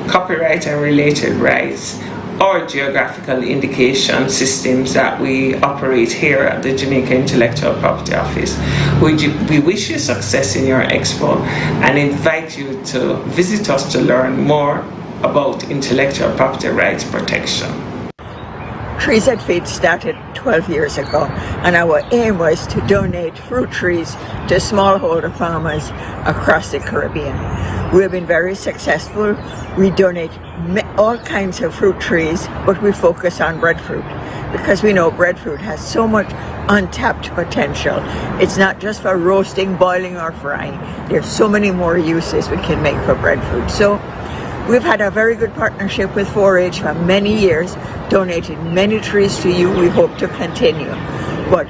copyright and related rights, or geographical indication systems that we operate here at the Jamaica Intellectual Property Office. We wish you success in your expo and invite you to visit us to learn more about intellectual property rights protection. Trees at Feed started 12 years ago, and our aim was to donate fruit trees to smallholder farmers across the Caribbean. We have been very successful. We donate all kinds of fruit trees, but we focus on breadfruit because we know breadfruit has so much untapped potential. It's not just for roasting, boiling, or frying. There's so many more uses we can make for breadfruit. So we've had a very good partnership with 4-H for many years, donated many trees to you. We hope to continue. But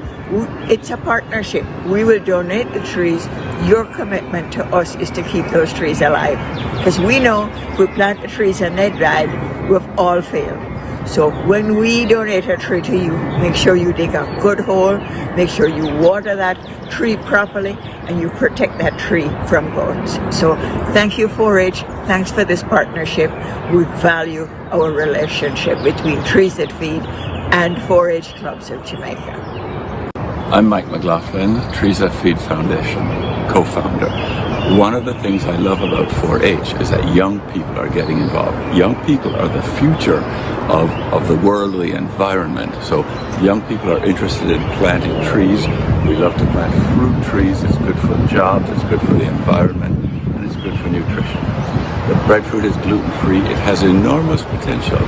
it's a partnership. We will donate the trees. Your commitment to us is to keep those trees alive. Because we know if we plant the trees in nvad, we've all failed. So when we donate a tree to you, make sure you dig a good hole, make sure you water that tree properly, and you protect that tree from goats. So thank you 4-H, thanks for this partnership. We value our relationship between Trees That Feed and 4-H Clubs of Jamaica. I'm Mike McLaughlin, Trees That Feed Foundation, co-founder. One of the things I love about 4-H is that young people are getting involved. Young people are the future of the world, the environment. So young people are interested in planting trees. We love to plant fruit trees. It's good for jobs, it's good for the environment, and it's good for nutrition. The breadfruit is gluten-free. It has enormous potential,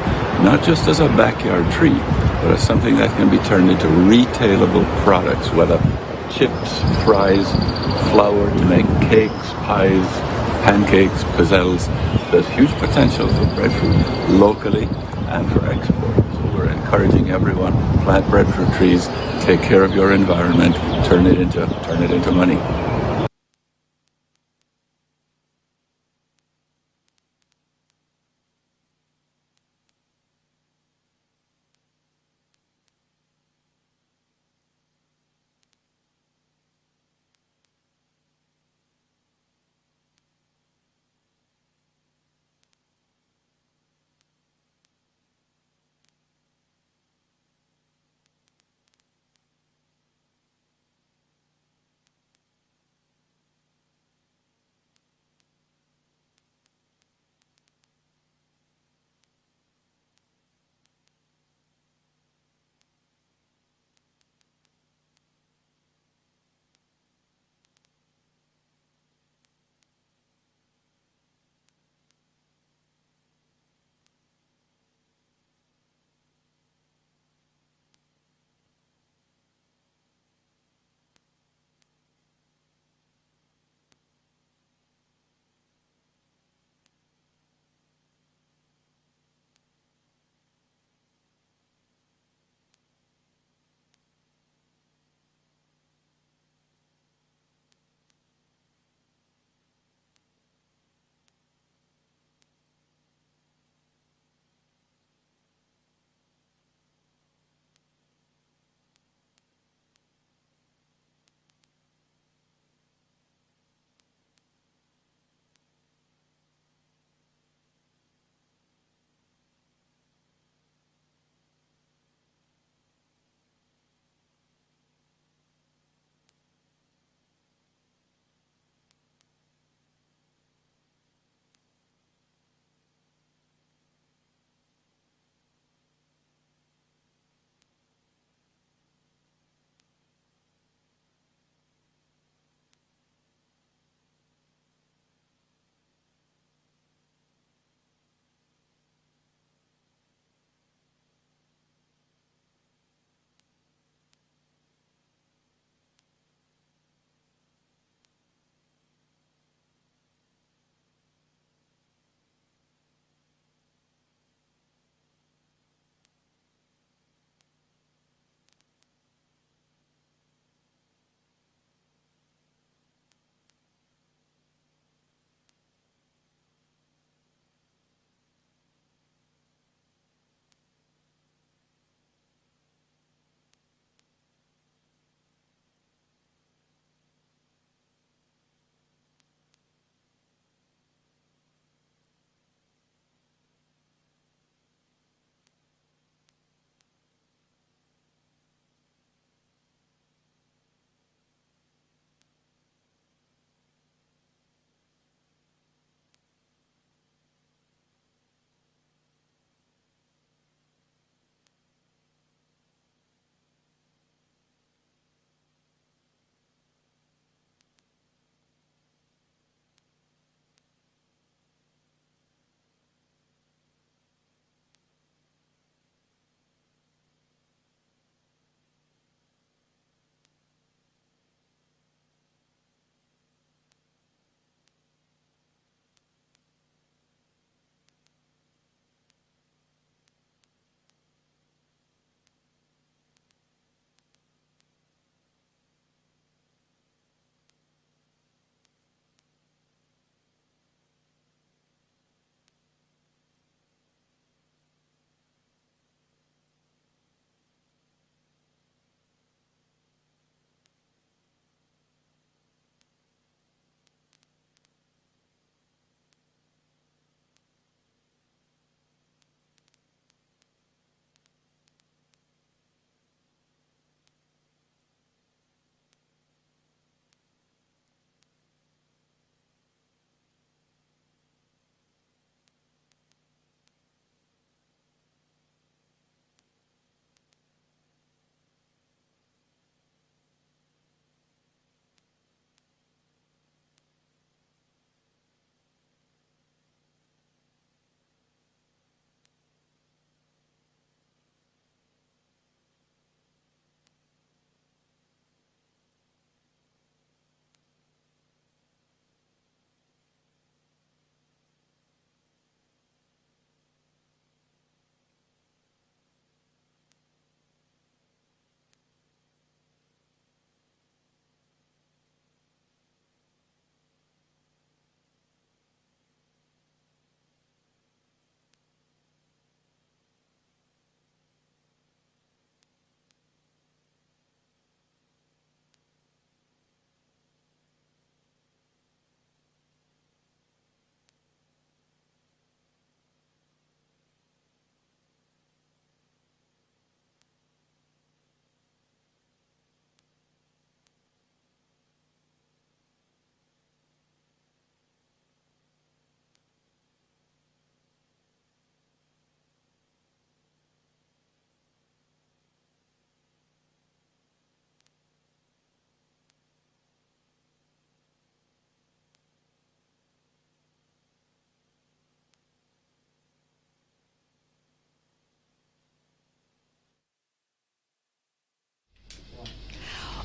not just as a backyard tree, but as something that can be turned into retailable products, whether chips, fries, flour to make cakes, pies, pancakes, pizzelles. There's huge potential for breadfruit locally and for export. So we're encouraging everyone, plant breadfruit trees, take care of your environment, turn it into money.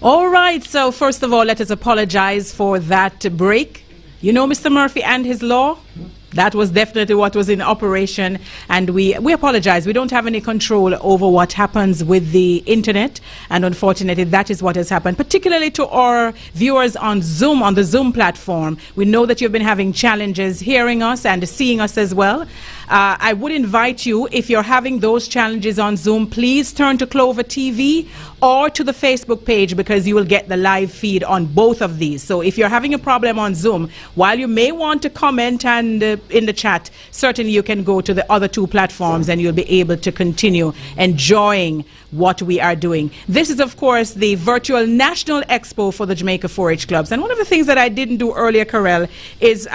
All right, so first of all, let us apologize for that break. You know Mr. Murphy and his law? That was definitely what was in operation, and we apologize. We don't have any control over what happens with the internet, and unfortunately that is what has happened, particularly to our viewers on Zoom, on the Zoom platform. We know that you've been having challenges hearing us and seeing us as well. I would invite you, if you're having those challenges on Zoom, please turn to Clover TV or to the Facebook page, because you will get the live feed on both of these. So if you're having a problem on Zoom, while you may want to comment and in the chat, certainly you can go to the other two platforms and you'll be able to continue enjoying what we are doing. This is, of course, the virtual National Expo for the Jamaica 4-H clubs. And one of the things that I didn't do earlier, Karel, is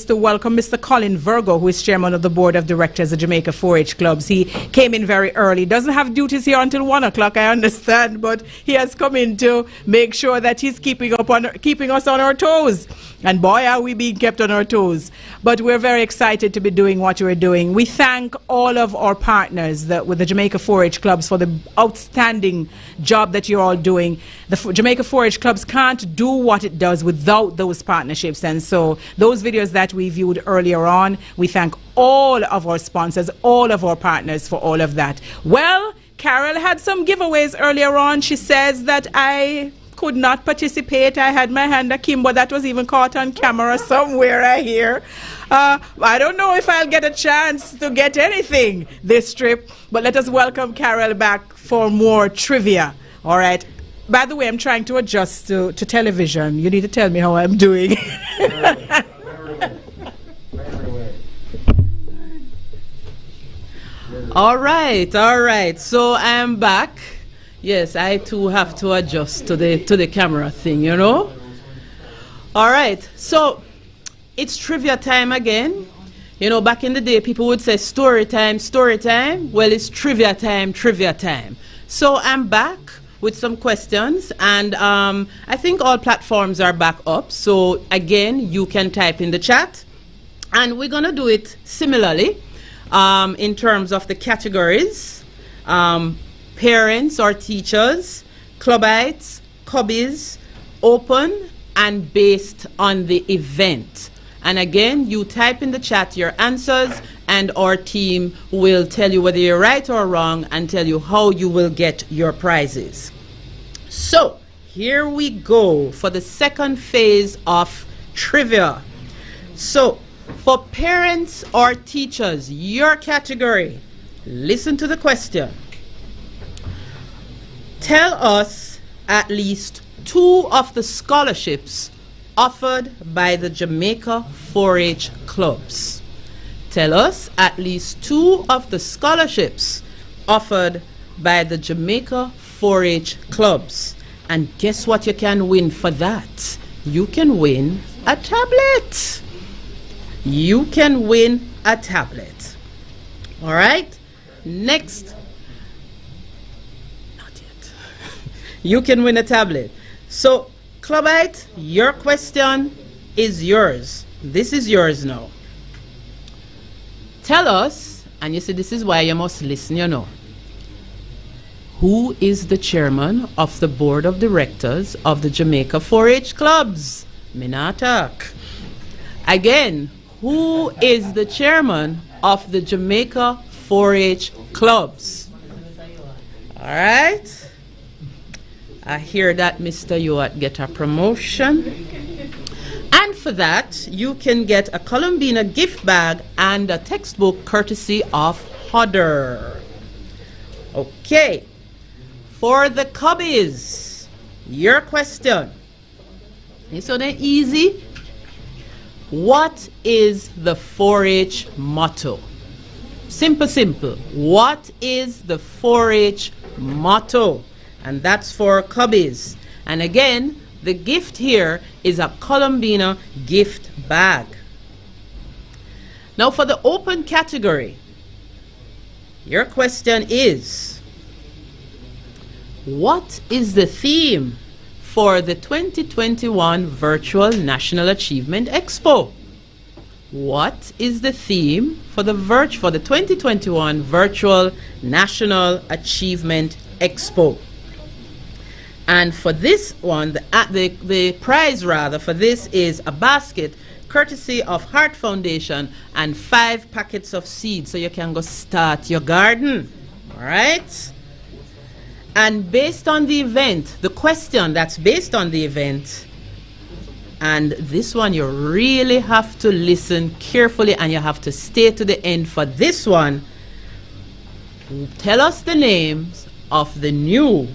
to welcome Mr. Colin Virgo, who is chairman of the board of directors of Jamaica 4-H clubs. He came in very early. Doesn't have duties here until 1 o'clock, I understand, but he has come in to make sure that he's keeping us on our toes. And boy, are we being kept on our toes. But we're very excited to be doing what we're doing. We thank all of our partners with the Jamaica 4-H clubs for the outstanding job that you're all doing. The Jamaica 4-H clubs can't do what it does without those partnerships. And so those videos that we viewed earlier on, we thank all of our sponsors, all of our partners for all of that. Well, Carol had some giveaways earlier on. She says that I could not participate. I had my hand akimbo. That was even caught on camera somewhere, I hear. I don't know if I'll get a chance to get anything this trip, but let us welcome Carol back for more trivia. All right. By the way, I'm trying to adjust to television. You need to tell me how I'm doing. All right. So I'm back. Yes, I too have to adjust to the camera thing, you know. All right. So it's trivia time again. You know, back in the day, people would say story time, story time. Well, it's trivia time, trivia time. So I'm back with some questions, and I think all platforms are back up. So again, you can type in the chat, and we're gonna do it similarly in terms of the categories: parents or teachers, clubites, cubbies, open, and based on the event. And again, you type in the chat your answers, and our team will tell you whether you're right or wrong and tell you how you will get your prizes. So here we go for the second phase of trivia. So for parents or teachers, your category, listen to the question. Tell us at least 2 of the scholarships offered by the Jamaica 4-H clubs. Tell us at least 2 of the scholarships offered by the Jamaica 4-H clubs. And guess what you can win for that? You can win a tablet. You can win a tablet. All right? Next. Not yet. You can win a tablet. So, Clubite, your question is yours. This is yours now. Tell us, and you see this is why you must listen, you know. Who is the chairman of the board of directors of the Jamaica 4-H clubs? Minatak. Again, who is the chairman of the Jamaica 4-H clubs? All right. I hear that Mr. Yuat get a promotion. And for that, you can get a Columbina gift bag and a textbook courtesy of Hodder. Okay. For the cubbies, your question. It's so easy. What is the 4-H motto? Simple, simple. What is the 4-H motto? And that's for cubbies. And again, the gift here is a Columbina gift bag. Now for the open category, your question is, what is the theme for the 2021 Virtual National Achievement Expo? What is the theme for the 2021 Virtual National Achievement Expo? And for this one, the prize rather for this is a basket courtesy of Heart Foundation and 5 packets of seeds, so you can go start your garden. All right? And based on the event, the question that's based on the event, and this one you really have to listen carefully and you have to stay to the end for this one. Tell us the names of the new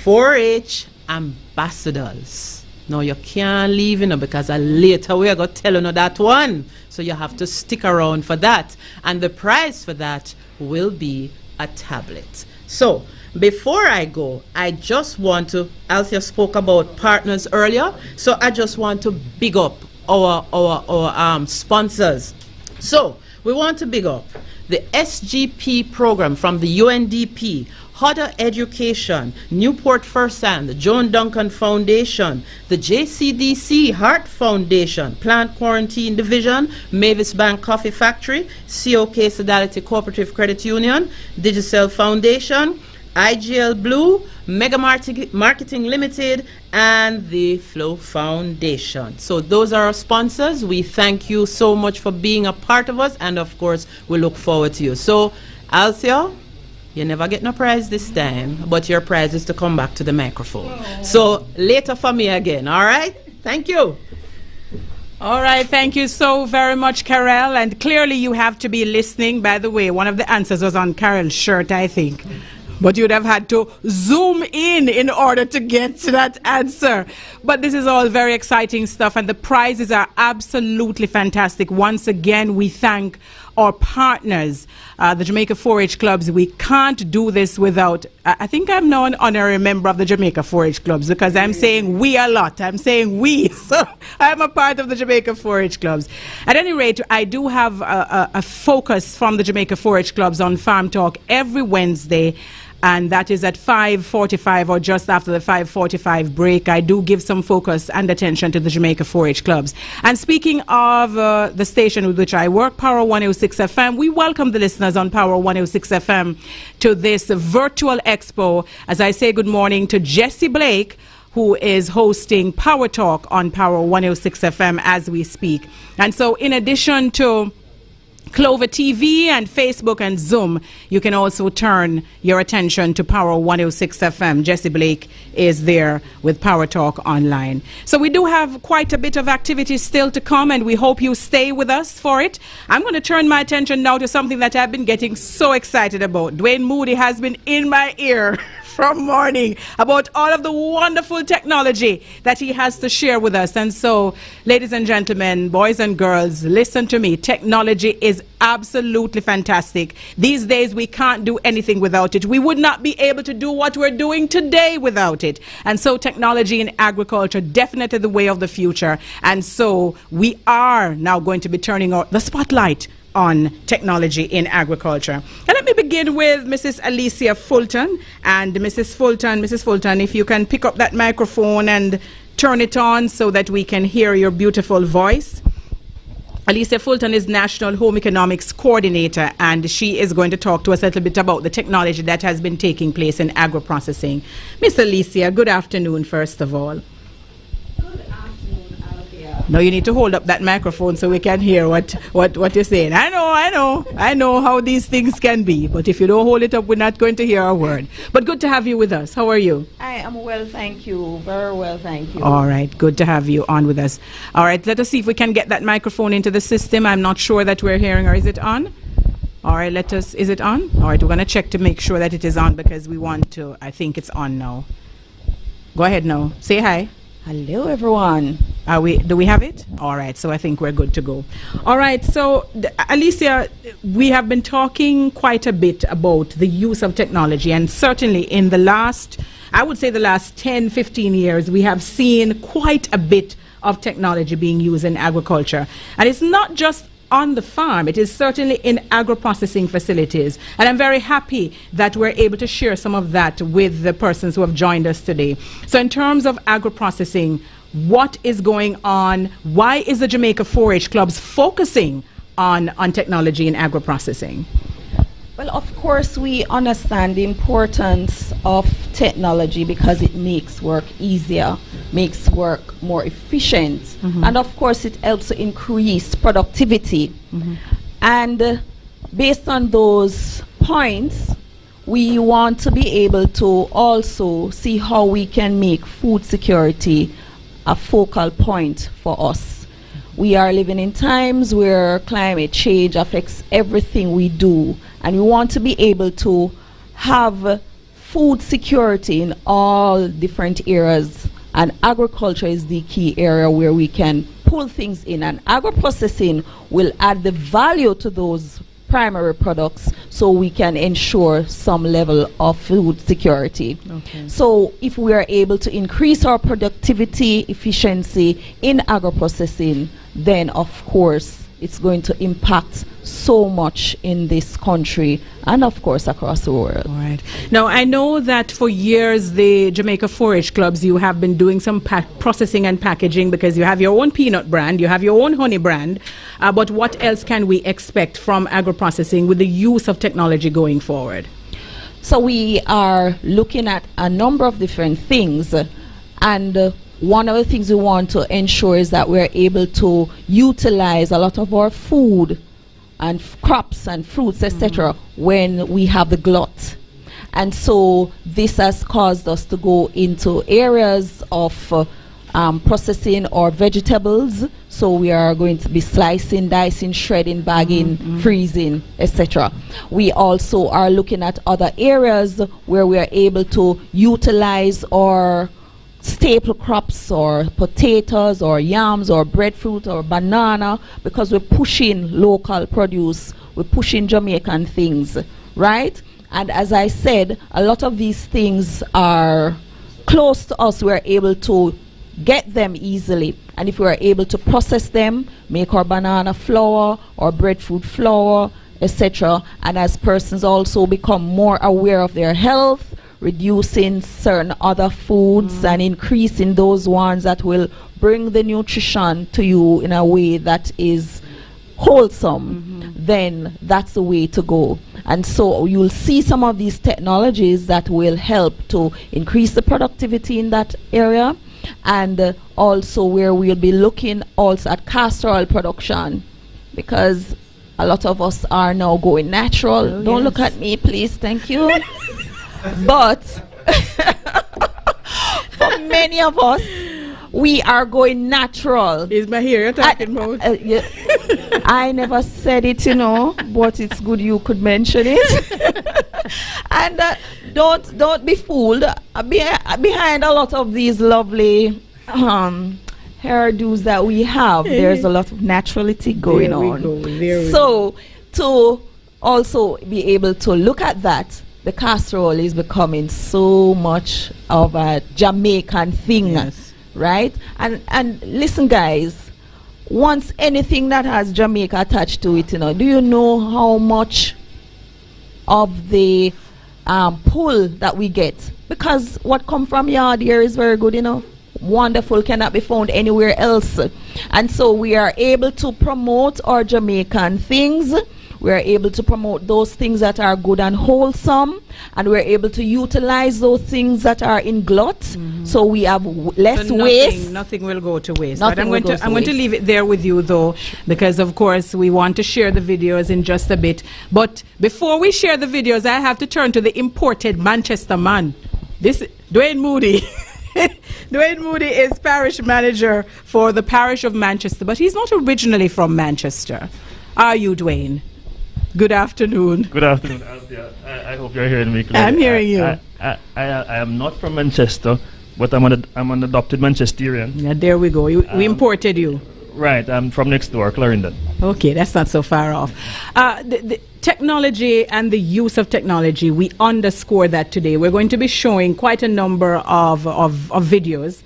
4-H ambassadors. Now you can't leave, because later we are going to tell you that one. So you have to stick around for that. And the prize for that will be a tablet. So before I go, I just want to, Althea spoke about partners earlier, so I just want to big up our sponsors. So we want to big up the SGP program from the UNDP, Hodder Education, Newport First Hand, the Joan Duncan Foundation, the JCDC Heart Foundation, Plant Quarantine Division, Mavis Bank Coffee Factory, COK Sodality Cooperative Credit Union, Digicel Foundation, IGL Blue, Mega Marketing Limited, and the Flow Foundation. So those are our sponsors. We thank you so much for being a part of us, and of course we look forward to you. So Althea, you never get no prize this time, but your prize is to come back to the microphone. So later for me again, all right? Thank you. All right, thank you so very much, Carol. And clearly you have to be listening. By the way, one of the answers was on Carol's shirt, I think. But you'd have had to zoom in order to get to that answer. But this is all very exciting stuff, and the prizes are absolutely fantastic. Once again, we thank our partners, the Jamaica 4-H clubs. We can't do this without, I think I'm now an honorary member of the Jamaica 4-H clubs, because I'm saying we a lot. I'm saying we. So I'm a part of the Jamaica 4-H clubs. At any rate, I do have a focus from the Jamaica 4-H clubs on Farm Talk every Wednesday, and that is at 5:45 or just after the 5:45 break. I do give some focus and attention to the Jamaica 4-H clubs. And speaking of the station with which I work, Power 106 FM, we welcome the listeners on Power 106 FM to this virtual expo. As I say good morning to Jesse Blake, who is hosting Power Talk on Power 106 FM as we speak. And so in addition to Clover TV and Facebook and Zoom, you can also turn your attention to Power 106 FM. Jesse Blake is there with Power Talk Online. So we do have quite a bit of activity still to come, and we hope you stay with us for it. I'm going to turn my attention now to something that I've been getting so excited about. Dwayne Moody has been in my ear from morning about all of the wonderful technology that he has to share with us. And so, ladies and gentlemen, boys and girls, listen to me. Technology is absolutely fantastic. These days, we can't do anything without it. We would not be able to do what we're doing today without it. And so technology in agriculture, definitely the way of the future. And so we are now going to be turning out the spotlight on technology in agriculture. And let me begin with Mrs. Alicia Fulton. And Mrs. Fulton, if you can pick up that microphone and turn it on so that we can hear your beautiful voice. Alicia Fulton is National Home Economics Coordinator, and she is going to talk to us a little bit about the technology that has been taking place in agro-processing. Miss Alicia, good afternoon, first of all. Now you need to hold up that microphone so we can hear what you're saying. I know how these things can be, but if you don't hold it up, we're not going to hear a word. But good to have you with us. How are you? I am well, thank you. Very well, thank you. All right, good to have you on with us. All right, let us see if we can get that microphone into the system. I'm not sure that we're hearing, or is it on? All right, is it on? All right, we're going to check to make sure that it is on, because we want to. I think it's on now. Go ahead now. Say hi. Hello, everyone. Do we have it? All right, so I think we're good to go. All right, so Alicia, we have been talking quite a bit about the use of technology, and certainly in the last 10, 15 years, we have seen quite a bit of technology being used in agriculture. And it's not just on the farm, it is certainly in agro-processing facilities. And I'm very happy that we're able to share some of that with the persons who have joined us today. So in terms of agro-processing, what is going on? Why is the Jamaica 4-H clubs focusing on technology in agro-processing? Well, of course, we understand the importance of technology because it makes work easier, makes work more efficient, and of course it helps to increase productivity. And based on those points, we want to be able to also see how we can make food security a focal point for us. We are living in times where climate change affects everything we do, and we want to be able to have food security in all different areas, and agriculture is the key area where we can pull things in, and agro-processing will add the value to those primary products so we can ensure some level of food security. So if we are able to increase our productivity, efficiency in agro-processing, then of course it's going to impact so much in this country and of course across the world. All right. Now I know that for years the Jamaica 4-H clubs, you have been doing some processing and packaging because you have your own peanut brand, you have your own honey brand, but what else can we expect from agro-processing with the use of technology going forward? So we are looking at a number of different things, and one of the things we want to ensure is that we're able to utilize a lot of our food and crops and fruits, etc., when we have the glut. And so this has caused us to go into areas of processing our vegetables. So we are going to be slicing, dicing, shredding, bagging, freezing, etc. We also are looking at other areas where we are able to utilize our staple crops or potatoes or yams or breadfruit or banana, because we're pushing local produce, we're pushing Jamaican things, right? And as I said, a lot of these things are close to us. We're able to get them easily, and if we are able to process them, make our banana flour or breadfruit flour, etc., and as persons also become more aware of their health, reducing certain other foods and increasing those ones that will bring the nutrition to you in a way that is wholesome, then that's the way to go. And so you'll see some of these technologies that will help to increase the productivity in that area, and also where we'll be looking also at castor oil production, because a lot of us are now going natural. Don't look at me, please. Thank you. But for many of us, we are going natural. Is my hair you're talking about? Yeah. I never said it, you know, but it's good you could mention it. And don't be fooled. Behind a lot of these lovely hairdos that we have, there's a lot of naturality going on. So to also be able to look at that, the castor oil is becoming so much of a Jamaican thing, right? And listen, guys, once anything that has Jamaica attached to it, you know, do you know how much of the pull that we get? Because what come from yard here is very good, you know, wonderful, cannot be found anywhere else. And so we are able to promote our Jamaican things. We're able to promote those things that are good and wholesome, and we're able to utilize those things that are in glut, so we have less waste. Nothing will go to waste. But I'm going to leave it there with you, though, because of course we want to share the videos in just a bit. But before we share the videos, I have to turn to the imported Manchester man. This Dwayne Moody. Dwayne Moody is parish manager for the parish of Manchester, but he's not originally from Manchester. Are you, Dwayne? Good afternoon. Good afternoon, Althea. I hope you're hearing me clearly. I'm hearing you. I am not from Manchester, but I'm an adopted Manchesterian. Yeah, there we go. We imported you. Right, I'm from next door, Clarendon. Okay, that's not so far off. The technology and the use of technology, we underscore that today. We're going to be showing quite a number of videos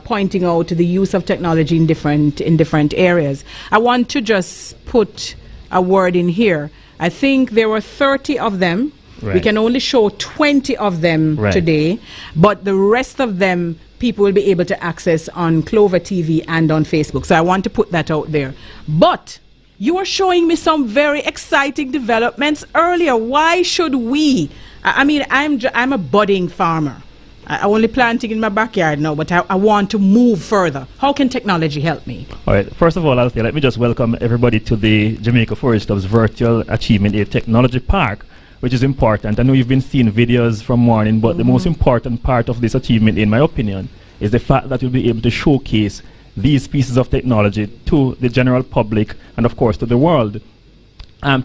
pointing out the use of technology in different areas. I want to just put a word in here. I think there were 30 of them. Right. We can only show 20 of them today, but the rest of them people will be able to access on Clover TV and on Facebook. So I want to put that out there. But you were showing me some very exciting developments earlier. Why should we, I mean, I'm a budding farmer. I only planting in my backyard now, but I want to move further. How can technology help me? All right. First of all, Althea, let me just welcome everybody to the Jamaica Forage Club's Virtual Achievement Aid Technology Park, which is important. I know you've been seeing videos from morning, but the most important part of this achievement, in my opinion, is the fact that you'll be able to showcase these pieces of technology to the general public and, of course, to the world.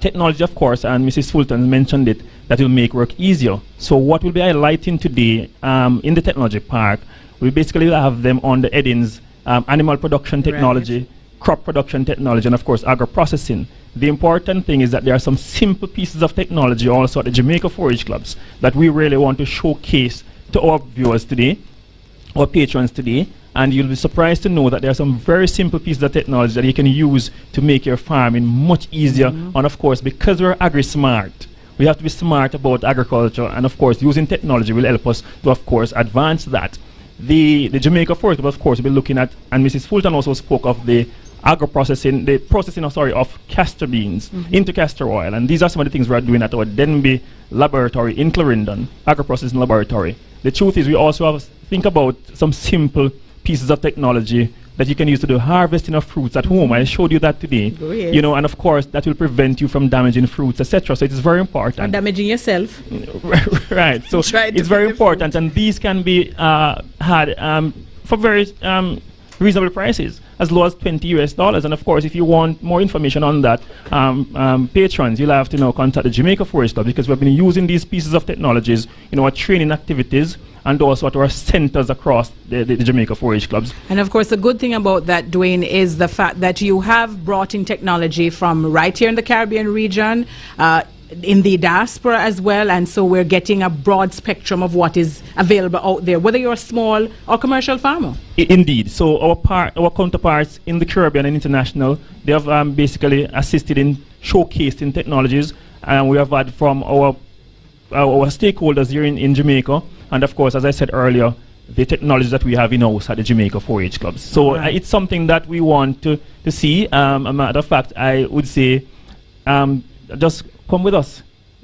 Technology, of course, and Mrs. Fulton mentioned it, that will make work easier. So what we'll be highlighting today in the technology park, we basically have them on the headings, animal production technology, crop production technology, and of course agro-processing. The important thing is that there are some simple pieces of technology also at the Jamaica Forage Clubs that we really want to showcase to our viewers today, our patrons today. And you'll be surprised to know that there are some very simple pieces of technology that you can use to make your farming much easier. And of course, because we're agri-smart, we have to be smart about agriculture, and of course, using technology will help us to, of course, advance that. The Jamaica Forest, of course, will be looking at, and Mrs. Fulton also spoke of the agro-processing, the processing of castor beans into castor oil. And these are some of the things we're doing at our Denby laboratory in Clarendon, agro-processing laboratory. The truth is we also have to think about some simple pieces of technology that you can use to do harvesting of fruits at home. I showed you that today. Oh, yes. You know, and of course that will prevent you from damaging fruits, etc. So it is very important. And damaging yourself. Right. So it's very important, and these can be had for very reasonable prices, as low as $20 US. And of course, if you want more information on that, patrons, you'll have to now contact the Jamaica Forage Club, because we've been using these pieces of technologies in our training activities and also at our centers across the Jamaica Forage Clubs. And of course, the good thing about that, Dwayne, is the fact that you have brought in technology from right here in the Caribbean region, in the diaspora as well, and so we're getting a broad spectrum of what is available out there, whether you're a small or commercial farmer. Indeed. So our counterparts in the Caribbean and international, they have basically assisted in showcasing technologies, and we have had from our stakeholders here in Jamaica, and of course, as I said earlier, the technology that we have in-house at the Jamaica 4-H Clubs. So it's something that we want to see. A matter of fact, I would say just come with us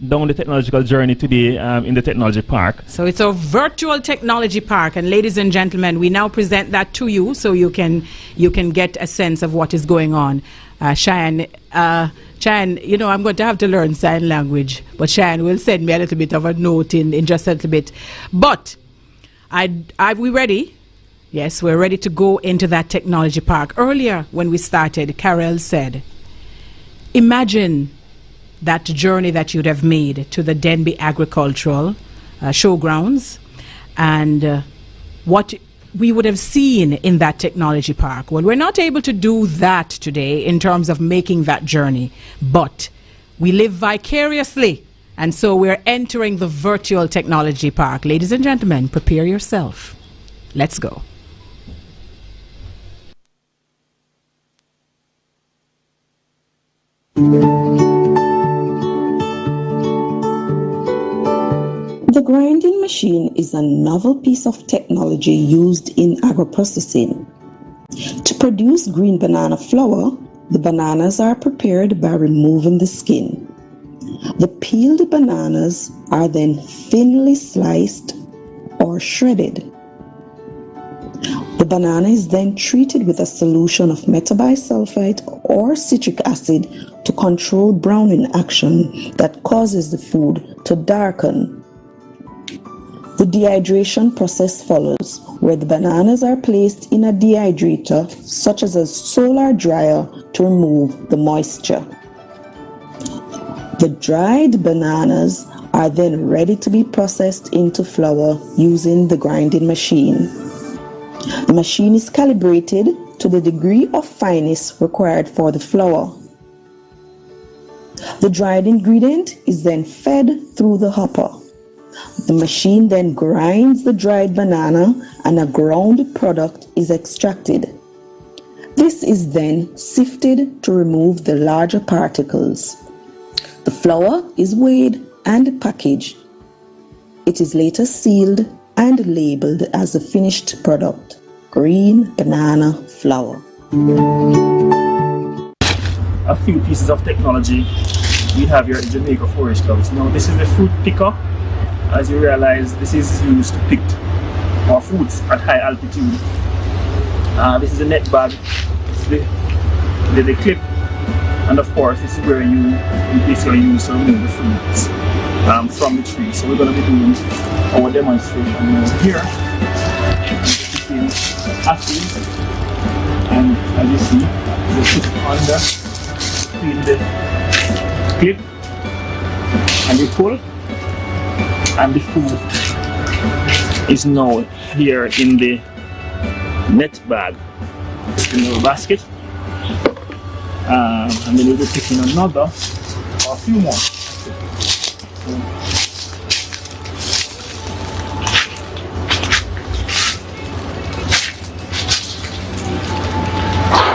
down the technological journey today in the technology park. So it's a virtual technology park, and ladies and gentlemen, we now present that to you so you can get a sense of what is going on. Cheyenne, you know, I'm going to have to learn sign language, but Cheyenne will send me a little bit of a note in just a little bit. But are we ready? Yes, we're ready to go into that technology park. Earlier when we started, Carol said, imagine that journey that you'd have made to the Denby Agricultural Showgrounds, and what we would have seen in that technology park. Well, we're not able to do that today in terms of making that journey, but we live vicariously, and so we're entering the virtual technology park. Ladies and gentlemen, prepare yourself. Let's go. The grinding machine is a novel piece of technology used in agro-processing. To produce green banana flour, the bananas are prepared by removing the skin. The peeled bananas are then thinly sliced or shredded. The banana is then treated with a solution of metabisulfite or citric acid to control browning action that causes the food to darken. The dehydration process follows, where the bananas are placed in a dehydrator, such as a solar dryer, to remove the moisture. The dried bananas are then ready to be processed into flour using the grinding machine. The machine is calibrated to the degree of fineness required for the flour. The dried ingredient is then fed through the hopper. The machine then grinds the dried banana and a ground product is extracted. This is then sifted to remove the larger particles. The flour is weighed and packaged. It is later sealed and labeled as a finished product, green banana flour. A few pieces of technology we have here at the Jamaica Forage Clubs. Now this is the fruit picker. as you realize, this is used to pick our foods at high altitude. This is a net bag, this is the clip, and of course this is where you, in case you're used to remove the fruits from the tree. So we're going to be doing our demonstration here. Picking apples, and as you see, this is under between the clip and you pull, and the food is now here in the net bag, in the basket, and then we'll be picking another or a few more.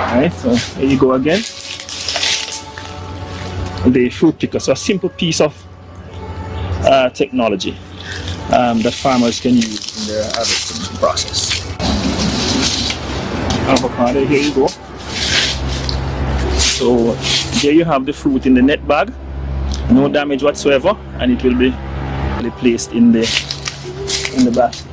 Alright, so here you go again. The fruit picker, so a simple piece of technology that farmers can use in their harvesting process. Avocado, here you go. So there you have the fruit in the net bag, no damage whatsoever, and it will be placed in the basket.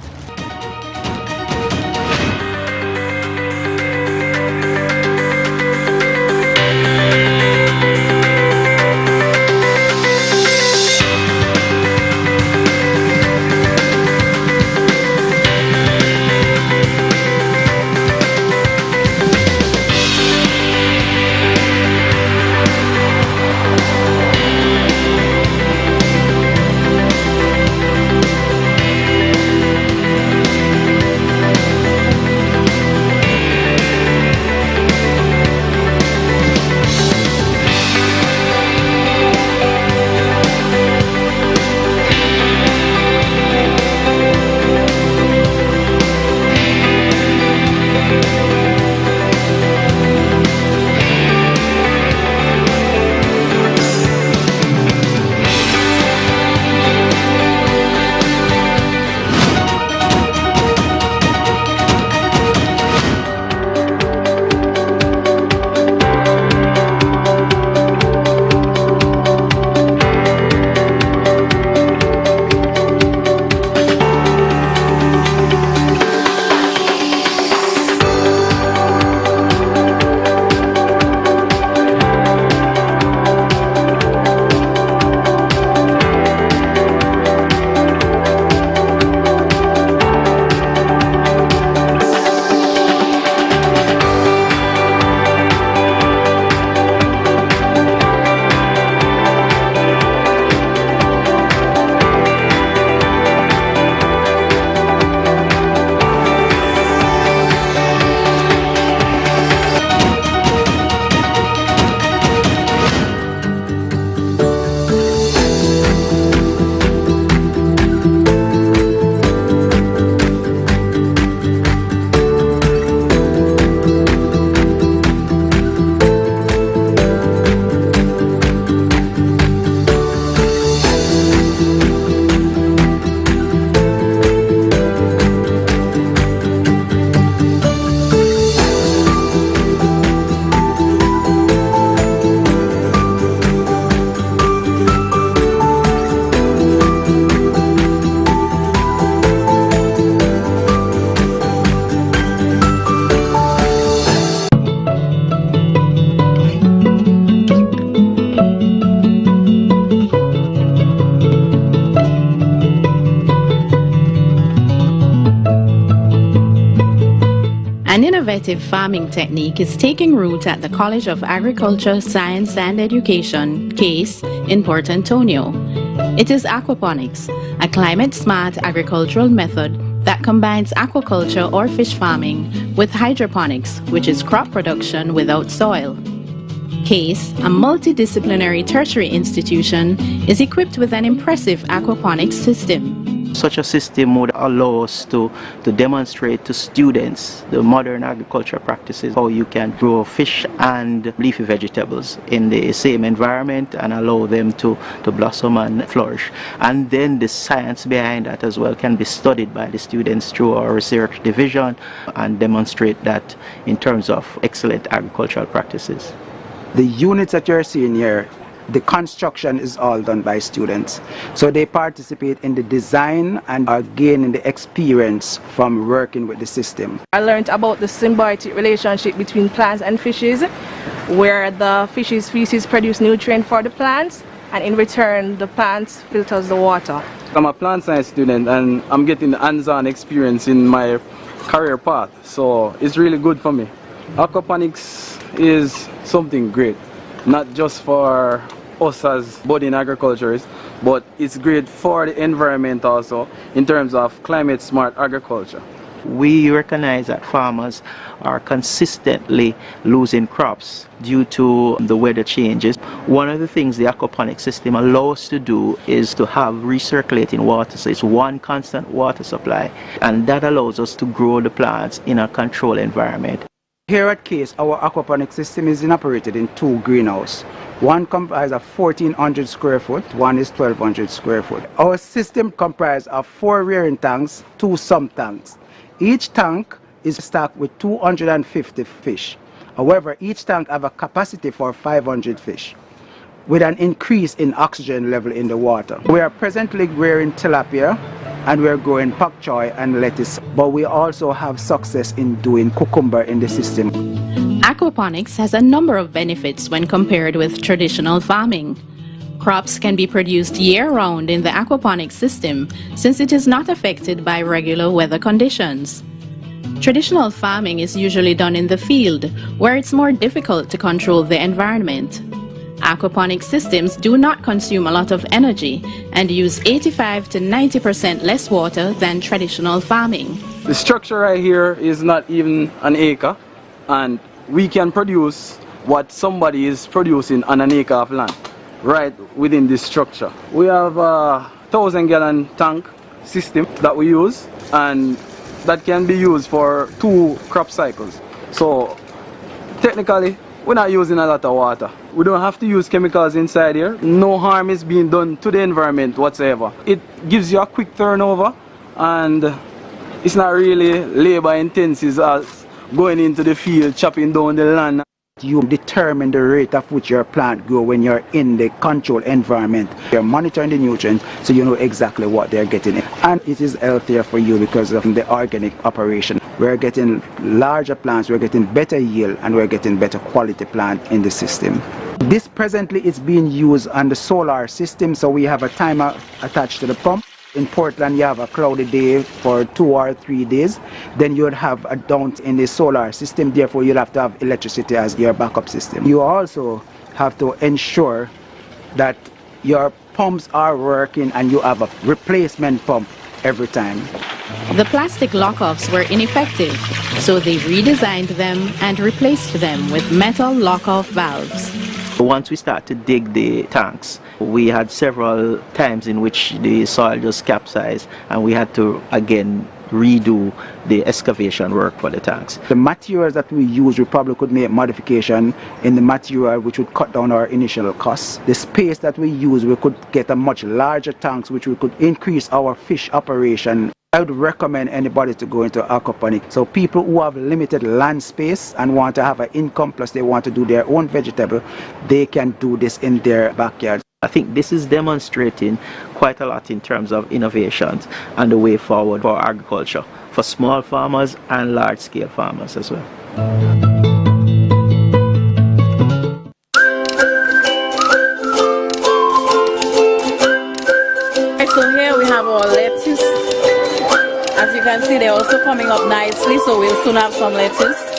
An innovative farming technique is taking root at the College of Agriculture, Science and Education, CASE, in Port Antonio. It is aquaponics, a climate-smart agricultural method that combines aquaculture or fish farming with hydroponics, which is crop production without soil. CASE, a multidisciplinary tertiary institution, is equipped with an impressive aquaponics system. Such a system would allow us to demonstrate to students the modern agriculture practices, how you can grow fish and leafy vegetables in the same environment and allow them to blossom and flourish. And then the science behind that as well can be studied by the students through our research division and demonstrate that in terms of excellent agricultural practices. The units that you're seeing here The construction is all done by students. So they participate in the design and are gaining the experience from working with the system. I learned about the symbiotic relationship between plants and fishes, where the fish's feces produce nutrients for the plants, and in return the plants filters the water. I'm a plant science student and I'm getting the hands-on experience in my career path, so it's really good for me. Aquaponics is something great, not just for us as budding agriculturists, but it's great for the environment also in terms of climate smart agriculture. We recognize that farmers are consistently losing crops due to the weather changes. One of the things the aquaponic system allows us to do is to have recirculating water, so it's one constant water supply, and that allows us to grow the plants in a controlled environment. Here at CASE, our aquaponic system is operated in 2 greenhouses. One comprises of 1,400 square foot, one is 1,200 square foot. Our system comprises of 4 rearing tanks, 2 sump tanks. Each tank is stocked with 250 fish. However, each tank has a capacity for 500 fish, with an increase in oxygen level in the water. We are presently rearing tilapia, and we're growing pak choy and lettuce, but we also have success in doing cucumber in the system. Aquaponics has a number of benefits when compared with traditional farming. Crops can be produced year-round in the aquaponics system since it is not affected by regular weather conditions. Traditional farming is usually done in the field, where it's more difficult to control the environment. Aquaponics systems do not consume a lot of energy and use 85 to 90% less water than traditional farming. The structure right here is not even an acre, and we can produce what somebody is producing on an acre of land right within this structure. We have a 1,000-gallon tank system that we use, and that can be used for 2 crop cycles. So technically we're not using a lot of water. We don't have to use chemicals inside here. No harm is being done to the environment whatsoever. It gives you a quick turnover, and it's not really labor intensive as going into the field, chopping down the land. You determine the rate of which your plant grow when you're in the controlled environment. You're monitoring the nutrients, so you know exactly what they're getting. And it is healthier for you because of the organic operation. We're getting larger plants, we're getting better yield, and we're getting better quality plant in the system. This presently is being used on the solar system, so we have a timer attached to the pump. In Portland, you have a cloudy day for 2 or 3 days. Then you would have a downtime in the solar system. Therefore, you'll have to have electricity as your backup system. You also have to ensure that your pumps are working and you have a replacement pump every time. The plastic lockoffs were ineffective, so they redesigned them and replaced them with metal lockoff valves. Once we start to dig the tanks, we had several times in which the soil just capsized, and we had to again redo the excavation work for the tanks. The materials that we use, we probably could make modification in the material which would cut down our initial costs. The space that we use, we could get a much larger tanks which we could increase our fish operation. I would recommend anybody to go into aquaponics. So people who have limited land space and want to have an income, plus they want to do their own vegetable, they can do this in their backyard. I think this is demonstrating quite a lot in terms of innovations and the way forward for agriculture, for small farmers and large-scale farmers as well. So here we have our lettuce. As you can see, they're also coming up nicely, so we'll soon have some lettuce.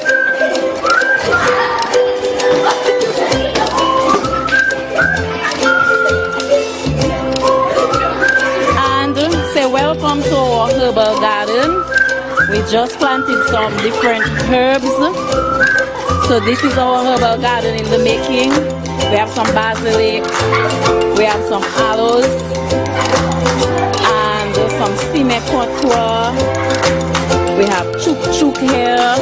Welcome to our herbal garden. We just planted some different herbs. So this is our herbal garden in the making. We have some basilic, we have some aloes, and some sime courtois. We have chook chook here.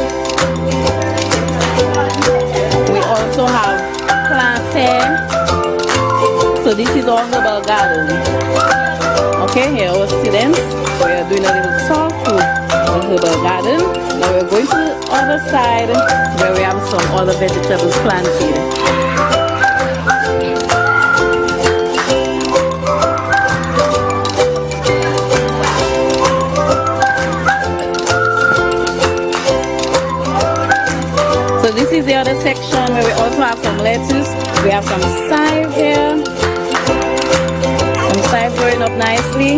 We also have plantain. So this is our herbal garden. Okay, here are our students. We are doing a little tour through the herbal garden. Now we're going to the other side where we have some other vegetables planted. section where we also have some lettuce. We have some chive here. Some chive growing up nicely.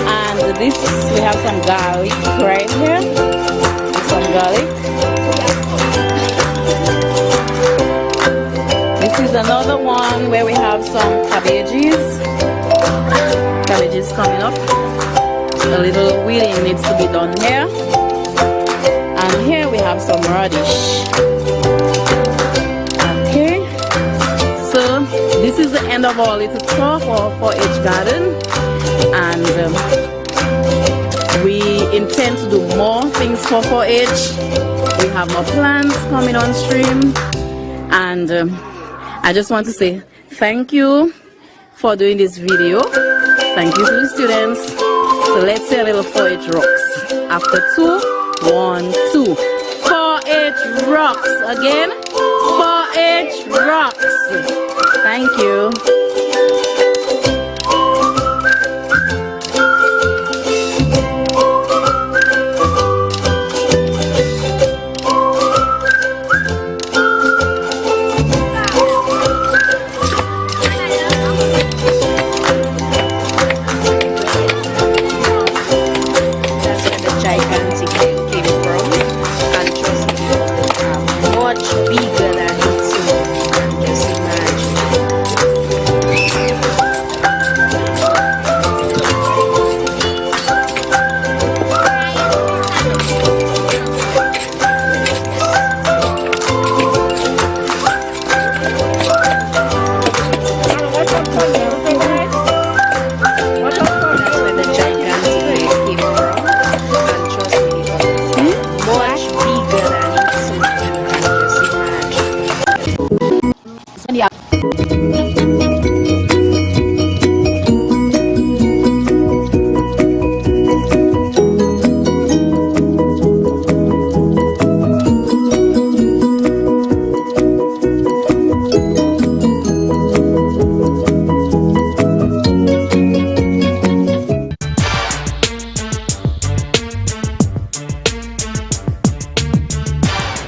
And this, we have some garlic right here. Some garlic. This is another one where we have some cabbages. Cabbages coming up. A little weeding needs to be done here. And here we have some radish. Okay. So this is the end of our little tour for 4-H garden. And we intend to do more things for 4-H. We have more plans coming on stream. And I just want to say thank you for doing this video. Thank you to the students. So let's say a little 4-H rocks. After 2, 1, 2. 4-H rocks. Again. 4-H rocks. Thank you.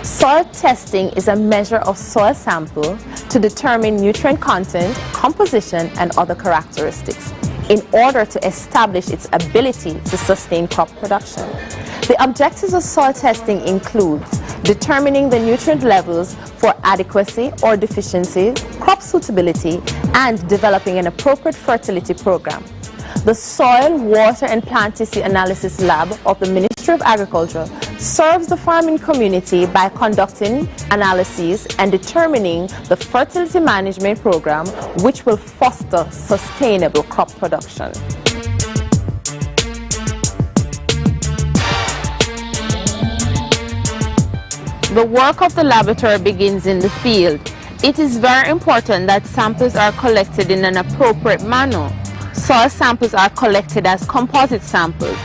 Soil testing is a measure of soil sample to determine nutrient content, composition, and other characteristics in order to establish its ability to sustain crop production. The objectives of soil testing include determining the nutrient levels for adequacy or deficiency, crop suitability, and developing an appropriate fertility program. The Soil, Water and Plant Tissue Analysis Lab of the Ministry of Agriculture serves the farming community by conducting analyses and determining the fertility management program which will foster sustainable crop production. The work of the laboratory begins in the field. It is very important that samples are collected in an appropriate manner. Soil samples are collected as composite samples.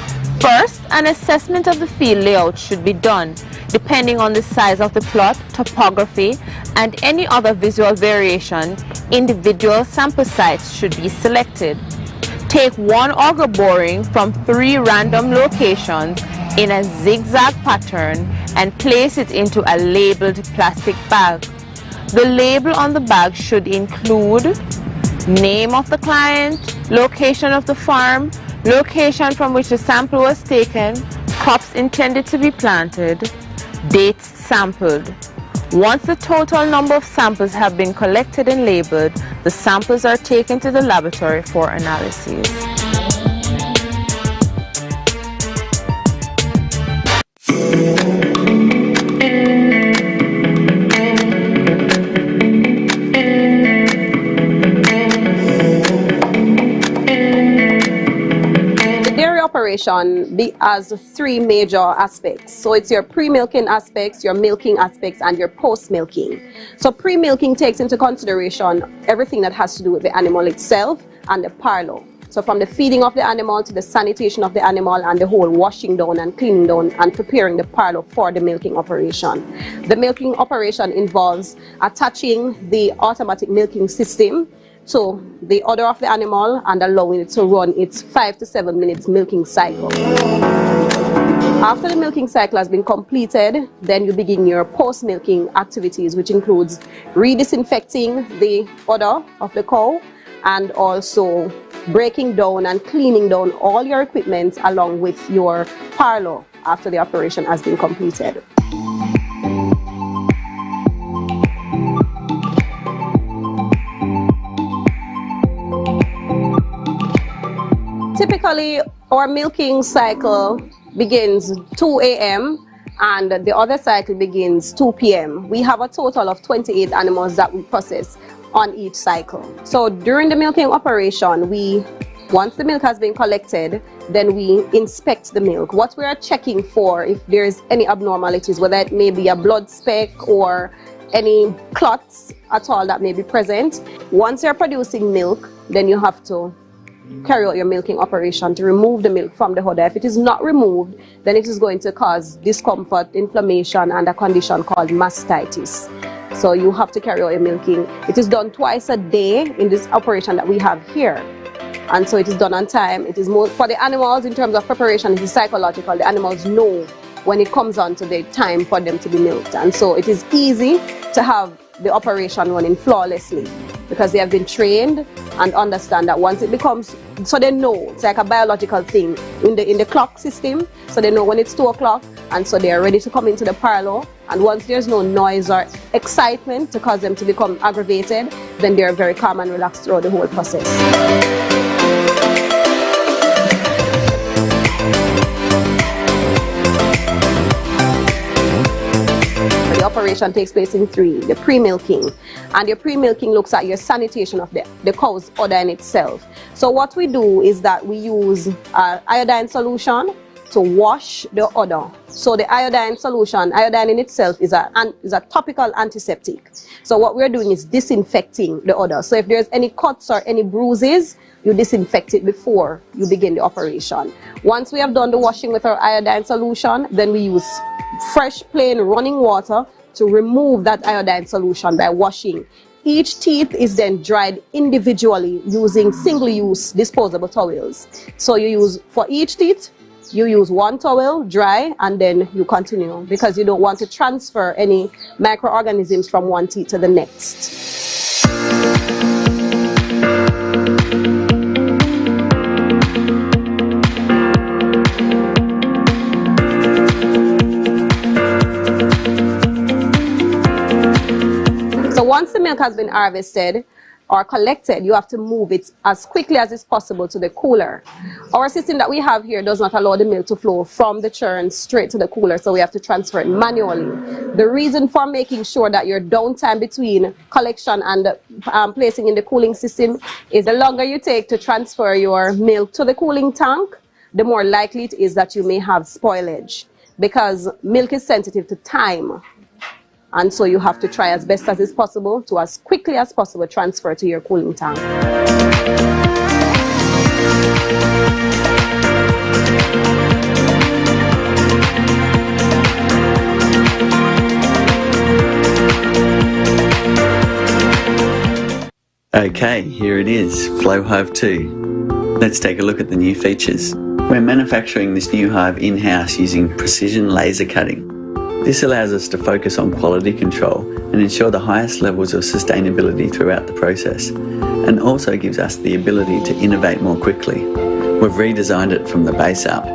First, an assessment of the field layout should be done. Depending on the size of the plot, topography, and any other visual variation, individual sample sites should be selected. Take one auger boring from 3 random locations in a zigzag pattern and place it into a labeled plastic bag. The label on the bag should include name of the client, location of the farm, location from which the sample was taken, crops intended to be planted, dates sampled. Once the total number of samples have been collected and labeled, the samples are taken to the laboratory for analysis. Has 3 major aspects. So it's your pre-milking aspects, your milking aspects, and your post-milking. So pre-milking takes into consideration everything that has to do with the animal itself and the parlour. So from the feeding of the animal to the sanitation of the animal and the whole washing down and cleaning down and preparing the parlour for the milking operation. The milking operation involves attaching the automatic milking system to the udder of the animal and allowing it to run its 5 to 7 minutes milking cycle. After the milking cycle has been completed, then you begin your post-milking activities, which includes re-disinfecting the udder of the cow and also breaking down and cleaning down all your equipment along with your parlour after the operation has been completed. Typically, our milking cycle begins 2 a.m. and the other cycle begins 2 p.m. We have a total of 28 animals that we process on each cycle. So during the milking operation, once the milk has been collected, then we inspect the milk. What we are checking for, if there's any abnormalities, whether it may be a blood speck or any clots at all that may be present. Once you're producing milk, then you have to carry out your milking operation to remove the milk from the udder. If it is not removed, then it is going to cause discomfort, inflammation, and a condition called mastitis. So you have to carry out your milking. It is done twice a day in this operation that we have here. And so it is done on time. It is more for the animals in terms of preparation. It is psychological. The animals know when it comes on to the time for them to be milked. And so it is easy to have the operation running flawlessly because they have been trained and understand that once it becomes, so they know it's like a biological thing in the clock system. So they know when it's 2 o'clock, and so they are ready to come into the parlour. And once there's no noise or excitement to cause them to become aggravated, then they are very calm and relaxed throughout the whole process. The operation takes place in 3, the pre-milking. And your pre-milking looks at your sanitation of the cow's udder in itself. So what we do is that we use iodine solution to wash the udder. So the iodine solution, iodine in itself is a topical antiseptic. So what we're doing is disinfecting the udder. So if there's any cuts or any bruises, you disinfect it before you begin the operation. Once we have done the washing with our iodine solution, then we use fresh plain running water to remove that iodine solution by washing. Each teeth is then dried individually using single-use disposable towels. So you use, for each teeth, you use 1 towel, dry, and then you continue because you don't want to transfer any microorganisms from one teeth to the next. So once the milk has been harvested or collected, you have to move it as quickly as is possible to the cooler. Our system that we have here does not allow the milk to flow from the churn straight to the cooler, so we have to transfer it manually. The reason for making sure that your downtime between collection and placing in the cooling system is the longer you take to transfer your milk to the cooling tank, the more likely it is that you may have spoilage, because milk is sensitive to time. And so you have to try as best as is possible to, as quickly as possible, transfer to your cooling tank. Okay, here it is, Flow Hive 2. Let's take a look at the new features. We're manufacturing this new hive in-house using precision laser cutting. This allows us to focus on quality control and ensure the highest levels of sustainability throughout the process, and also gives us the ability to innovate more quickly. We've redesigned it from the base up,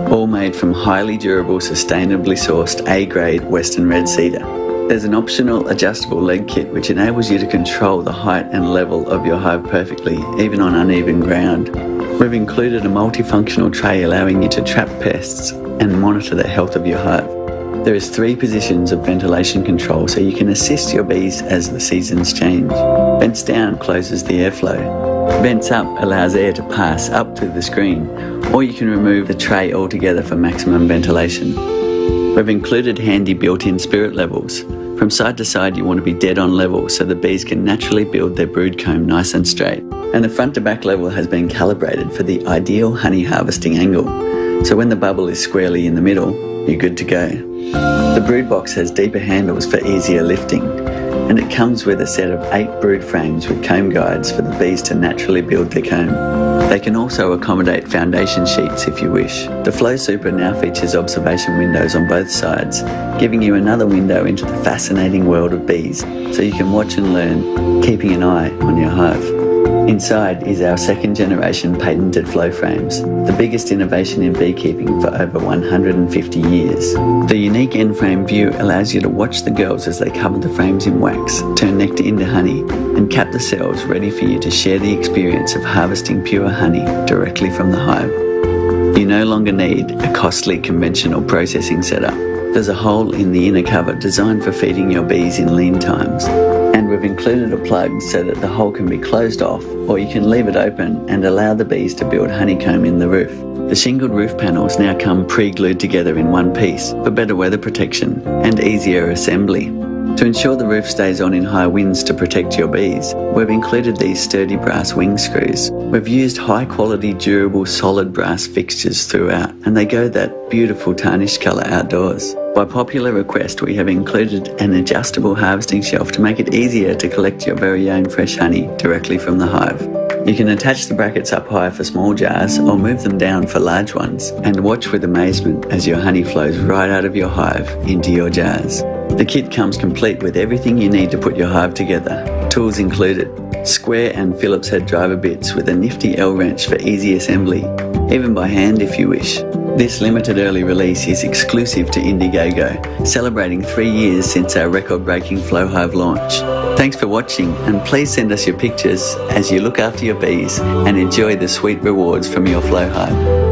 all made from highly durable, sustainably sourced A-grade Western red cedar. There's an optional adjustable leg kit which enables you to control the height and level of your hive perfectly, even on uneven ground. We've included a multifunctional tray allowing you to trap pests and monitor the health of your hive. There is 3 positions of ventilation control so you can assist your bees as the seasons change. Vents down closes the airflow. Vents up allows air to pass up through the screen, or you can remove the tray altogether for maximum ventilation. We've included handy built-in spirit levels. From side to side you want to be dead on level so the bees can naturally build their brood comb nice and straight. And the front to back level has been calibrated for the ideal honey harvesting angle. So when the bubble is squarely in the middle, you're good to go. The brood box has deeper handles for easier lifting, and it comes with a set of 8 brood frames with comb guides for the bees to naturally build their comb. They can also accommodate foundation sheets if you wish. The Flow Super now features observation windows on both sides, giving you another window into the fascinating world of bees, so you can watch and learn, keeping an eye on your hive. Inside is our second generation patented flow frames, the biggest innovation in beekeeping for over 150 years. The unique end frame view allows you to watch the girls as they cover the frames in wax, turn nectar into honey, and cap the cells ready for you to share the experience of harvesting pure honey directly from the hive. You no longer need a costly conventional processing setup. There's a hole in the inner cover designed for feeding your bees in lean times, and we've included a plug so that the hole can be closed off, or you can leave it open and allow the bees to build honeycomb in the roof. The shingled roof panels now come pre-glued together in one piece for better weather protection and easier assembly. To ensure the roof stays on in high winds to protect your bees, we've included these sturdy brass wing screws. We've used high quality, durable, solid brass fixtures throughout, and they go that beautiful tarnished colour outdoors. By popular request, we have included an adjustable harvesting shelf to make it easier to collect your very own fresh honey directly from the hive. You can attach the brackets up high for small jars or move them down for large ones, and watch with amazement as your honey flows right out of your hive into your jars. The kit comes complete with everything you need to put your hive together, tools included, square and Phillips head driver bits with a nifty L wrench for easy assembly, even by hand if you wish. This limited early release is exclusive to Indiegogo, celebrating 3 years since our record-breaking Flow Hive launch. Thanks for watching, and please send us your pictures as you look after your bees and enjoy the sweet rewards from your Flow Hive.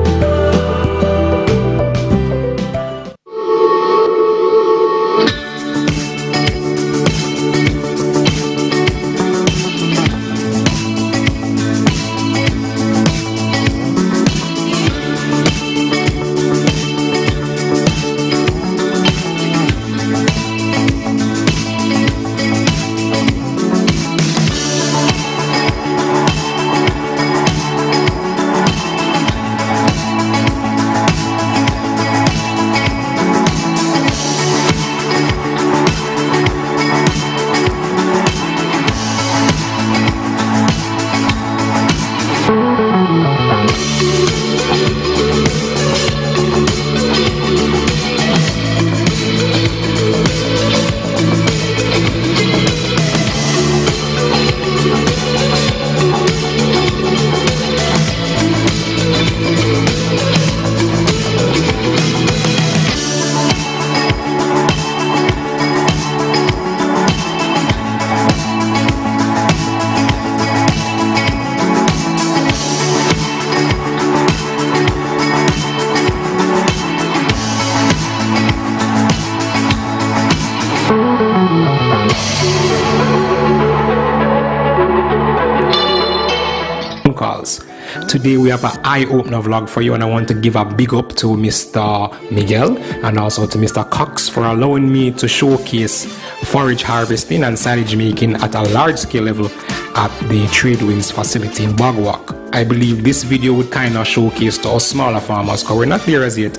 Today we have an eye-opener vlog for you, and I want to give a big up to Mr. Miguel and also to Mr. Cox for allowing me to showcase forage harvesting and silage making at a large scale level at the Tradewinds facility in Bogwalk. I believe this video would kind of showcase to us smaller farmers, because we're not there as yet,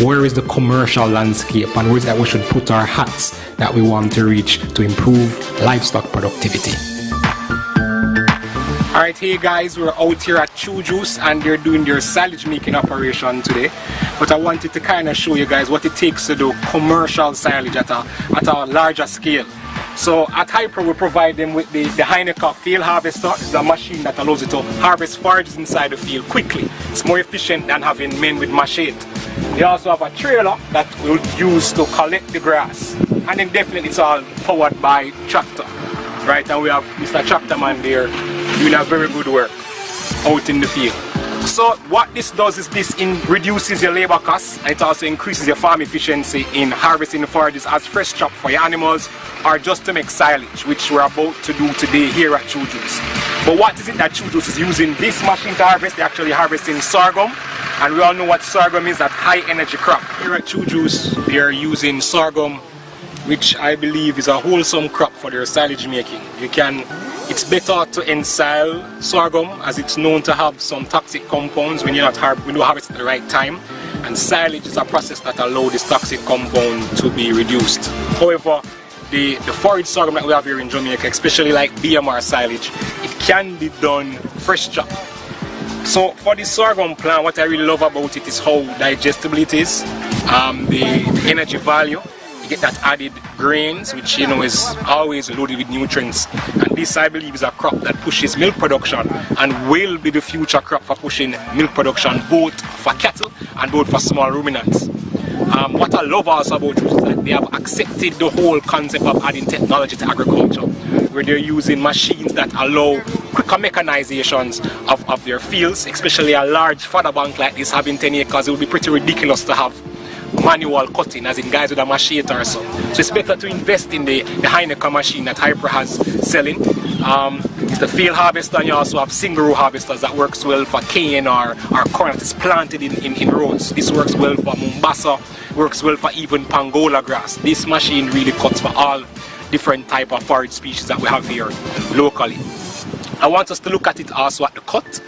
where is the commercial landscape and where is that we should put our hats that we want to reach to improve livestock productivity. Alright, hey guys, we're out here at Chew Juice and they're doing their silage making operation today. But I wanted to kind of show you guys what it takes to do commercial silage at a larger scale. So at Hyper we provide them with the Heineken field harvester. It's a machine that allows you to harvest forages inside the field quickly. It's more efficient than having men with machete. They also have a trailer that we'll use to collect the grass. And then definitely it's all powered by tractor. Right, and we have Mr. Tractorman there doing a very good work out in the field. So what this does is this reduces your labor costs, and it also increases your farm efficiency in harvesting the forages as fresh chop for your animals or just to make silage, which we're about to do today here at Chew Juice. But what is it that Chew Juice is using this machine to harvest? They're actually harvesting sorghum, and we all know what sorghum is, that high energy crop. Here at Chew Juice they're using sorghum, which I believe is a wholesome crop for their silage making. It's better to ensile sorghum, as it's known to have some toxic compounds when you don't harvest at the right time. And silage is a process that allows this toxic compound to be reduced. However, the forage sorghum that we have here in Jamaica, especially like BMR silage, it can be done fresh chop. So for the sorghum plant, what I really love about it is how digestible it is, the energy value. You get that added grains, which you know is always loaded with nutrients. And this, I believe, is a crop that pushes milk production and will be the future crop for pushing milk production both for cattle and both for small ruminants. What I love also about it is that they have accepted the whole concept of adding technology to agriculture, where they're using machines that allow quicker mechanizations of their fields, especially a large fodder bank like this having 10 acres. It would be pretty ridiculous to have manual cutting, as in guys with a machete or so. So it's better to invest in the Heineken machine that Hyper has selling. It's the field harvester, and you also have single row harvesters that works well for cane or corn that is planted in rows. This works well for Mombasa, works well for even Pangola grass. This machine really cuts for all different type of forage species that we have here locally. I want us to look at it also at the cut.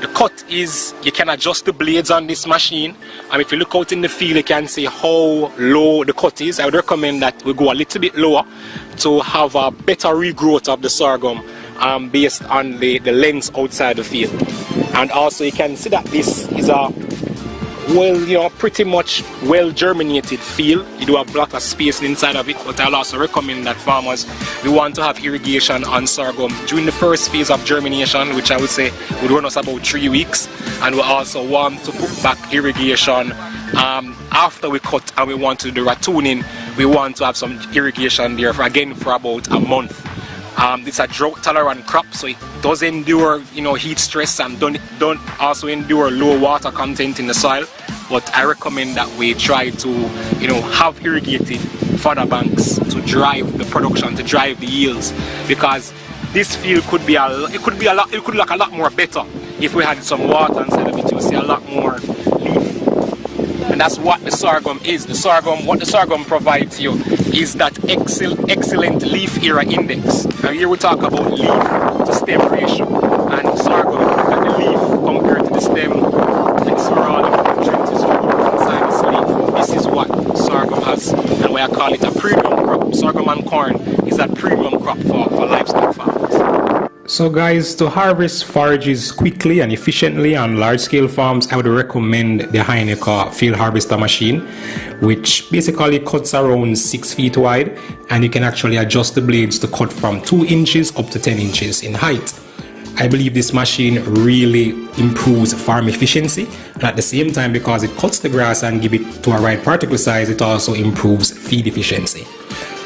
The cut is, you can adjust the blades on this machine. If you look out in the field, you can see how low the cut is. I would recommend that we go a little bit lower to have a better regrowth of the sorghum based on the lengths outside the field. And also you can see that this is a pretty much well germinated field. You do have a lot of space inside of it, but I'll also recommend that farmers, we want to have irrigation on sorghum during the first phase of germination, which I would say would run us about 3 weeks, and we also want to put back irrigation after we cut and we want to do ratooning. We want to have some irrigation there for about a month. It's a drought tolerant crop, so it does endure heat stress and don't also endure low water content in the soil. But I recommend that we try to have irrigated fodder banks to drive the production, to drive the yields, because this field could look a lot more better if we had some water inside of it. You'll see a lot more leaf. And that's what the sorghum is. What the sorghum provides you is that excellent leaf area index. Now here we talk about leaf to stem ratio, and sorghum, look at the leaf compared to the stem, and so all the nutrients is inside this leaf. This is what sorghum has, and why I call it a premium crop. Sorghum and corn is a premium crop for livestock farmers. So guys, to harvest forages quickly and efficiently on large-scale farms, I would recommend the Heineken field harvester machine, which basically cuts around 6 feet wide, and you can actually adjust the blades to cut from 2 inches up to 10 inches in height. I believe this machine really improves farm efficiency, and at the same time, because it cuts the grass and gives it to a right particle size, it also improves feed efficiency.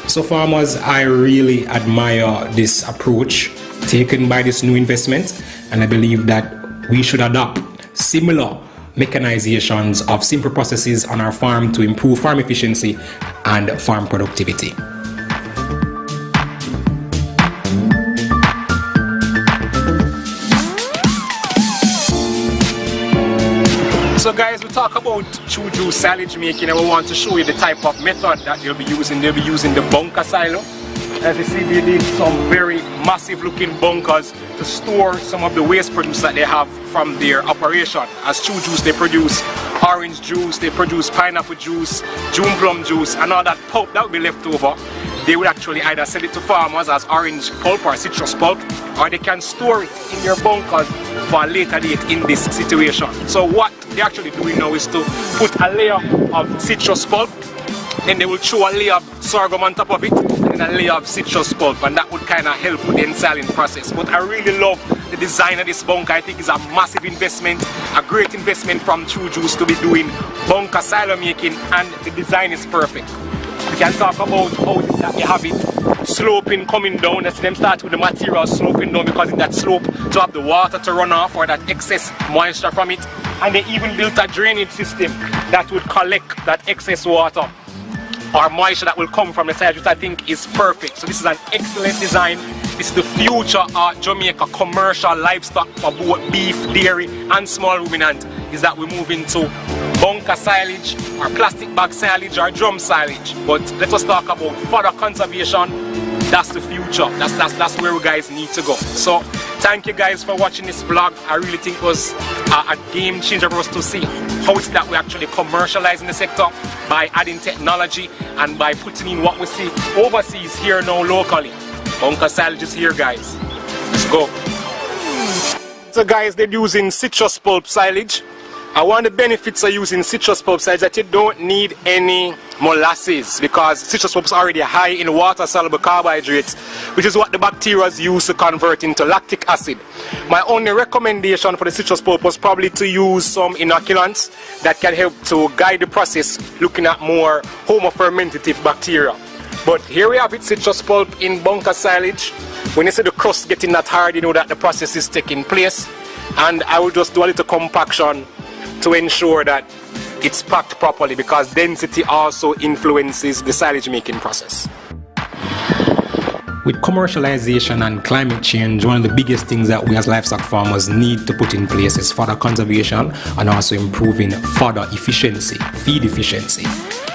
So farmers, I really admire this approach taken by this new investment, and I believe that we should adopt similar mechanizations of simple processes on our farm to improve farm efficiency and farm productivity. So guys, we talk about Chuju silage making, and we want to show you the type of method that they'll be using. They'll be using the bunker silo. As you see, they did some very massive looking bunkers to store some of the waste produce that they have from their operation. As Chew Juice, they produce orange juice, they produce pineapple juice, June plum juice, and all that pulp that will be left over. They will actually either sell it to farmers as orange pulp or citrus pulp, or they can store it in their bunkers for a later date in this situation. So what they're actually doing now is to put a layer of citrus pulp, then they will throw a layer of sorghum on top of it, and a layer of citrus pulp, and that would kind of help with the ensiling process. But I really love the design of this bunker. I think it's a massive investment, a great investment from True Juice to be doing bunker silo making, and the design is perfect. We can talk about how that they have it sloping coming down. Let's them start with the material sloping down, because in that slope to have the water to run off or that excess moisture from it. And they even built a drainage system that would collect that excess water or moisture that will come from the side, which I think is perfect. So this is an excellent design. This is the future of Jamaica commercial livestock for both beef, dairy and small ruminant, is that we move into bunker silage or plastic bag silage or drum silage. But let us talk about further conservation. That's the future. That's where we guys need to go. So thank you guys for watching this vlog. I really think it was a game changer for us to see how it's that we're actually commercializing the sector by adding technology and by putting in what we see overseas here now locally. Bunker silage is here, guys. Let's go. So guys, they're using citrus pulp silage. And one of the benefits of using citrus pulp silage is that you don't need any molasses, because citrus pulp is already high in water-soluble carbohydrates, which is what the bacteria use to convert into lactic acid. My only recommendation for the citrus pulp was probably to use some inoculants that can help to guide the process, looking at more homofermentative bacteria. But here we have it, citrus pulp in bunker silage. When you see the crust getting that hard, you know that the process is taking place. And I will just do a little compaction to ensure that it's packed properly, because density also influences the silage making process. With commercialization and climate change, one of the biggest things that we as livestock farmers need to put in place is fodder conservation and also improving fodder efficiency, feed efficiency.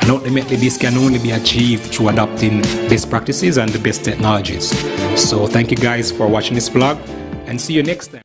And ultimately, this can only be achieved through adopting best practices and the best technologies. So thank you guys for watching this vlog, and see you next time.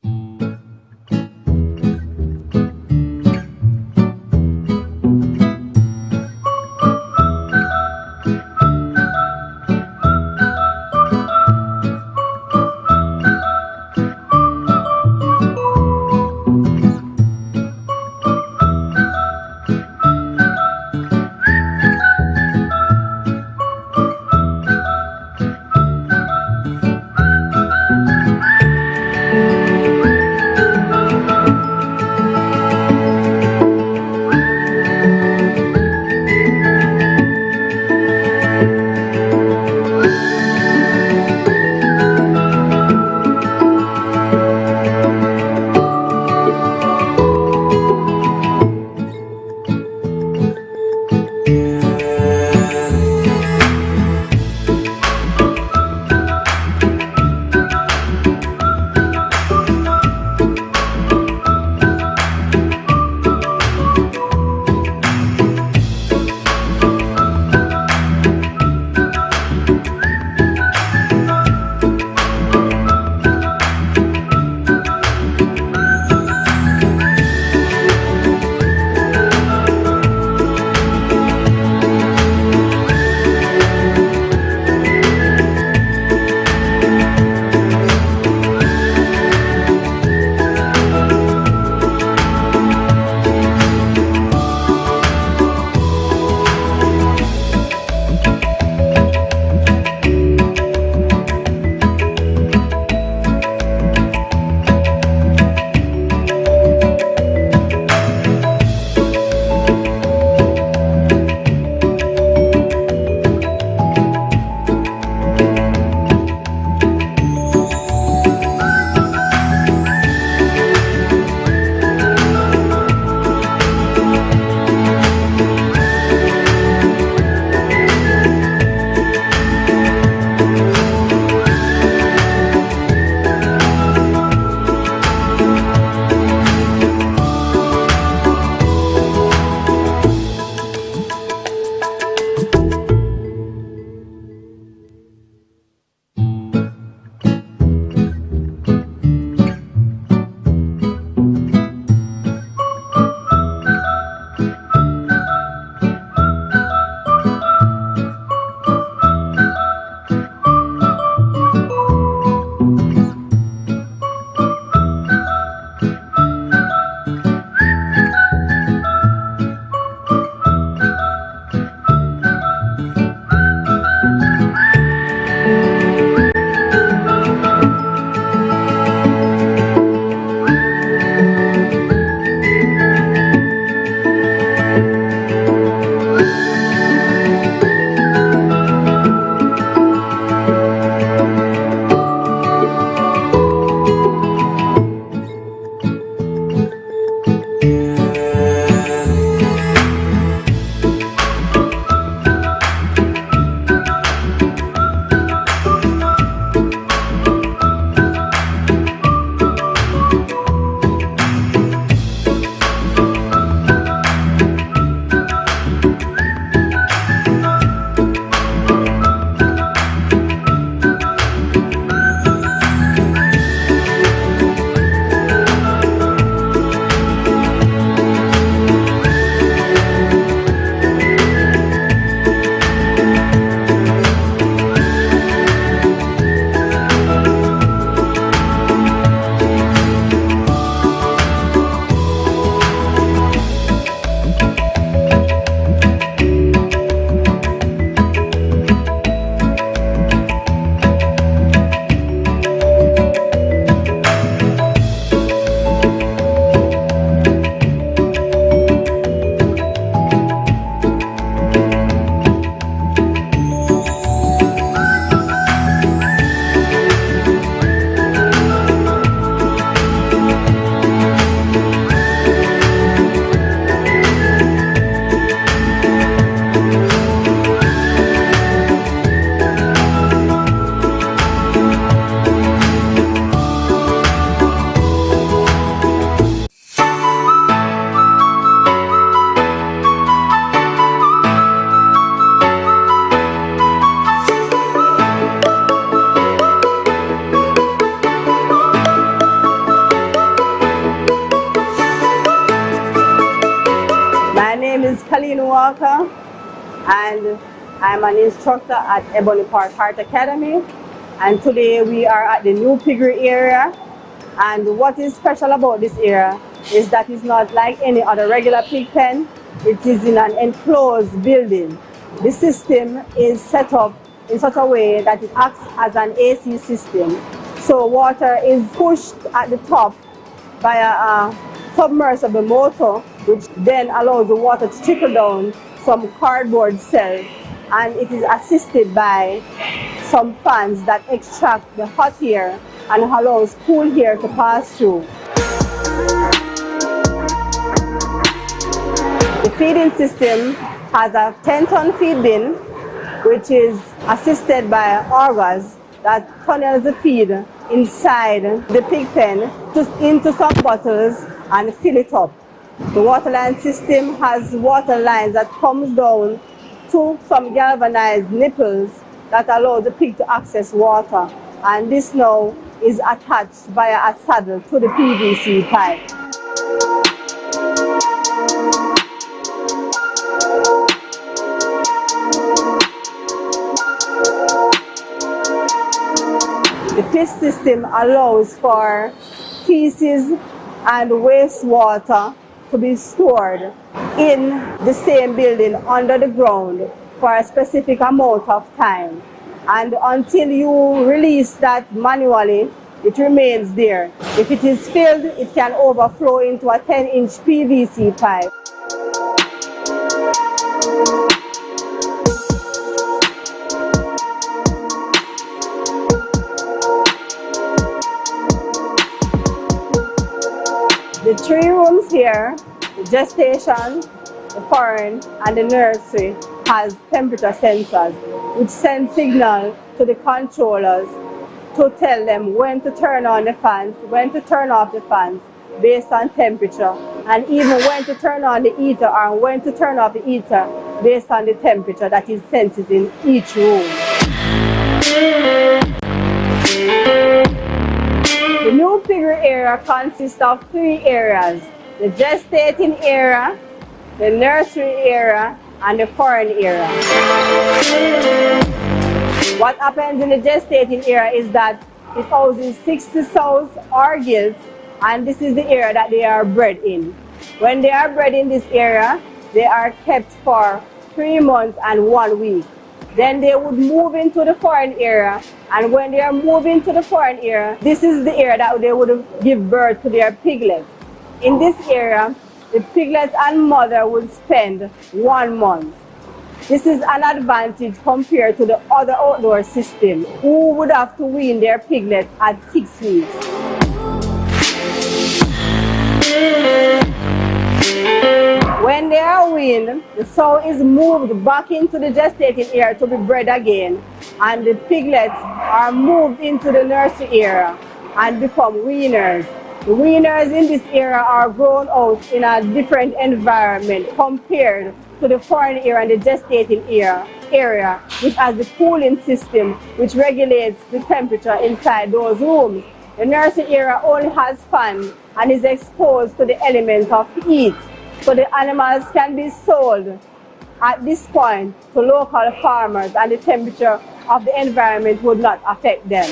is Colleen Walker, and I'm an instructor at Ebony Park Art Academy. And today we are at the new piggery area. And what is special about this area is that it's not like any other regular pig pen. It is in an enclosed building. The system is set up in such a way that it acts as an AC system. So water is pushed at the top by a submersible motor, which then allows the water to trickle down some cardboard cells, and it is assisted by some fans that extract the hot air and allows cool air to pass through. The feeding system has a 10-ton feed bin, which is assisted by augers that tunnels the feed inside the pig pen into some bottles and fill it up. The water line system has water lines that comes down to some galvanized nipples that allow the pig to access water. And this now is attached via a saddle to the PVC pipe. The pit system allows for feces and wastewater to be stored in the same building under the ground for a specific amount of time. And until you release that manually, it remains there. If it is filled, it can overflow into a 10-inch PVC pipe. The 3 rooms here, the gestation, the foreign, and the nursery, has temperature sensors, which send signal to the controllers to tell them when to turn on the fans, when to turn off the fans based on temperature, and even when to turn on the heater or when to turn off the heater based on the temperature that is sensed in each room. The new piggery area consists of 3 areas: the gestating area, the nursery area, and the foreign area. What happens in the gestating area is that it houses 60 sows or gilts, and this is the area that they are bred in. When they are bred in this area, they are kept for 3 months and 1 week. Then they would move into the foreign area, and when they are moving to the foreign area, this is the area that they would give birth to their piglets. In this area, the piglets and mother would spend 1 month. This is an advantage compared to the other outdoor system, who would have to wean their piglets at 6 weeks. When they are weaned, the sow is moved back into the gestating area to be bred again, and the piglets are moved into the nursery area and become weaners. The weaners in this area are grown out in a different environment compared to the foreign area and the gestating area, which has the cooling system which regulates the temperature inside those rooms. The nursery area only has fans and is exposed to the elements of heat, so the animals can be sold at this point to local farmers, and the temperature of the environment would not affect them.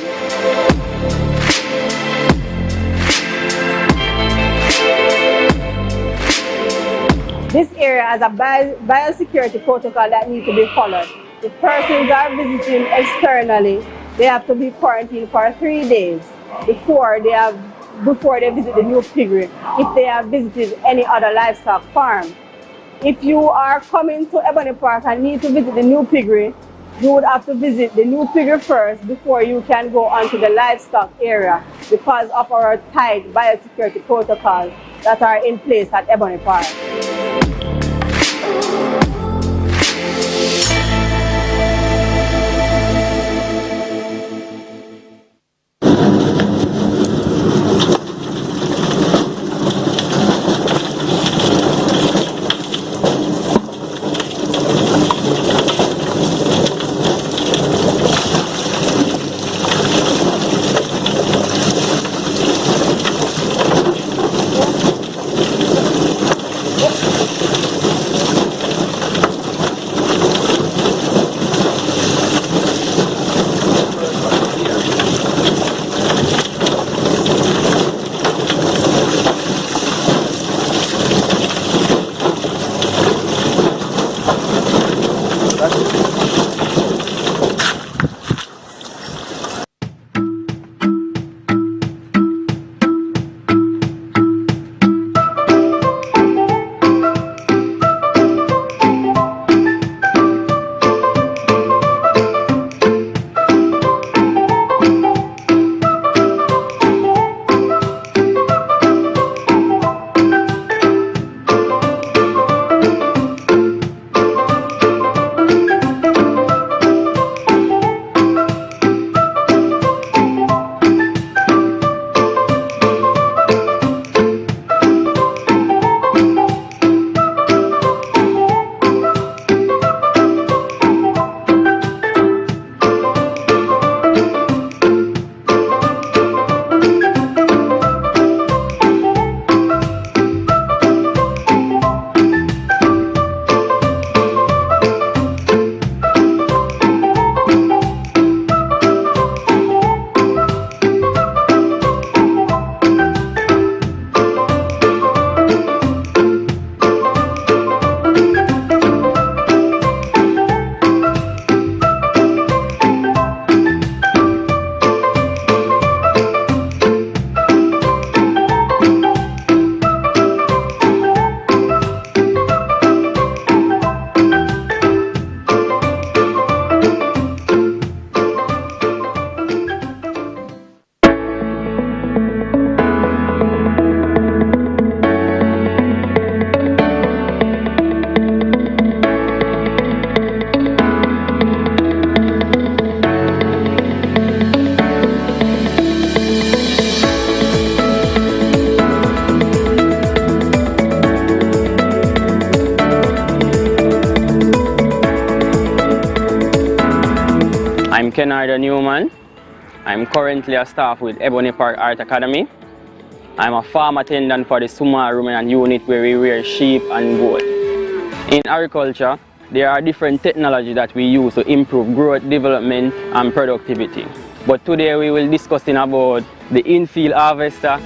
This area has a biosecurity protocol that needs to be followed. If persons are visiting externally, they have to be quarantined for 3 days before they visit the new piggery, if they have visited any other livestock farm. If you are coming to Ebony Park and need to visit the new piggery, you would have to visit the new piggery first before you can go onto the livestock area, because of our tight biosecurity protocols that are in place at Ebony Park. Kenarda Newman. I'm currently a staff with Ebony Park Art Academy. I'm a farm attendant for the small ruminant unit where we rear sheep and goat. In agriculture, there are different technologies that we use to improve growth, development and productivity. But today we will discuss about the in-field harvester,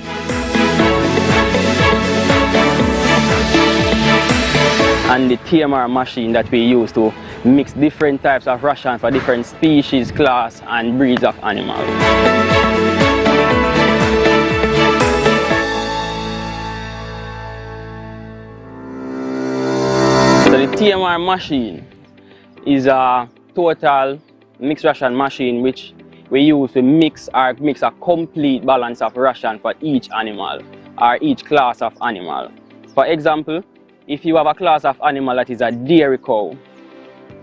and the TMR machine that we use to mix different types of ration for different species, class and breeds of animals. So the TMR machine is a total mixed ration machine which we use to mix a complete balance of ration for each animal or each class of animal. For example, if you have a class of animal that is a dairy cow,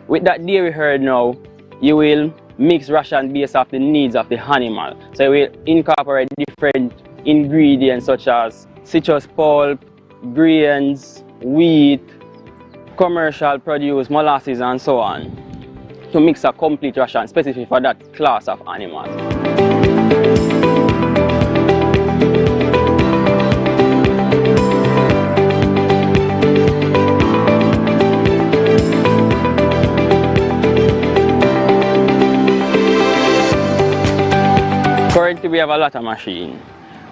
with that dairy herd now, you will mix ration based off the needs of the animal. So you will incorporate different ingredients such as citrus pulp, grains, wheat, commercial produce, molasses and so on, to mix a complete ration specific for that class of animal. Currently we have a lot of machines,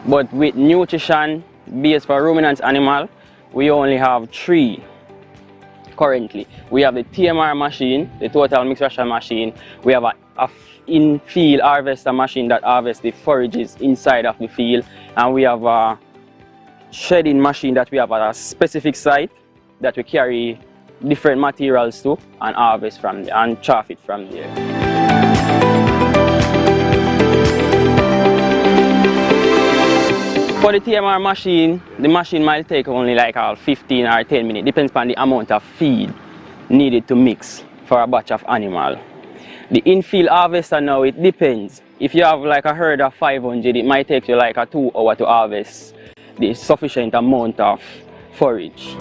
but with nutrition based for ruminant animal, we only have 3 currently. We have the TMR machine, the total mixed ration machine. We have a in-field harvester machine that harvests the forages inside of the field, and we have a shedding machine that we have at a specific site that we carry different materials to and harvest from there and chaff it from there. For the TMR machine, the machine might take only like 15 or 10 minutes, depends on the amount of feed needed to mix for a batch of animal. The in-field harvester now, it depends. If you have like a herd of 500, it might take you like 2 hours to harvest the sufficient amount of forage.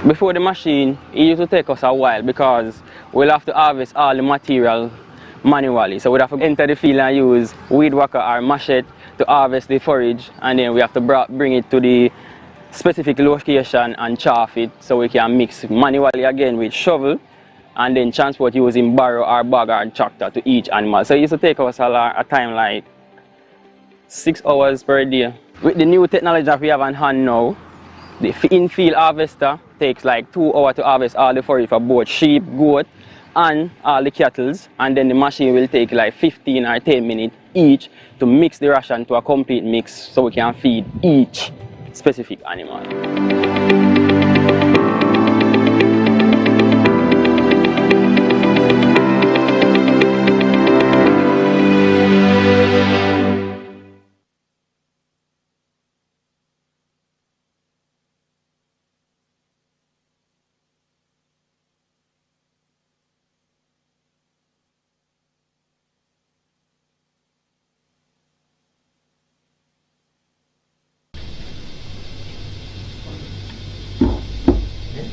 Before the machine, it used to take us a while because we'll have to harvest all the material manually. So we'd have to enter the field and use weed whacker or machete to harvest the forage, and then we have to bring it to the specific location and chaff it so we can mix manually again with shovel and then transport using barrow or bag or tractor to each animal. So it used to take us a time like 6 hours per day. With the new technology that we have on hand now, the in-field harvester takes like 2 hours to harvest all the forage for both sheep, goat and all the cattle, and then the machine will take like 15 or 10 minutes each to mix the ration to a complete mix so we can feed each specific animal.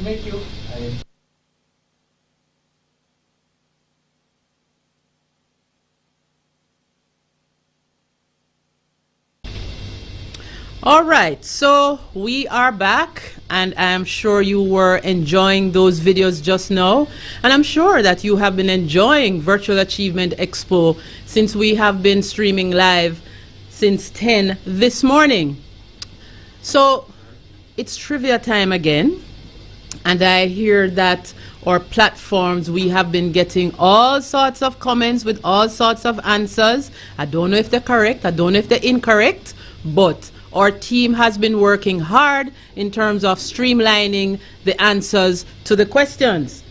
Thank you. All right, so we are back, and I'm sure you were enjoying those videos just now, and I'm sure that you have been enjoying Virtual Achievement Expo since we have been streaming live since 10 this morning. So it's trivia time again, and I hear that our platforms, we have been getting all sorts of comments with all sorts of answers. I don't know if they're correct, I don't know if they're incorrect, but our team has been working hard in terms of streamlining the answers to the questions.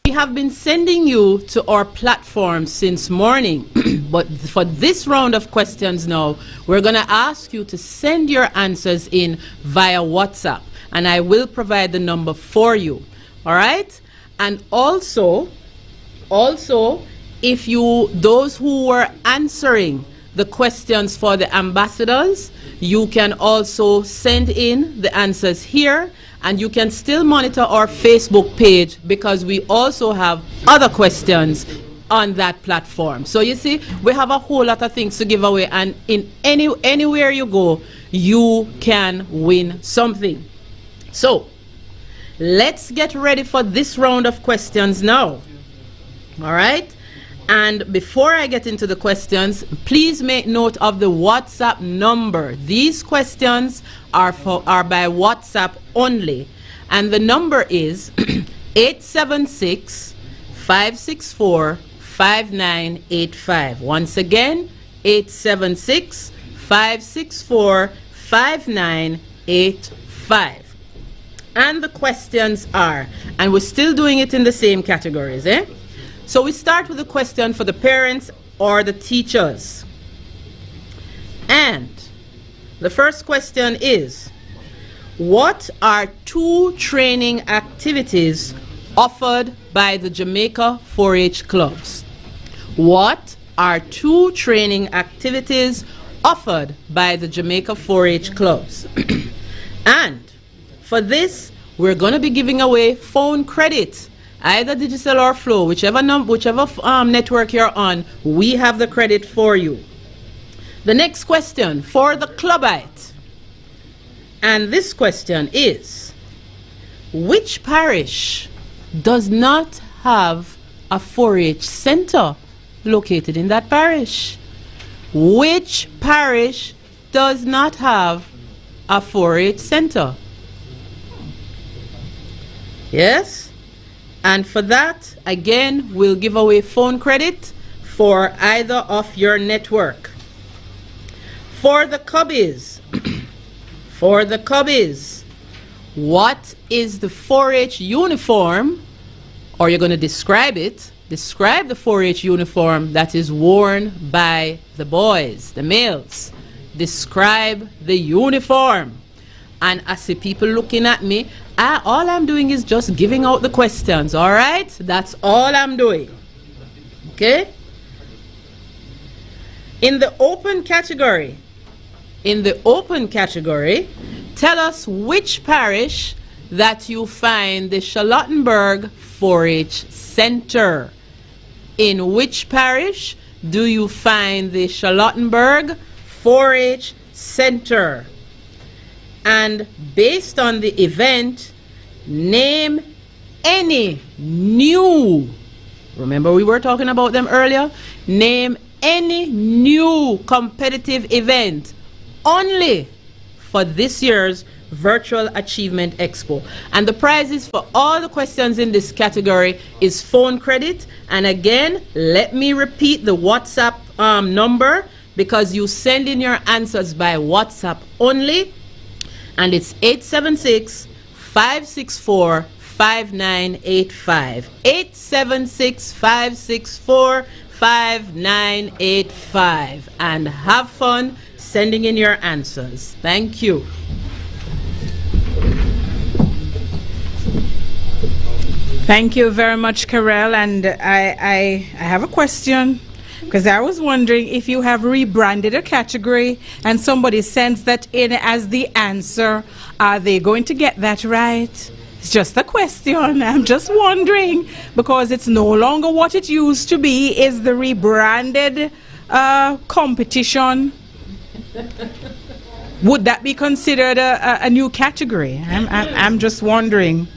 We have been sending you to our platform since morning, but for this round of questions now, we're going to ask you to send your answers in via WhatsApp, and I will provide the number for you. All right? And also, if you, those who were answering the questions for the ambassadors. You can also send in the answers here, and you can still monitor our Facebook page because we also have other questions on that platform. So you see, we have a whole lot of things to give away, and in anywhere you go, you can win something. So let's get ready for this round of questions now. All right? And before I get into the questions, please make note of the WhatsApp number. These questions are by WhatsApp only. And the number is 876-564-5985. Once again, 876-564-5985. And the questions are, and we're still doing it in the same categories, eh? So we start with a question for the parents or the teachers. And the first question is, what are 2 training activities offered by the Jamaica 4-H clubs? What are 2 training activities offered by the Jamaica 4-H clubs? And for this, we're going to be giving away phone credit. Either digital or flow, whichever network you're on, we have the credit for you. The next question for the clubite. And this question is, which parish does not have a 4-H center located in that parish? Which parish does not have a 4-H center? Yes? And for that, again, we'll give away phone credit for either of your network. For the cubbies, what is the 4-H uniform, or you're going to describe it, describe the 4-H uniform that is worn by the boys, the males. Describe the uniform. And I see people looking at me. All I'm doing is just giving out the questions, all right? That's all I'm doing. Okay? In the open category, tell us which parish that you find the Charlottenburg 4-H Center. In which parish do you find the Charlottenburg 4-H Center? And based on the event, name any new, remember we were talking about them earlier, name any new competitive event only for this year's Virtual Achievement Expo. And the prizes for all the questions in this category is phone credit. And again, let me repeat the WhatsApp number, because you send in your answers by WhatsApp only. And it's 876-564-5985. 876-564-5985. And have fun sending in your answers. Thank you. Thank you very much, Karel. And I have a question, because I was wondering if you have rebranded a category and somebody sends that in as the answer, are they going to get that right? It's just a question. I'm just wondering, because it's no longer what it used to be. Is the rebranded competition, would that be considered a new category? I'm just wondering.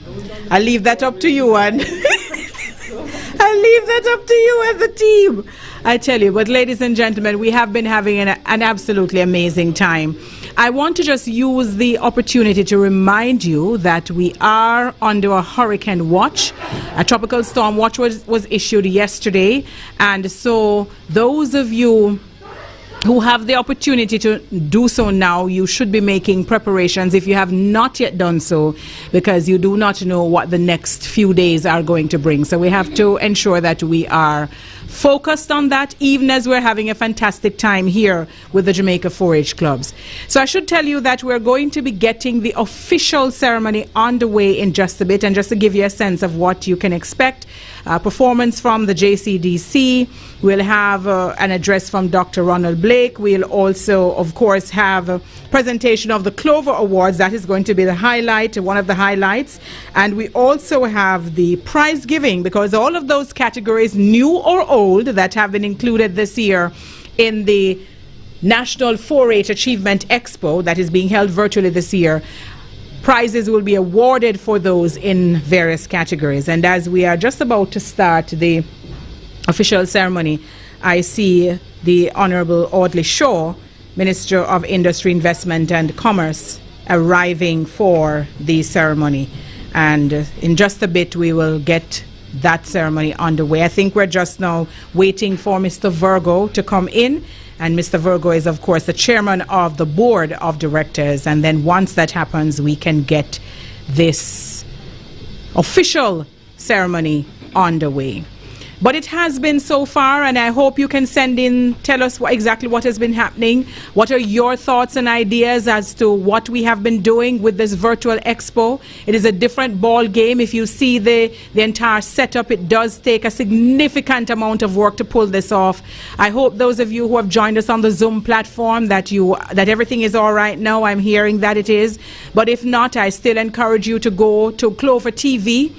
I'll leave that up to you, and I'll leave that up to you and the team. I tell you, but ladies and gentlemen, we have been having an absolutely amazing time. I want to just use the opportunity to remind you that we are under a hurricane watch. A tropical storm watch was issued yesterday, and so those of you who have the opportunity to do so now, you should be making preparations if you have not yet done so, because you do not know what the next few days are going to bring. So we have to ensure that we are focused on that, even as we're having a fantastic time here with the Jamaica 4-H clubs. So I should tell you that we're going to be getting the official ceremony on the way in just a bit, and just to give you a sense of what you can expect, performance from the JCDC. We'll have an address from Dr. Ronald Blake. We'll also, of course, have a presentation of the Clover Awards. That is going to be the highlight, one of the highlights. And we also have the prize giving, because all of those categories, new or old, that have been included this year in the National 4-H Achievement Expo that is being held virtually this year, prizes will be awarded for those in various categories. And as we are just about to start the official ceremony, I see the Honorable Audley Shaw, Minister of Industry, Investment and Commerce, arriving for the ceremony. And in just a bit, we will get that ceremony underway. I think we're just now waiting for Mr. Virgo to come in. And Mr. Virgo is, of course, the chairman of the board of directors. And then once that happens, we can get this official ceremony underway. But it has been so far, and I hope you can send in, tell us exactly what has been happening. What are your thoughts and ideas as to what we have been doing with this virtual expo? It is a different ball game. If you see the entire setup, it does take a significant amount of work to pull this off. I hope those of you who have joined us on the Zoom platform that everything is all right now. I'm hearing that it is. But if not, I still encourage you to go to Clover TV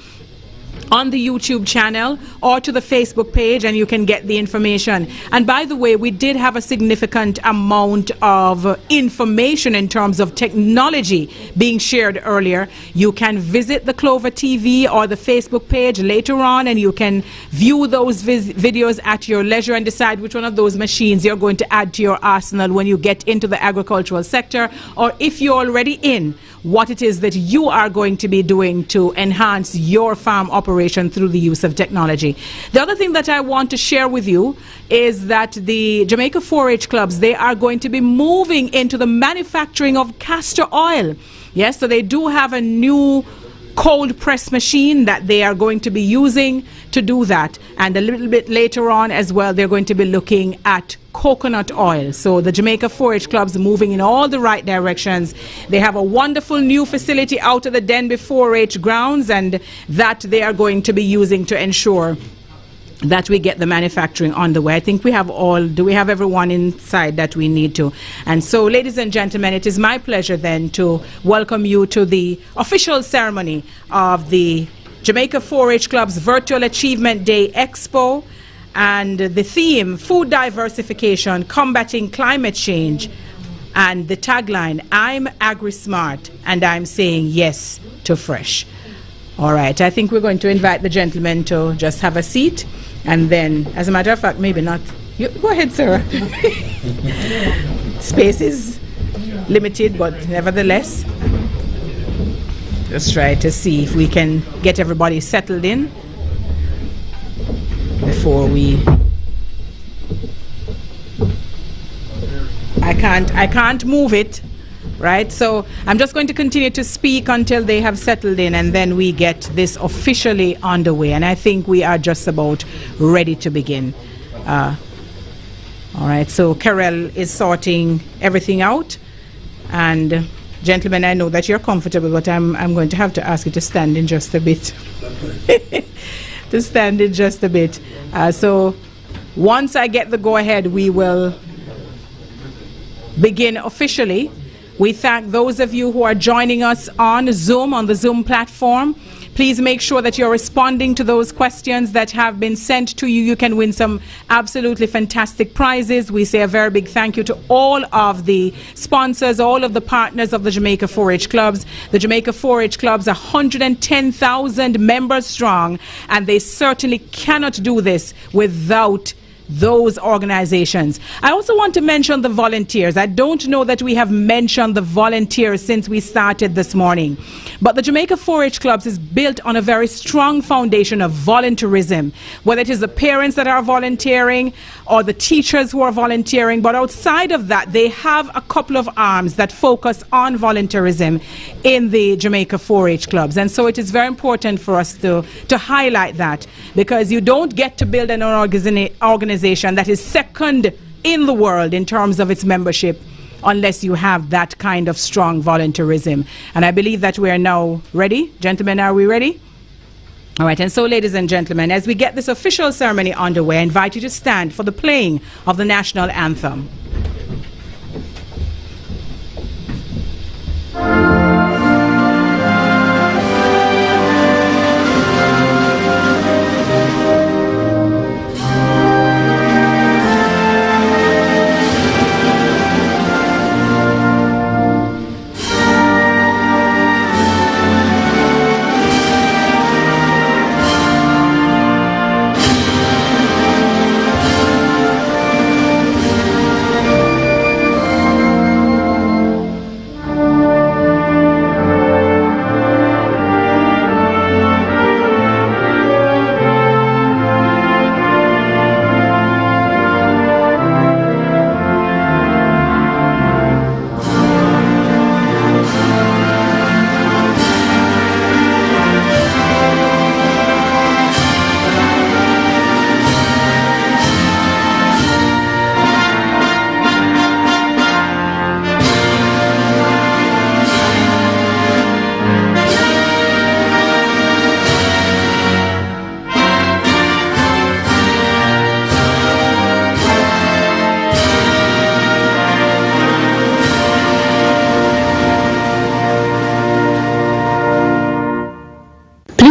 on the YouTube channel or to the Facebook page, and you can get the information. And by the way, we did have a significant amount of information in terms of technology being shared earlier. You can visit the Clover TV or the Facebook page later on, and you can view those videos at your leisure and decide which one of those machines you're going to add to your arsenal when you get into the agricultural sector, or if you're already in, what it is that you are going to be doing to enhance your farm operation through the use of technology. The other thing that I want to share with you is that the Jamaica 4-H clubs, they are going to be moving into the manufacturing of castor oil. Yes, so they do have a new cold press machine that they are going to be using to do that. And a little bit later on as well, they're going to be looking at coconut oil. So the Jamaica 4-H clubs moving in all the right directions. They have a wonderful new facility out of the Denby 4-H grounds, and that they are going to be using to ensure that we get the manufacturing on the way. I think we have do we have everyone inside that we need to? And so, ladies and gentlemen, it is my pleasure then to welcome you to the official ceremony of the Jamaica 4-H Club's Virtual Achievement Day Expo, and the theme, Food Diversification, Combating Climate Change, and the tagline, I'm Agri-Smart and I'm saying yes to fresh. All right, I think we're going to invite the gentlemen to just have a seat, and then, as a matter of fact, maybe not. Go ahead, Sarah. Space is limited, but nevertheless, just try to see if we can get everybody settled in before we... I can't move it. Right, so I'm just going to continue to speak until they have settled in, and then we get this officially underway. And I think we are just about ready to begin. All right, so Karel is sorting everything out. And gentlemen, I know that you're comfortable, but I'm going to have to ask you to stand in just a bit. To stand in just a bit. So once I get the go-ahead, we will begin officially. We thank those of you who are joining us on Zoom, on the Zoom platform. Please make sure that you're responding to those questions that have been sent to you. You can win some absolutely fantastic prizes. We say a very big thank you to all of the sponsors, all of the partners of the Jamaica 4-H clubs. The Jamaica 4-H clubs are 110,000 members strong, and they certainly cannot do this without those organizations. I also want to mention the volunteers. I don't know that we have mentioned the volunteers since we started this morning, but the Jamaica 4-H clubs is built on a very strong foundation of volunteerism, whether it is the parents that are volunteering or the teachers who are volunteering. But outside of that, they have a couple of arms that focus on volunteerism in the Jamaica 4-H clubs. And so it is very important for us to highlight that, because you don't get to build an organization that is second in the world in terms of its membership unless you have that kind of strong volunteerism. And I believe that we are now ready. Gentlemen, are we ready? All right, and so, ladies and gentlemen, as we get this official ceremony underway, I invite you to stand for the playing of the national anthem.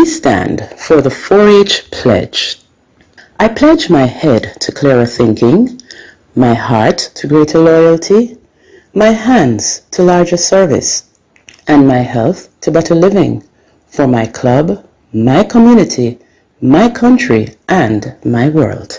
Stand for the 4-H pledge. I pledge my head to clearer thinking, my heart to greater loyalty, my hands to larger service, and my health to better living for my club, my community, my country, and my world.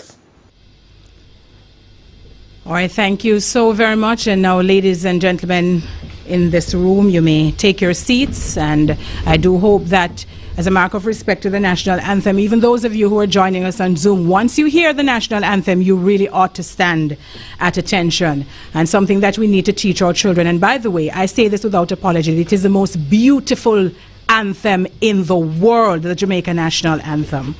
All right, thank you so very much. And now, ladies and gentlemen in this room, you may take your seats, and I do hope that as a mark of respect to the national anthem, even those of you who are joining us on Zoom, once you hear the national anthem, you really ought to stand at attention, and something that we need to teach our children. And by the way, I say this without apology, it is the most beautiful anthem in the world, the Jamaica national anthem.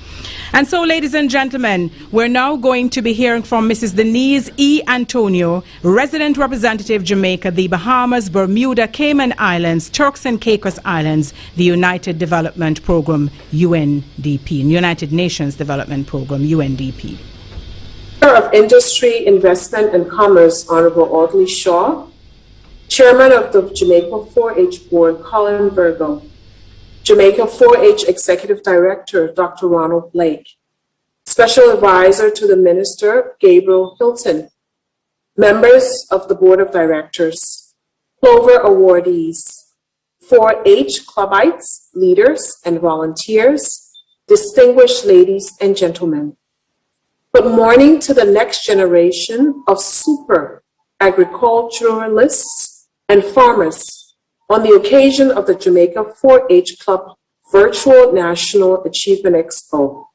And so, ladies and gentlemen, we're now going to be hearing from Mrs. Denise E. Antonio, resident representative Jamaica, the Bahamas, Bermuda, Cayman Islands, Turks and Caicos Islands, the United Development Program, UNDP, United Nations Development Program, UNDP. Minister of Industry, Investment and Commerce, Honorable Audley Shaw, Chairman of the Jamaica 4-H Board, Colin Virgo, Jamaica 4-H Executive Director, Dr. Ronald Blake, Special Advisor to the Minister, Gabriel Hilton, members of the Board of Directors, Clover awardees, 4-H clubites, leaders and volunteers, distinguished ladies and gentlemen. Good morning to the next generation of super agriculturalists and farmers on the occasion of the Jamaica 4-H Club Virtual National Achievement Expo,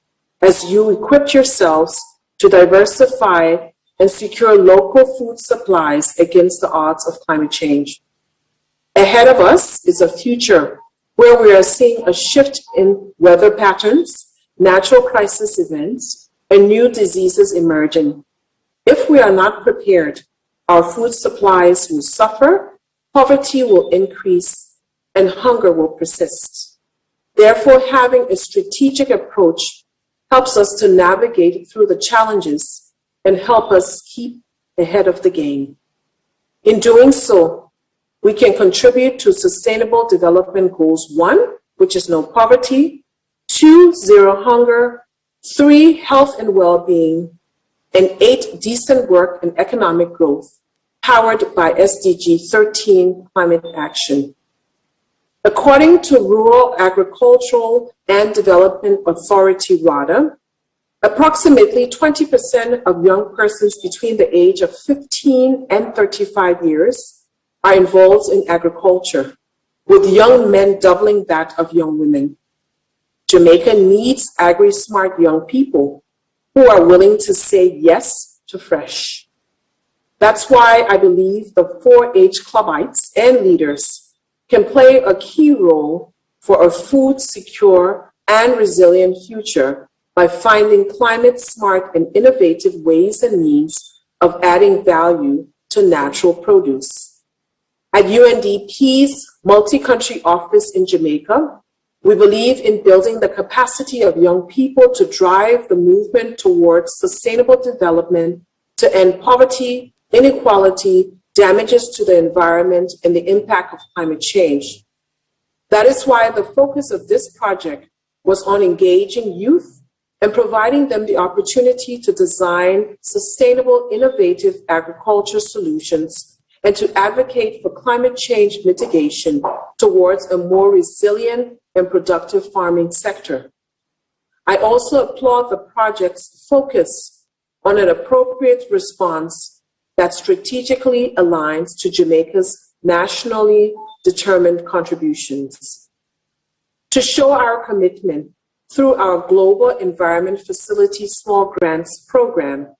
as you equip yourselves to diversify and secure local food supplies against the odds of climate change. Ahead of us is a future where we are seeing a shift in weather patterns, natural crisis events, and new diseases emerging. If we are not prepared, our food supplies will suffer, poverty will increase, and hunger will persist. Therefore, having a strategic approach helps us to navigate through the challenges and help us keep ahead of the game. In doing so, we can contribute to Sustainable Development Goals 1, which is no poverty, 2, zero hunger, 3, health and well-being, and 8, decent work and economic growth, powered by SDG 13, climate action. According to Rural Agricultural and Development Authority, RADA, approximately 20% of young persons between the age of 15 and 35 years are involved in agriculture, with young men doubling that of young women. Jamaica needs agri-smart young people who are willing to say yes to fresh. That's why I believe the 4-H clubites and leaders can play a key role for a food secure and resilient future by finding climate smart and innovative ways and means of adding value to natural produce. At UNDP's multi-country office in Jamaica, We believe in building the capacity of young people to drive the movement towards sustainable development, to end poverty, inequality, damages to the environment, and the impact of climate change. That is why the focus of this project was on engaging youth and providing them the opportunity to design sustainable, innovative agriculture solutions and to advocate for climate change mitigation towards a more resilient and productive farming sector. I also applaud the project's focus on an appropriate response that strategically aligns to Jamaica's nationally determined contributions. To show our commitment through our Global Environment Facility Small Grants Program,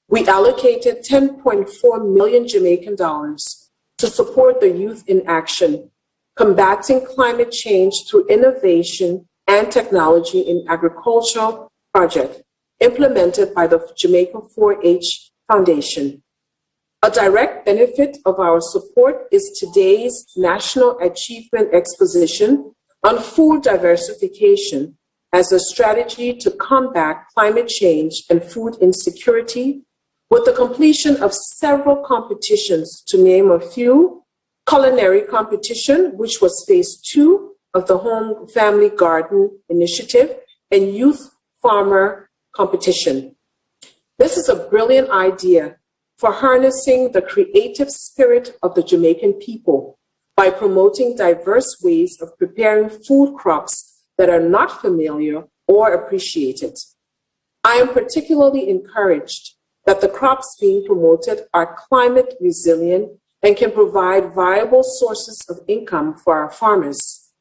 we allocated 10.4 million Jamaican dollars to support the Youth in Action, combating climate change through innovation and technology in agricultural project implemented by the Jamaica 4-H Foundation. A direct benefit of our support is today's National Achievement Exposition on food diversification as a strategy to combat climate change and food insecurity, with the completion of several competitions, to name a few: culinary competition, which was phase 2 of the Home Family Garden Initiative, and youth farmer competition. This is a brilliant idea for harnessing the creative spirit of the Jamaican people by promoting diverse ways of preparing food crops that are not familiar or appreciated. I am particularly encouraged that the crops being promoted are climate resilient and can provide viable sources of income for our farmers.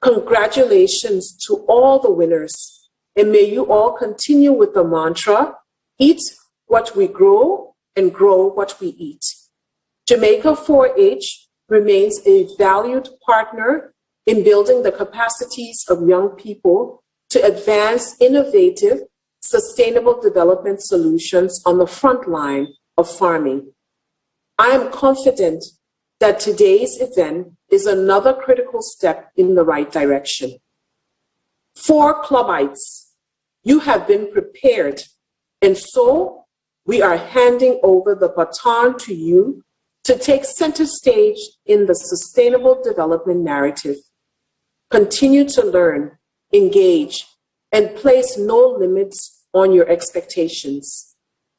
Congratulations to all the winners, and may you all continue with the mantra, eat what we grow and grow what we eat. Jamaica 4-H remains a valued partner in building the capacities of young people to advance innovative, sustainable development solutions on the front line of farming. I am confident that today's event is another critical step in the right direction. For Clubites, you have been prepared, and so we are handing over the baton to you to take center stage in the sustainable development narrative. Continue to learn, engage, and place no limits on your expectations.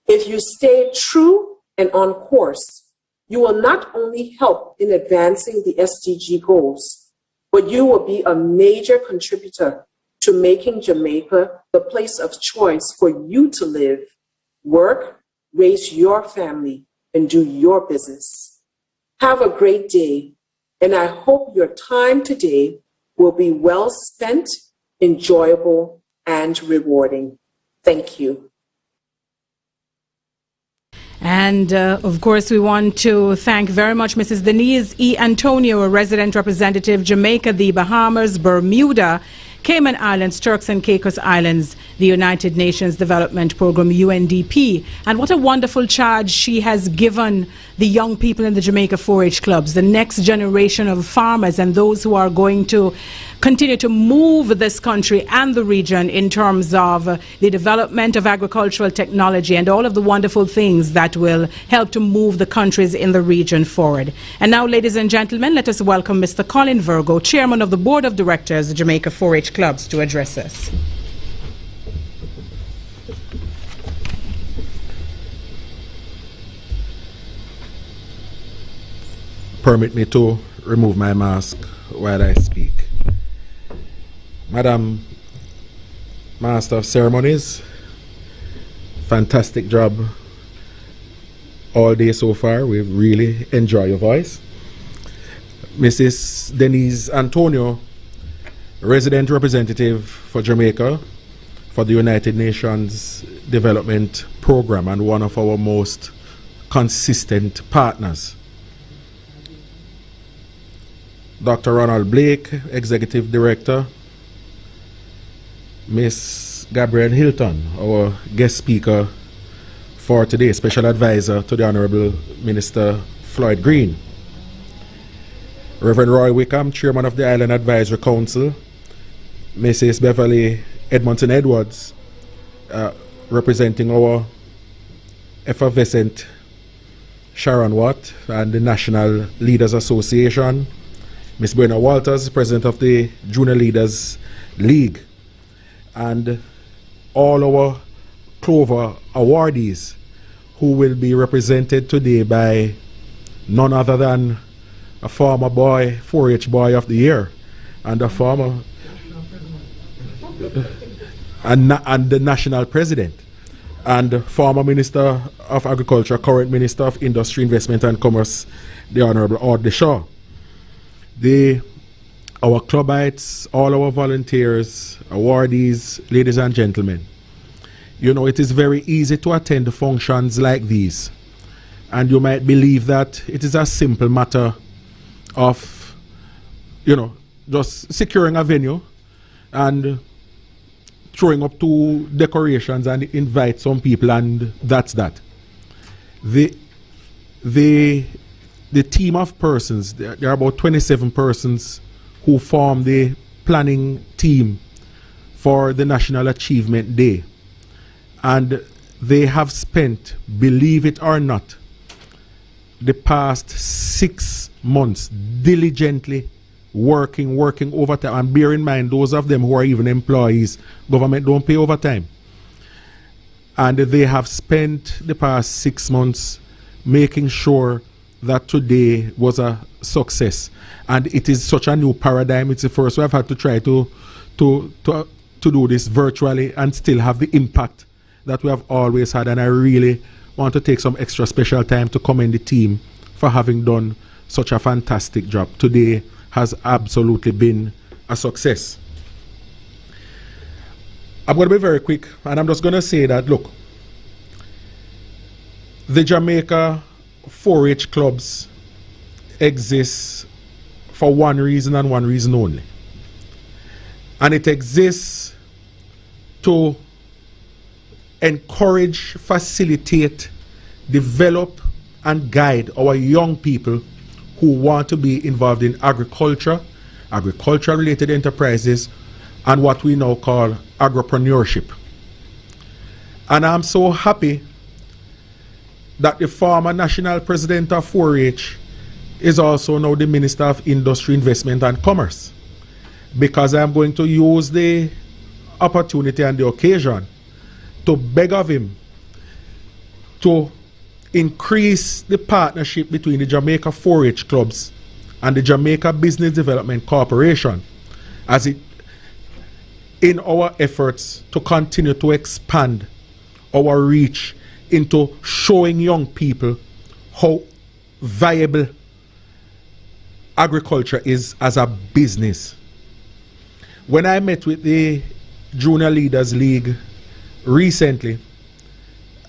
If you stay true and on course, you will not only help in advancing the SDG goals, but you will be a major contributor to making Jamaica the place of choice for you to live, work, raise your family, and do your business. Have a great day, and I hope your time today will be well spent, enjoyable, and rewarding. Thank you. And of course, we want to thank very much Mrs. Denise E. Antonio, a resident representative, Jamaica, the Bahamas, Bermuda, Cayman Islands, Turks and Caicos Islands, the United Nations Development Program, UNDP. And what a wonderful charge she has given the young people in the Jamaica 4-H clubs, the next generation of farmers and those who are going to continue to move this country and the region in terms of the development of agricultural technology and all of the wonderful things that will help to move the countries in the region forward. And now, ladies and gentlemen, let us welcome Mr. Colin Virgo, Chairman of the Board of Directors of the Jamaica 4-H clubs, to address us. Permit me to remove my mask while I speak. Madam Master of Ceremonies, fantastic job all day so far. We've really enjoyed your voice. Mrs. Denise Antonio, resident representative for Jamaica for the United Nations Development Program and one of our most consistent partners. Dr. Ronald Blake, Executive Director. Ms. Gabrielle Hilton, our guest speaker for today, Special Advisor to the Honorable Minister Floyd Green. Reverend Roy Wickham, Chairman of the Island Advisory Council. Mrs. Beverly Edmonton Edwards, representing our effervescent Sharon Watt and the National Leaders Association, Ms. Brenna Walters, President of the Junior Leaders League, and all our Clover awardees, who will be represented today by none other than a former 4-H Boy of the Year, and a former and the National President, and former Minister of Agriculture, current Minister of Industry, Investment and Commerce, the Honorable Audley Shaw. Our clubites, all our volunteers, awardees, ladies and gentlemen, you know, it is very easy to attend functions like these, and you might believe that it is a simple matter of, you know, just securing a venue and throwing up 2 decorations and invite some people, and that's that. The team of persons, there are about 27 persons who form the planning team for the National Achievement Day. And they have spent, believe it or not, the past 6 months diligently working overtime. And bear in mind, those of them who are even employees, government don't pay overtime. And they have spent the past 6 months making sure that today was a success. And it is such a new paradigm. It's the first we have had to try to do this virtually and still have the impact that we have always had. And I really want to take some extra special time to commend the team for having done such a fantastic job. Today has absolutely been a success. I'm going to be very quick, and I'm just going to say that, look, the Jamaica 4-H clubs exist for one reason and one reason only. And it exists to encourage, facilitate, develop, and guide our young people who want to be involved in agriculture, agriculture-related enterprises, and what we now call agripreneurship. And I'm so happy that the former national president of 4-H is also now the Minister of Industry, Investment and Commerce, because I'm going to use the opportunity and the occasion to beg of him to increase the partnership between the Jamaica 4-H clubs and the Jamaica Business Development Corporation as it in our efforts to continue to expand our reach into showing young people how viable agriculture is as a business. When I met with the Junior Leaders League recently,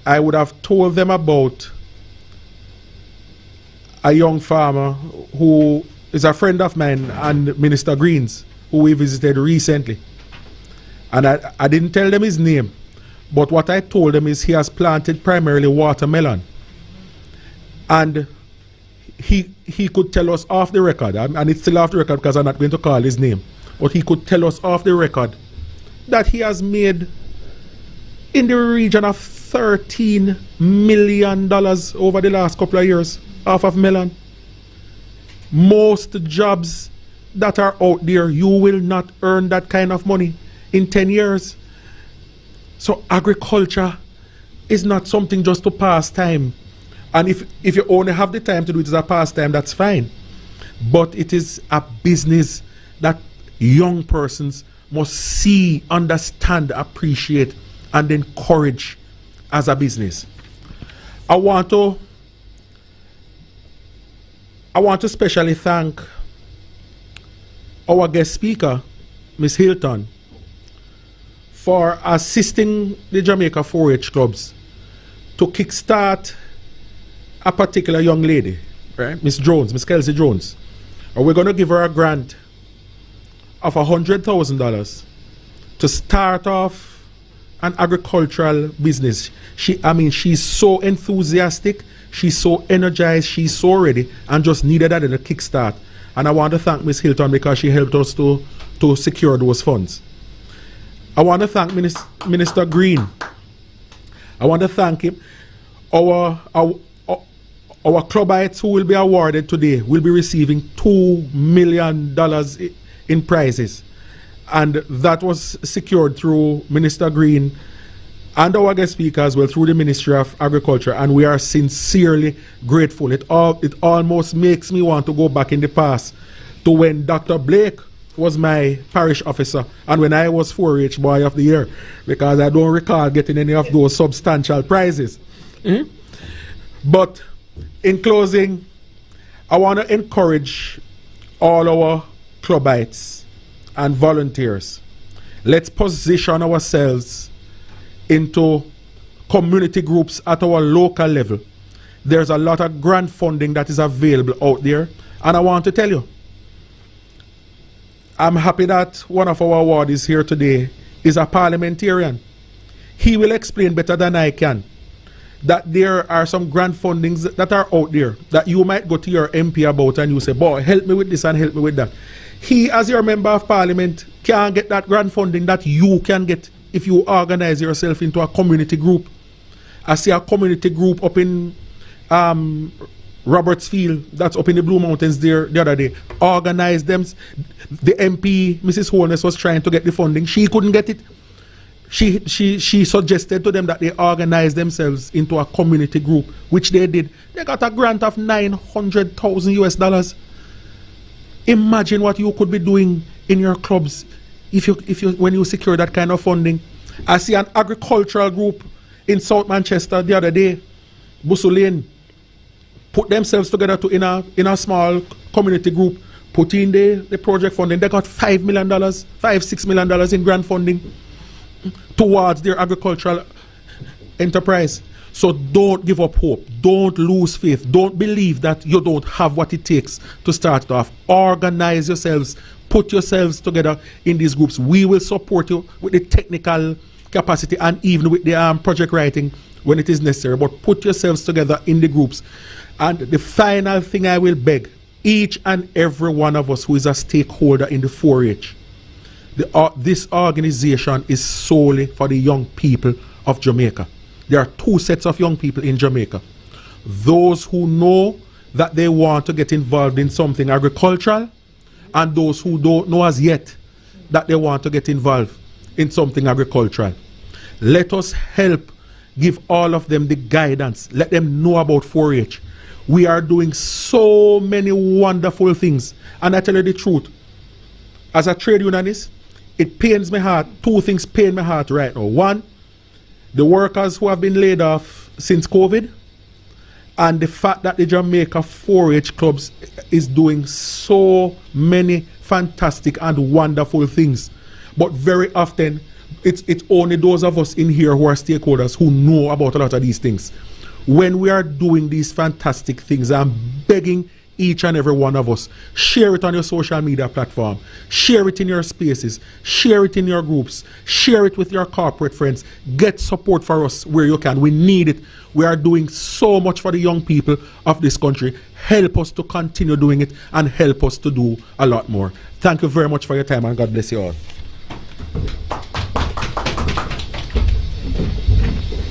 I would have told them about a young farmer who is a friend of mine and Minister Green's, who we visited recently. And I didn't tell them his name, but what I told them is he has planted primarily watermelon. And he could tell us off the record, and it's still off the record because I'm not going to call his name, but he could tell us off the record that he has made in the region of $13 million over the last couple of years off of melon. Most jobs that are out there, you will not earn that kind of money in 10 years. So agriculture is not something just to pass time. And if you only have the time to do it as a pastime, that's fine. But it is a business that young persons must see, understand, appreciate, and encourage as a business. I want to especially thank our guest speaker, Ms. Hilton, for assisting the Jamaica 4-H clubs to kickstart a particular young lady, right? Miss Jones, Miss Kelsey Jones. And we're going to give her a grant of $100,000 to start off an agricultural business. She's so enthusiastic, she's so energized, she's so ready, and just needed that in a kickstart. And I want to thank Miss Hilton because she helped us to secure those funds. I want to thank Minister Green. I want to thank him. Our clubites who will be awarded today will be receiving $2 million in prizes. And that was secured through Minister Green and our guest speaker as well, through the Ministry of Agriculture. And we are sincerely grateful. It almost makes me want to go back in the past to when Dr. Blake was my parish officer and when I was 4-H Boy of the Year, because I don't recall getting any of those substantial prizes. But in closing, I want to encourage all our clubites and volunteers. Let's position ourselves into community groups at our local level. There's a lot of grant funding that is available out there, and I want to tell you, I'm happy that one of our awardees here today is a parliamentarian. He will explain better than I can that there are some grant fundings that are out there that you might go to your MP about and you say, boy, help me with this and help me with that. He, as your member of parliament, can get that grant funding that you can get if you organize yourself into a community group. I see a community group up in Robertsfield, that's up in the Blue Mountains there the other day. Organize them. The MP, Mrs. Holness, was trying to get the funding. She couldn't get it. She suggested to them that they organize themselves into a community group, which they did. They got a grant of $900,000 US. Imagine what you could be doing in your clubs when you secure that kind of funding. I see an agricultural group in South Manchester the other day, Busso Lane, put themselves together in a small community group, put in the project funding. They got $5 million, $6 million in grant funding towards their agricultural enterprise. So don't give up hope. Don't lose faith. Don't believe that you don't have what it takes to start it off. Organize yourselves. Put yourselves together in these groups. We will support you with the technical capacity and even with the project writing when it is necessary. But put yourselves together in the groups. And the final thing I will beg, each and every one of us who is a stakeholder in the 4-H, this organization is solely for the young people of Jamaica. There are two sets of young people in Jamaica. Those who know that they want to get involved in something agricultural, and those who don't know as yet that they want to get involved in something agricultural. Let us help give all of them the guidance. Let them know about 4-H. We are doing so many wonderful things. And I tell you the truth, as a trade unionist, it pains my heart. Two things pain my heart right now. One, the workers who have been laid off since COVID, and the fact that the Jamaica 4-H clubs is doing so many fantastic and wonderful things. But very often, it's only those of us in here who are stakeholders who know about a lot of these things. When we are doing these fantastic things, I'm begging each and every one of us, share it on your social media platform, share it in your spaces, share it in your groups, share it with your corporate friends. Get support for us where you can. We need it. We are doing so much for the young people of this country. Help us to continue doing it and help us to do a lot more. Thank you very much for your time, and God bless you all.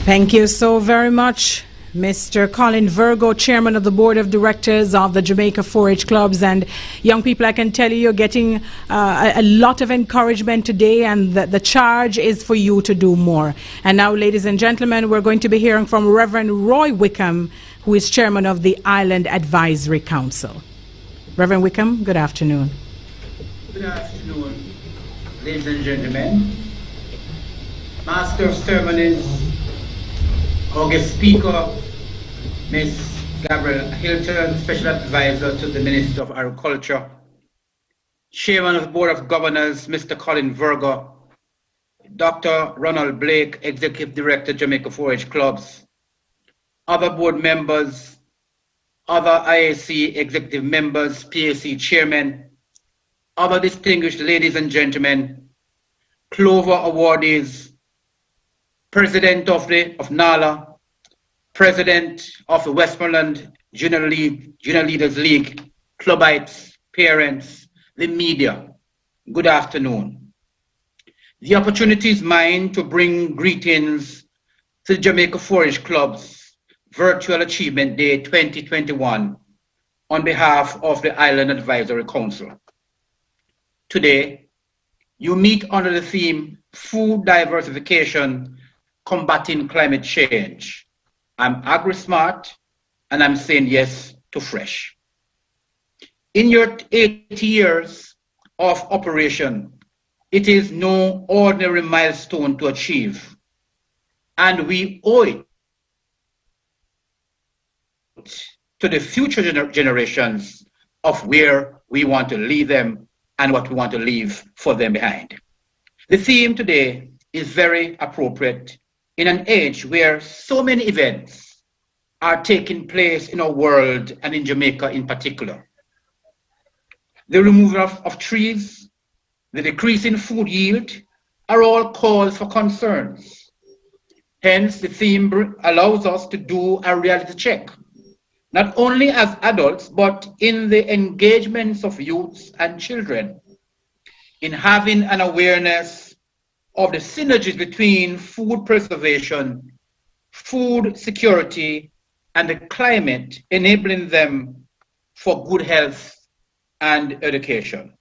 Thank you so very much, Mr. Colin Virgo, Chairman of the Board of Directors of the Jamaica 4-H Clubs. And young people, I can tell you, you're getting a lot of encouragement today, and the charge is for you to do more. And now, ladies and gentlemen, we're going to be hearing from Reverend Roy Wickham, who is Chairman of the Island Advisory Council. Reverend Wickham, good afternoon. Good afternoon, ladies and gentlemen. Master of Ceremonies, August Speaker, Ms. Gabrielle Hilton, Special Advisor to the Minister of Agriculture, Chairman of the Board of Governors, Mr. Colin Virgo, Dr. Ronald Blake, Executive Director, Jamaica 4-H Clubs, other board members, other IAC executive members, PAC chairmen, other distinguished ladies and gentlemen, Clover awardees, President of NALA, President of the Westmoreland Junior Leaders League, clubites, parents, the media, good afternoon. The opportunity is mine to bring greetings to the Jamaica 4-H Club's Virtual Achievement Day 2021 on behalf of the Island Advisory Council. Today, you meet under the theme Food Diversification, Combating Climate Change. I'm agri-smart and I'm saying yes to fresh. In your 8 years of operation, it is no ordinary milestone to achieve, and we owe it to the future generations of where we want to leave them and what we want to leave for them behind. The theme today is very appropriate in an age where so many events are taking place in our world and in Jamaica in particular. The removal of trees, the decrease in food yield are all cause for concerns. Hence, the theme allows us to do a reality check, not only as adults, but in the engagements of youths and children, in having an awareness of the synergies between food preservation, food security, and the climate, enabling them for good health and education.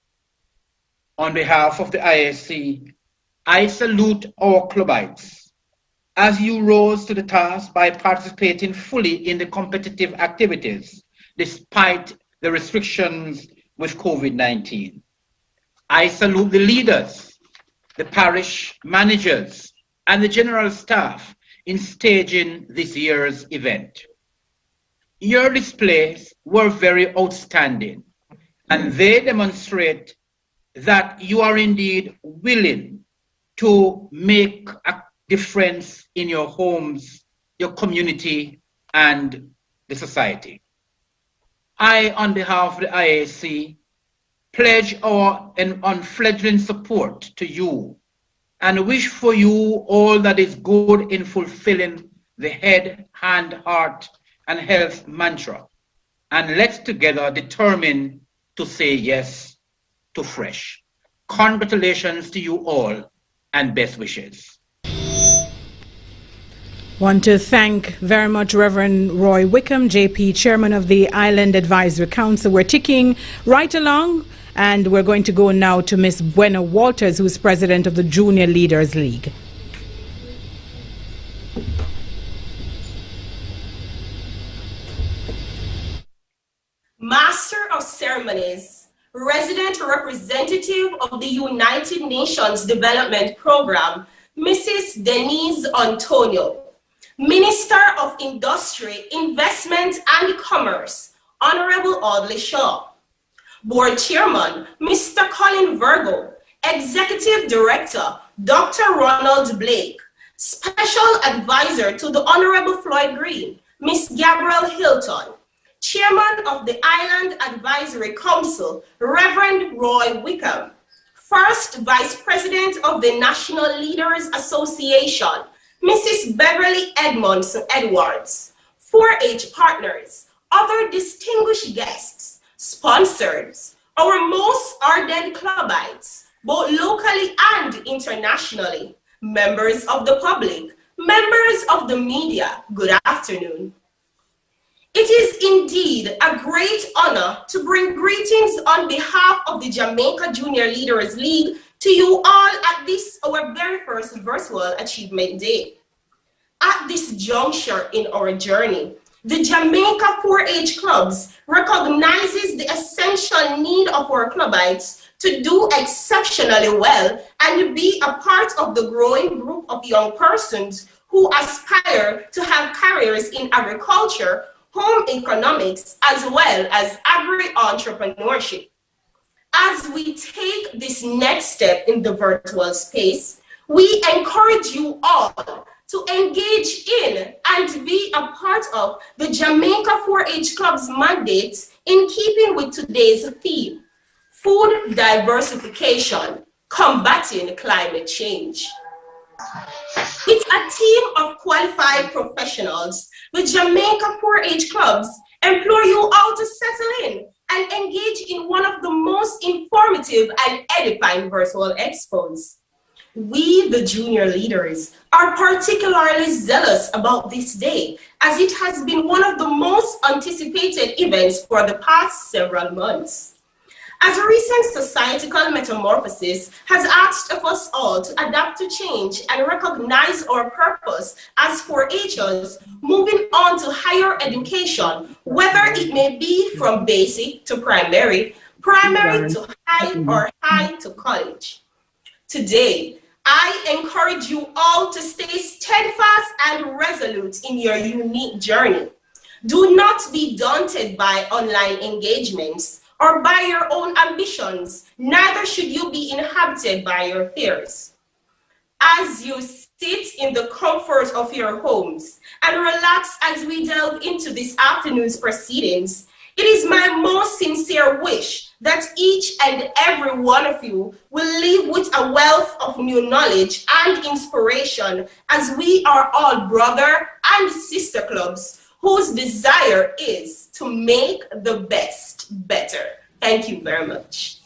On behalf of the IAC, I salute our clubites as you rose to the task by participating fully in the competitive activities despite the restrictions with COVID-19. I salute the leaders, the parish managers, and the general staff in staging this year's event. Your displays were very outstanding, and they demonstrate that you are indeed willing to make a difference in your homes, your community, and the society. I, on behalf of the IAC, pledge our unfledgling support to you and wish for you all that is good in fulfilling the head, hand, heart, and health mantra. And let's together determine to say yes to fresh. Congratulations to you all and best wishes. Want to thank very much Reverend Roy Wickham, JP, Chairman of the Island Advisory Council. We're ticking right along, and we're going to go now to Miss Buena Walters, who's President of the Junior Leaders League. Master of Ceremonies, Resident Representative of the United Nations Development Program, Mrs. Denise Antonio, Minister of Industry, Investment and Commerce, Honorable Audley Shaw, Board Chairman, Mr. Colin Virgo, Executive Director, Dr. Ronald Blake, Special Advisor to the Honorable Floyd Green, Ms. Gabrielle Hilton, Chairman of the Island Advisory Council, Reverend Roy Wickham, First Vice President of the National Leaders Association, Mrs. Beverly Edmondson Edwards, 4-H partners, other distinguished guests, sponsors, our most ardent clubites, both locally and internationally, members of the public, members of the media, good afternoon. It is indeed a great honor to bring greetings on behalf of the Jamaica Junior Leaders League to you all at this, our very first Virtual Achievement Day. At this juncture in our journey, the Jamaica 4-H Clubs recognizes the essential need of our clubites to do exceptionally well and be a part of the growing group of young persons who aspire to have careers in agriculture, home economics, as well as agri-entrepreneurship. As we take this next step in the virtual space, we encourage you all to engage in and be a part of the Jamaica 4-H Club's mandate in keeping with today's theme, food diversification, combating climate change. It's a team of qualified professionals. The Jamaica 4-H Clubs implore you all to settle in and engage in one of the most informative and edifying virtual expos. We, the junior leaders, are particularly zealous about this day, as it has been one of the most anticipated events for the past several months. As a recent societal metamorphosis has asked of us all to adapt to change and recognize our purpose as 4-Hers, moving on to higher education, whether it may be from basic to primary, primary to high, or high to college. Today, I encourage you all to stay steadfast and resolute in your unique journey. Do not be daunted by online engagements or by your own ambitions, neither should you be inhabited by your fears. As you sit in the comfort of your homes and relax as we delve into this afternoon's proceedings, it is my most sincere wish that each and every one of you will leave with a wealth of new knowledge and inspiration, as we are all brother and sister clubs whose desire is to make the best better. Thank you very much.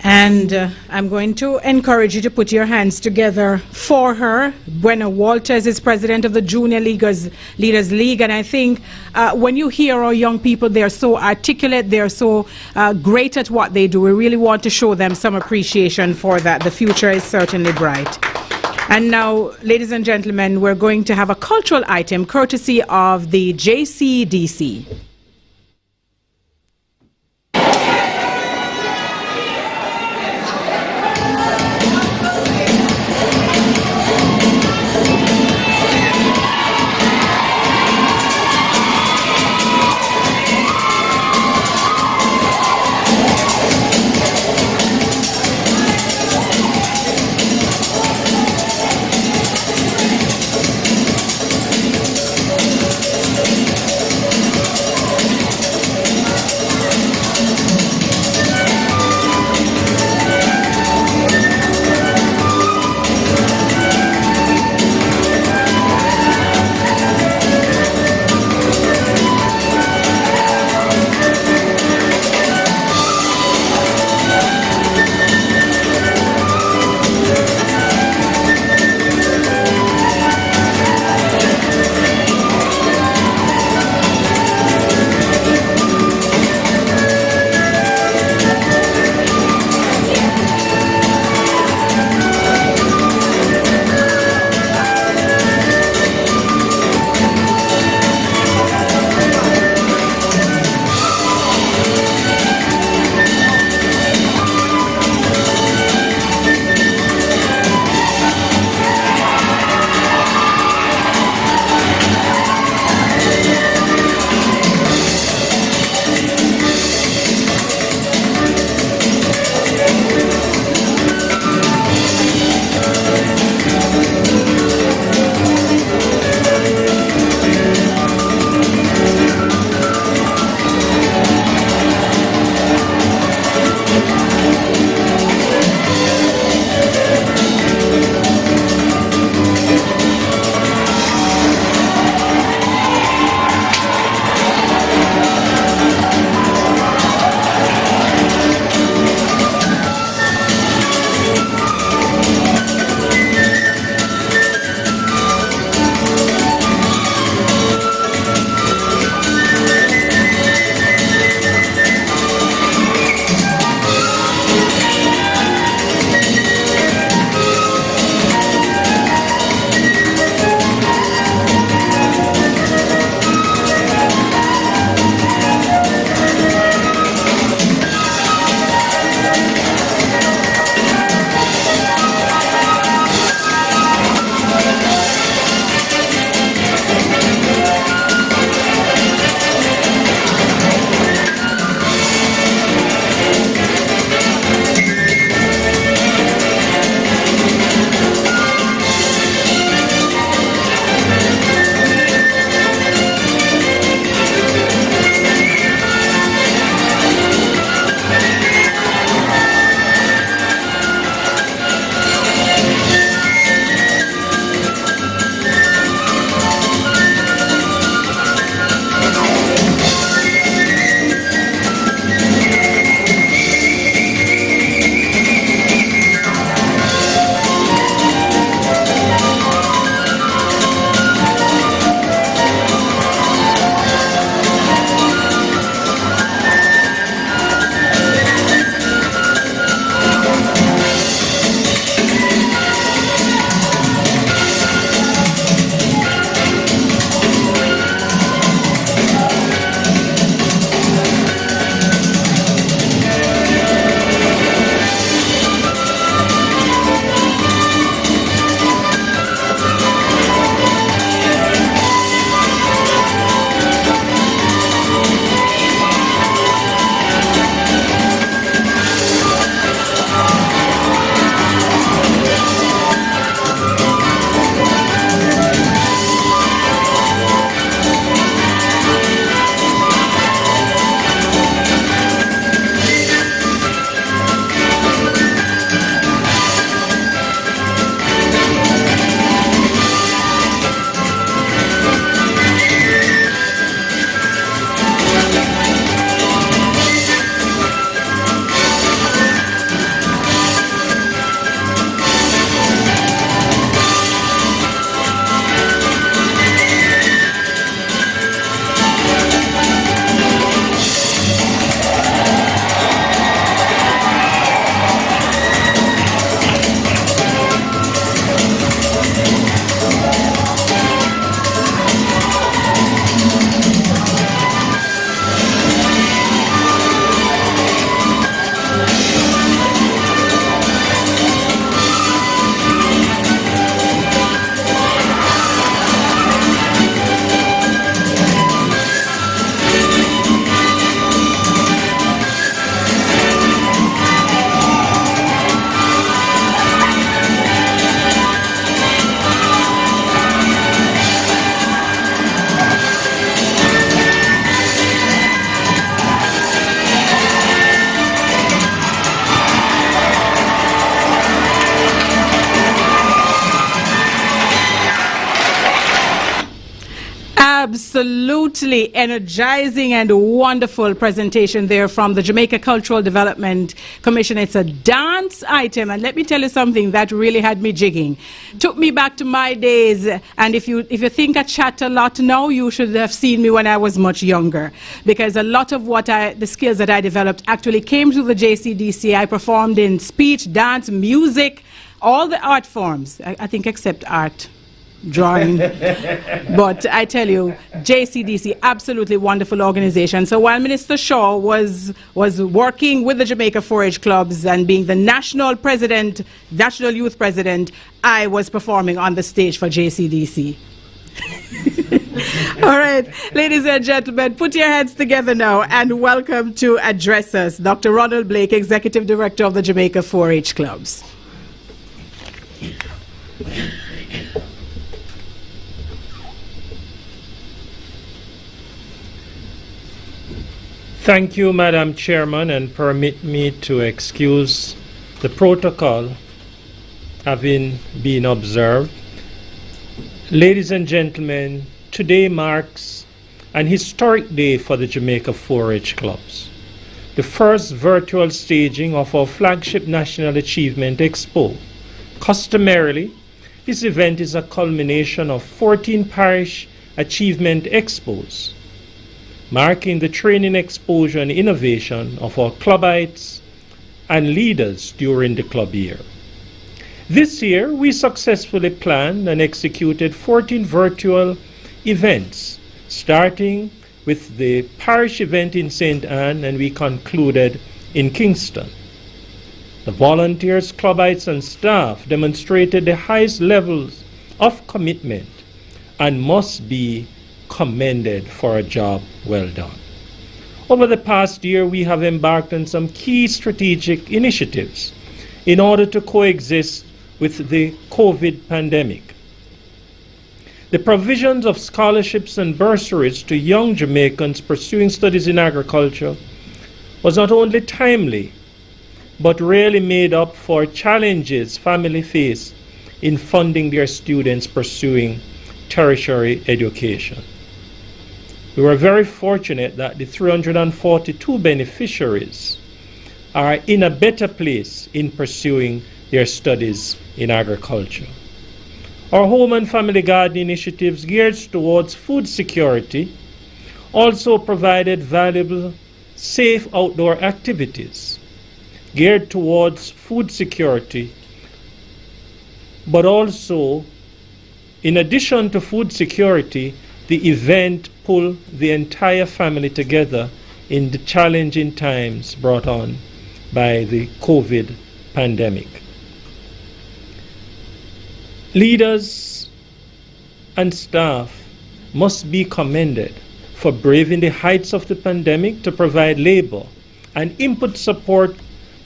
And I'm going to encourage you to put your hands together for her. Buena Walters is president of the Junior Leaders League, and I think when you hear our young people, they're so articulate, they're so great at what they do. We really want to show them some appreciation for that. The future is certainly bright. And now, ladies and gentlemen, we're going to have a cultural item courtesy of the JCDC. Absolutely energizing and wonderful presentation there from the Jamaica Cultural Development Commission. It's a dance item, and let me tell you something that really had me jigging. Took me back to my days, and if you think I chat a lot now, you should have seen me when I was much younger, because a lot of the skills that I developed actually came through the JCDC. I performed in speech, dance, music, all the art forms, I think except art. Drawing. But I tell you, JCDC, absolutely wonderful organization. So while Minister Shaw was working with the Jamaica 4-H clubs and being the national youth president, I was performing on the stage for JCDC. All right, ladies and gentlemen, put your hands together now and welcome to address us, Dr. Ronald Blake, Executive Director of the Jamaica 4-H clubs. Thank you, Madam Chairman, and permit me to excuse the protocol having been observed. Ladies and gentlemen, today marks an historic day for the Jamaica 4-H clubs. The first virtual staging of our flagship National Achievement Expo. Customarily, this event is a culmination of 14 parish achievement expos, marking the training, exposure, and innovation of our clubites and leaders during the club year. This year, we successfully planned and executed 14 virtual events, starting with the parish event in St. Anne, and we concluded in Kingston. The volunteers, clubites, and staff demonstrated the highest levels of commitment and must be commended for a job well done. Over the past year, we have embarked on some key strategic initiatives in order to coexist with the COVID pandemic. The provisions of scholarships and bursaries to young Jamaicans pursuing studies in agriculture was not only timely, but really made up for challenges families face in funding their students pursuing tertiary education. We were very fortunate that the 342 beneficiaries are in a better place in pursuing their studies in agriculture. Our home and family garden initiatives geared towards food security also provided valuable, safe outdoor activities geared towards food security, but also, in addition to food security, the event pulled the entire family together in the challenging times brought on by the COVID pandemic. Leaders and staff must be commended for braving the heights of the pandemic to provide labor and input support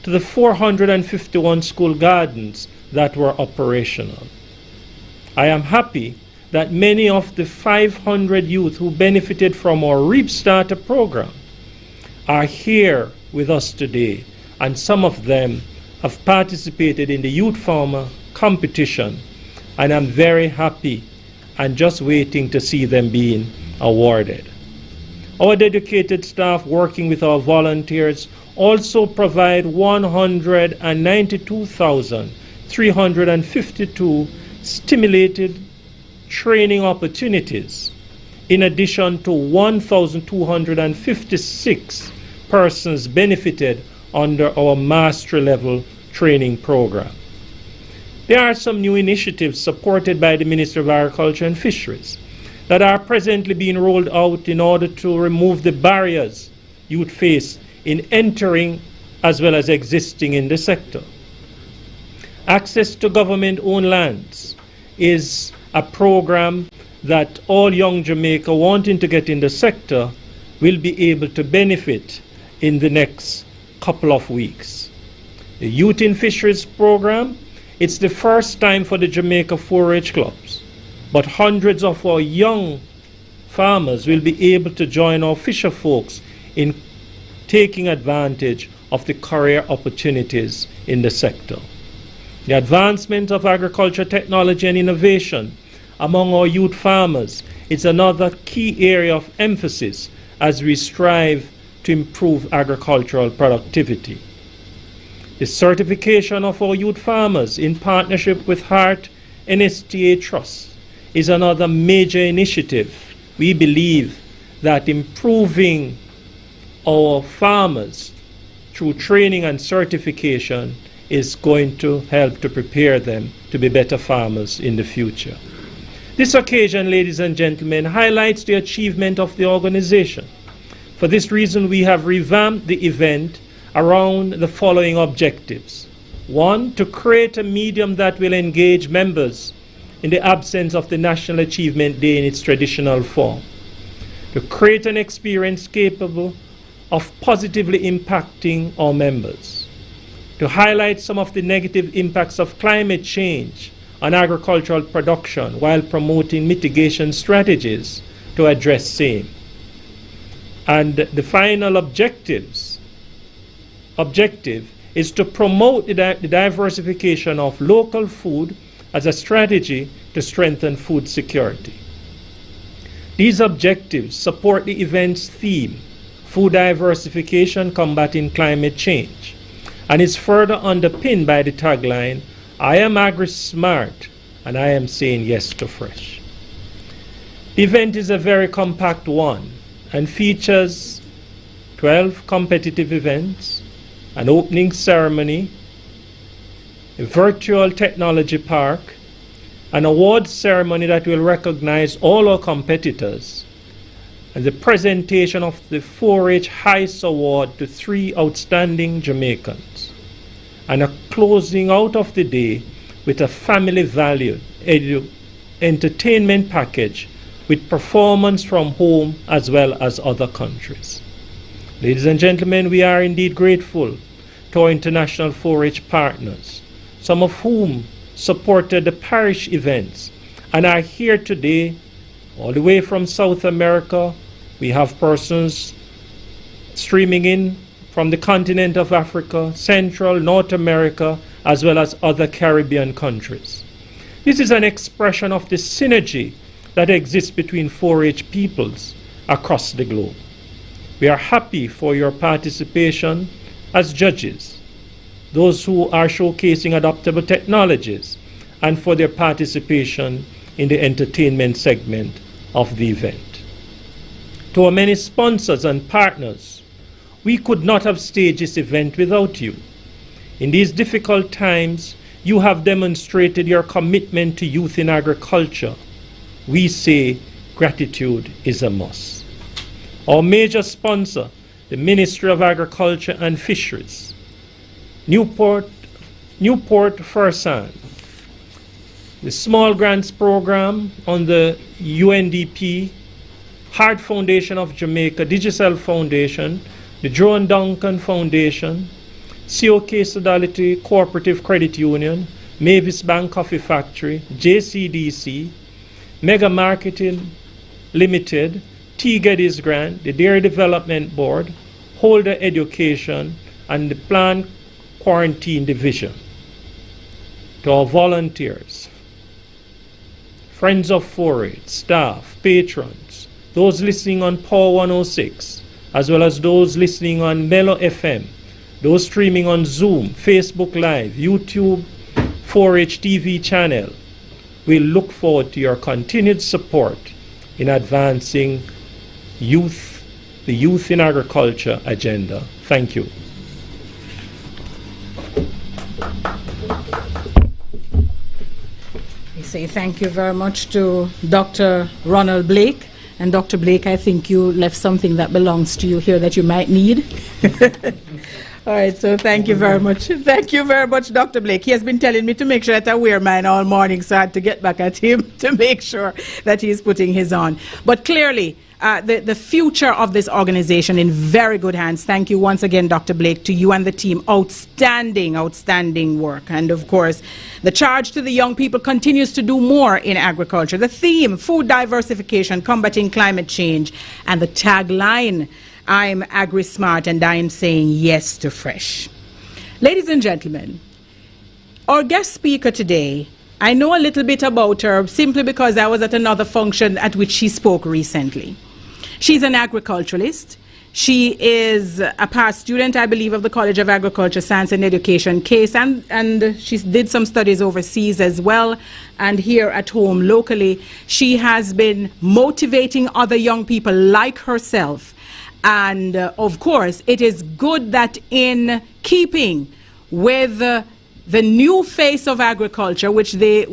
to the 451 school gardens that were operational. I am happy that many of the 500 youth who benefited from our REAP Starter program are here with us today, and some of them have participated in the Youth Farmer competition, and I'm very happy and just waiting to see them being awarded. Our dedicated staff working with our volunteers also provide 192,352 stimulated training opportunities, in addition to 1,256 persons benefited under our mastery level training program. There are some new initiatives supported by the Ministry of Agriculture and Fisheries that are presently being rolled out in order to remove the barriers youth face in entering as well as existing in the sector. Access to government-owned lands is a program that all young Jamaica wanting to get in the sector will be able to benefit in the next couple of weeks. The Youth in Fisheries program, it's the first time for the Jamaica 4-H clubs, but hundreds of our young farmers will be able to join our fisher folks in taking advantage of the career opportunities in the sector. The advancement of agriculture technology and innovation among our youth farmers is another key area of emphasis as we strive to improve agricultural productivity. The certification of our youth farmers in partnership with Heart NSTA Trust is another major initiative. We believe that improving our farmers through training and certification is going to help to prepare them to be better farmers in the future. This occasion, ladies and gentlemen, highlights the achievement of the organization. For this reason, we have revamped the event around the following objectives. 1, to create a medium that will engage members in the absence of the National Achievement Day in its traditional form. To create an experience capable of positively impacting our members. To highlight some of the negative impacts of climate change on agricultural production while promoting mitigation strategies to address same. And the final objective is to promote the diversification of local food as a strategy to strengthen food security. These objectives support the event's theme, food diversification, combating climate change, and is further underpinned by the tagline, I am agri-smart and I am saying yes to fresh. The event is a very compact one and features 12 competitive events, an opening ceremony, a virtual technology park, an awards ceremony that will recognize all our competitors, and the presentation of the 4-H Heist Award to 3 outstanding Jamaicans, and a closing out of the day with a family-valued entertainment package with performance from home as well as other countries. Ladies and gentlemen, we are indeed grateful to our international 4-H partners, some of whom supported the parish events and are here today all the way from South America. We have persons streaming in from the continent of Africa, Central, North America, as well as other Caribbean countries. This is an expression of the synergy that exists between 4-H peoples across the globe. We are happy for your participation as judges, those who are showcasing adaptable technologies, and for their participation in the entertainment segment of the event. To our many sponsors and partners, we could not have staged this event without you. In these difficult times, you have demonstrated your commitment to youth in agriculture. We say gratitude is a must. Our major sponsor, the Ministry of Agriculture and Fisheries, Newport Fersan, the Small Grants Program on the UNDP, Heart Foundation of Jamaica, Digicel Foundation, the Joan Duncan Foundation, COK Sodality Cooperative Credit Union, Mavis Bank Coffee Factory, JCDC, Mega Marketing Limited, T. Geddes Grant, the Dairy Development Board, Holder Education, and the Plant Quarantine Division. To our volunteers, friends of 4-H, staff, patrons, those listening on Power 106, as well as those listening on Mellow FM, those streaming on Zoom, Facebook Live, YouTube, 4-H TV channel, we look forward to your continued support in advancing the Youth in Agriculture agenda. Thank you. We say thank you very much to Dr. Ronald Blake. And Dr. Blake, I think you left something that belongs to you here that you might need. All right, so thank you very much. Thank you very much, Dr. Blake. He has been telling me to make sure that I wear mine all morning, so I had to get back at him to make sure that he's putting his on. But clearly, the future of this organization in very good hands. Thank you once again, Dr. Blake, to you and the team. Outstanding, outstanding work. And of course, the charge to the young people continues to do more in agriculture. The theme, food diversification, combating climate change, and the tagline, I'm agri-smart and I am saying yes to fresh. Ladies and gentlemen, our guest speaker today I know a little bit about her simply because I was at another function at which she spoke recently. She's an agriculturalist. She is a past student, I believe, of the College of Agriculture, Science and Education case, and she did some studies overseas as well, and here at home locally. She has been motivating other young people like herself. And of course, it is good that in keeping with the new face of agriculture, which the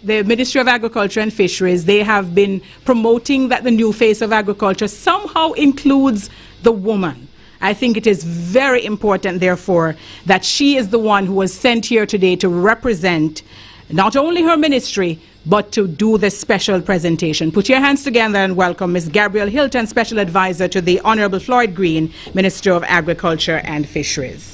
Ministry of Agriculture and Fisheries, they have been promoting that the new face of agriculture somehow includes the woman. I think it is very important, therefore, that she is the one who was sent here today to represent not only her ministry, but to do this special presentation. Put your hands together and welcome Ms. Gabrielle Hilton, Special Advisor to the Honorable Floyd Green, Minister of Agriculture and Fisheries.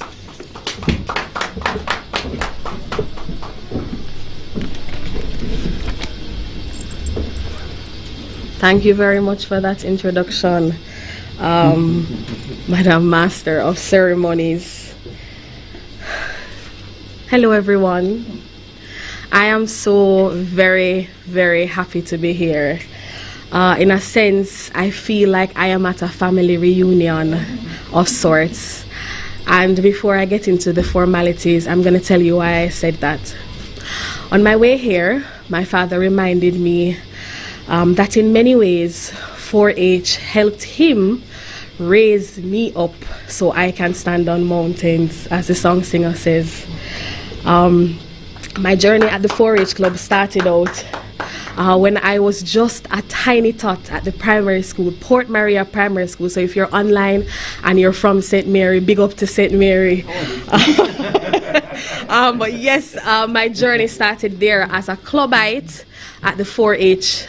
Thank you very much for that introduction, Madam Master of Ceremonies. Hello, everyone. I am so very, very happy to be here. In a sense, I feel like I am at a family reunion of sorts. And before I get into the formalities, I'm going to tell you why I said that. On my way here, my father reminded me that in many ways 4-H helped him raise me up so I can stand on mountains, as the song singer says. My journey at the 4-H club started out when I was just a tiny tot at the primary school, Port Maria Primary School. So if you're online and you're from St. Mary, big up to St. Mary. But yes, my journey started there as a clubite at the 4-H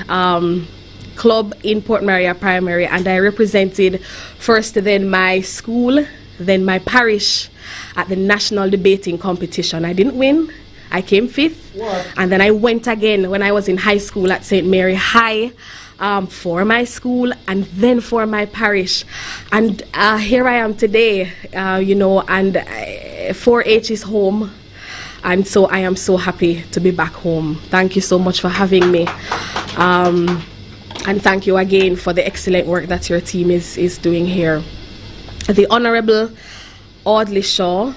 club in Port Maria Primary, and I represented first then my school, then my parish at the national debating competition. I didn't win. I came 5th. What? And then I went again when I was in high school at St. Mary High for my school and then for my parish. And here I am today, you know, and 4-H is home. And so I am so happy to be back home. Thank you so much for having me. And thank you again for the excellent work that your team is doing here. The Honorable Audley Shaw,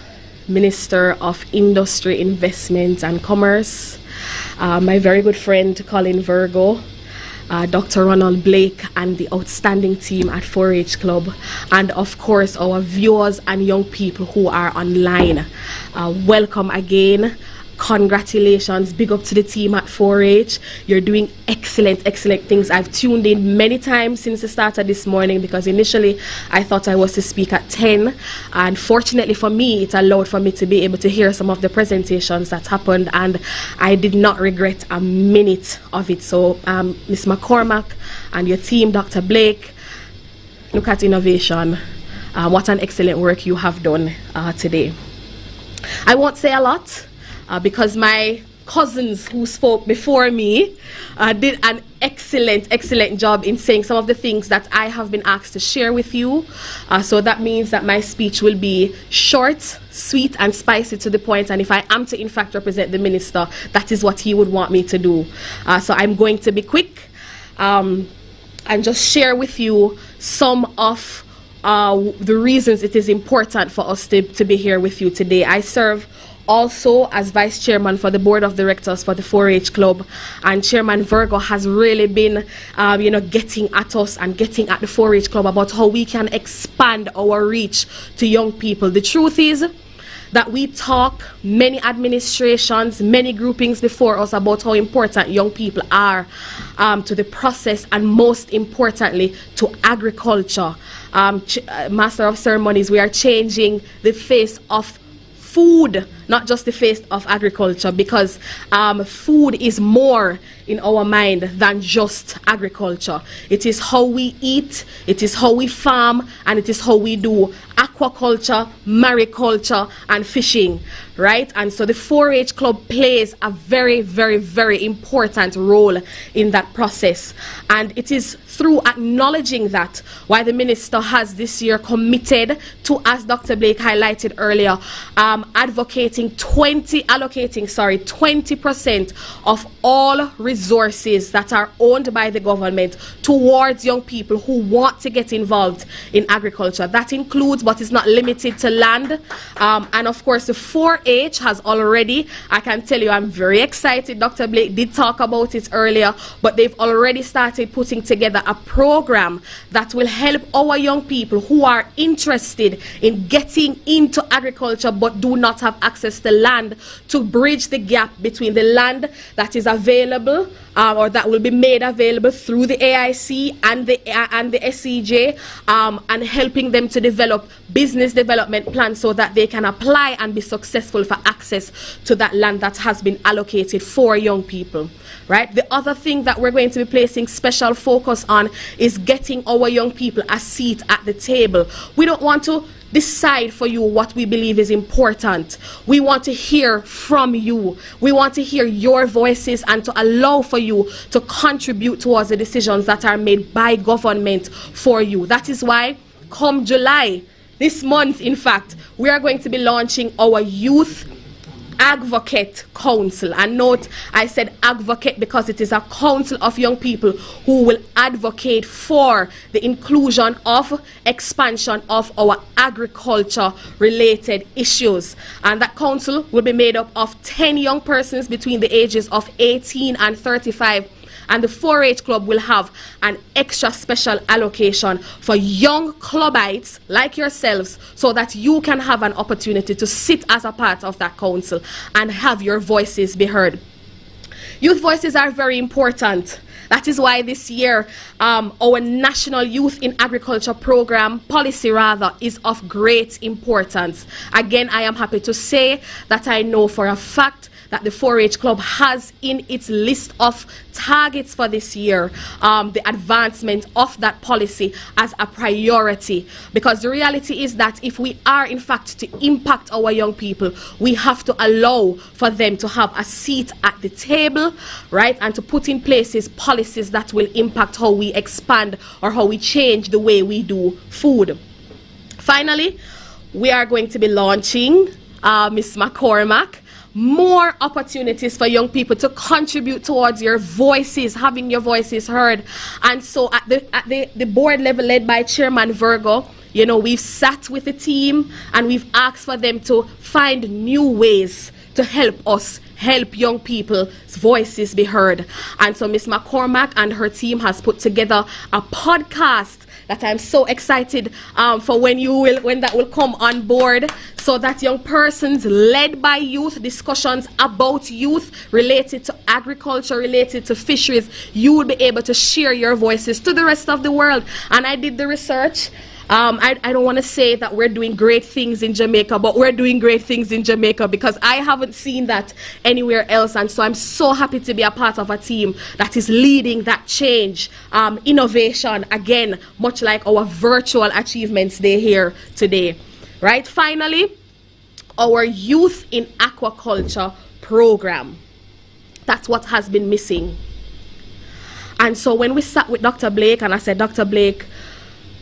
Minister of Industry, Investment and Commerce, my very good friend Colin Virgo, Dr. Ronald Blake, and the outstanding team at 4-H Club, and of course our viewers and young people who are online. Welcome again. Congratulations. Big up to the team at 4-H. You're doing excellent, excellent things. I've tuned in many times since the start of this morning because initially I thought I was to speak at 10. And fortunately for me, it allowed for me to be able to hear some of the presentations that happened, and I did not regret a minute of it. So Ms. McCormack and your team, Dr. Blake, look at innovation. What an excellent work you have done today. I won't say a lot. Because my cousins who spoke before me did an excellent job in saying some of the things that I have been asked to share with you. So that means that my speech will be short, sweet and spicy to the point, and if I am to in fact represent the minister, that is what he would want me to do. So I'm going to be quick and just share with you some of the reasons it is important for us to be here with you today. I serve also as Vice Chairman for the Board of Directors for the 4-H Club, and Chairman Virgo has really been getting at us and getting at the 4-H Club about how we can expand our reach to young people. The truth is that we talk, many administrations, many groupings before us, about how important young people are to the process and most importantly to agriculture. Master of Ceremonies, we are changing the face of food, not just the face of agriculture, because food is more in our mind than just agriculture. It is how we eat, it is how we farm, and it is how we do aquaculture, mariculture, and fishing, right? And so the 4-H Club plays a very, very, very important role in that process. And it is through acknowledging that why the Minister has this year committed to, as Dr. Blake highlighted earlier, allocating 20% of all resources that are owned by the government towards young people who want to get involved in agriculture. That includes, but is not limited to, land. And of course, the 4-H has already, I can tell you, I'm very excited. Dr. Blake did talk about it earlier, but they've already started putting together a program that will help our young people who are interested in getting into agriculture but do not have access to land, to bridge the gap between the land that is available or that will be made available through the AIC and the SEJ, and helping them to develop business development plans so that they can apply and be successful for access to that land that has been allocated for young people. Right? The other thing that we're going to be placing special focus on is getting our young people a seat at the table. We don't want to decide for you what we believe is important. We want to hear from you. We want to hear your voices and to allow for you to contribute towards the decisions that are made by government for you. That is why come July, this month in fact, we are going to be launching our Youth Advocate Council. And note, I said advocate because it is a council of young people who will advocate for the inclusion of expansion of our agriculture related issues. And that council will be made up of 10 young persons between the ages of 18 and 35. And the 4-H Club will have an extra special allocation for young clubbites like yourselves so that you can have an opportunity to sit as a part of that council and have your voices be heard. Youth voices are very important. That is why this year our National Youth in Agriculture Program, policy rather, is of great importance. Again, I am happy to say that I know for a fact that the 4-H Club has in its list of targets for this year the advancement of that policy as a priority, because the reality is that if we are in fact to impact our young people, we have to allow for them to have a seat at the table, right, and to put in places policies that will impact how we expand or how we change the way we do food. Finally, we are going to be launching, Ms. McCormack, more opportunities for young people to contribute towards your voices, having your voices heard. And so at the board level led by Chairman Virgo, you know, we've sat with the team and we've asked for them to find new ways to help us help young people's voices be heard. And so Ms. McCormack and her team has put together a podcast that I'm so excited for when that will come on board, so that young persons led by youth, discussions about youth related to agriculture, related to fisheries, you will be able to share your voices to the rest of the world. And I did the research. I don't want to say that we're doing great things in Jamaica, but we're doing great things in Jamaica because I haven't seen that anywhere else. And so I'm so happy to be a part of a team that is leading that change, innovation, again, much like our virtual achievements day here today. Right? Finally, our Youth in Aquaculture program. That's what has been missing. And so when we sat with Dr. Blake, and I said, Dr. Blake,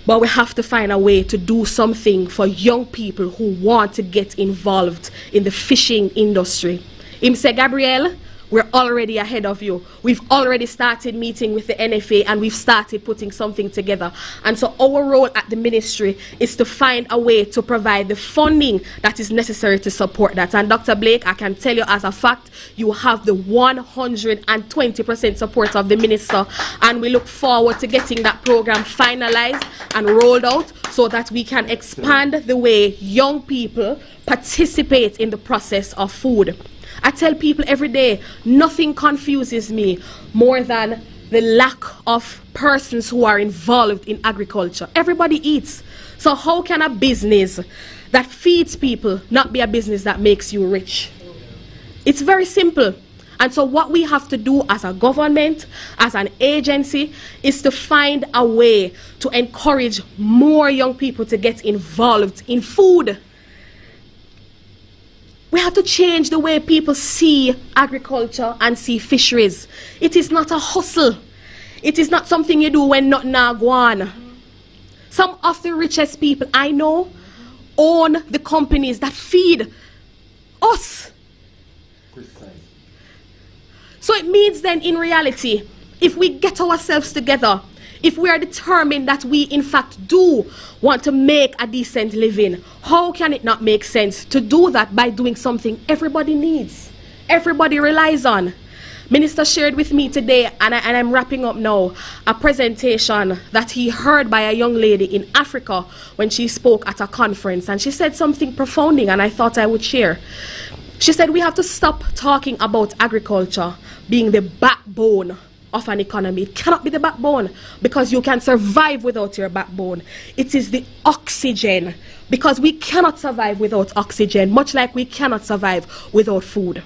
but we have to find a way to do something for young people who want to get involved in the fishing industry. Him said, Gabrielle, we're already ahead of you. We've already started meeting with the NFA and we've started putting something together. And so our role at the ministry is to find a way to provide the funding that is necessary to support that. And Dr. Blake, I can tell you as a fact, you have the 120% support of the minister. And we look forward to getting that program finalized and rolled out so that we can expand the way young people participate in the process of food. I tell people every day, nothing confuses me more than the lack of persons who are involved in agriculture. Everybody eats. So how can a business that feeds people not be a business that makes you rich? It's very simple. And so what we have to do as a government, as an agency, is to find a way to encourage more young people to get involved in food. We have to change the way people see agriculture and see fisheries. It is not a hustle. It is not something you do when nothing go on. Some of the richest people I know own the companies that feed us. So it means then, in reality, if we get ourselves together, if we are determined that we in fact do want to make a decent living, how can it not make sense to do that by doing something everybody needs, everybody relies on? Minister shared with me today, and I'm wrapping up now, a presentation that he heard by a young lady in Africa when she spoke at a conference, and she said something profounding, and I thought I would share. She said we have to stop talking about agriculture being the backbone of an economy. It cannot be the backbone, because you can survive without your backbone. It is the oxygen, because we cannot survive without oxygen, much like we cannot survive without food.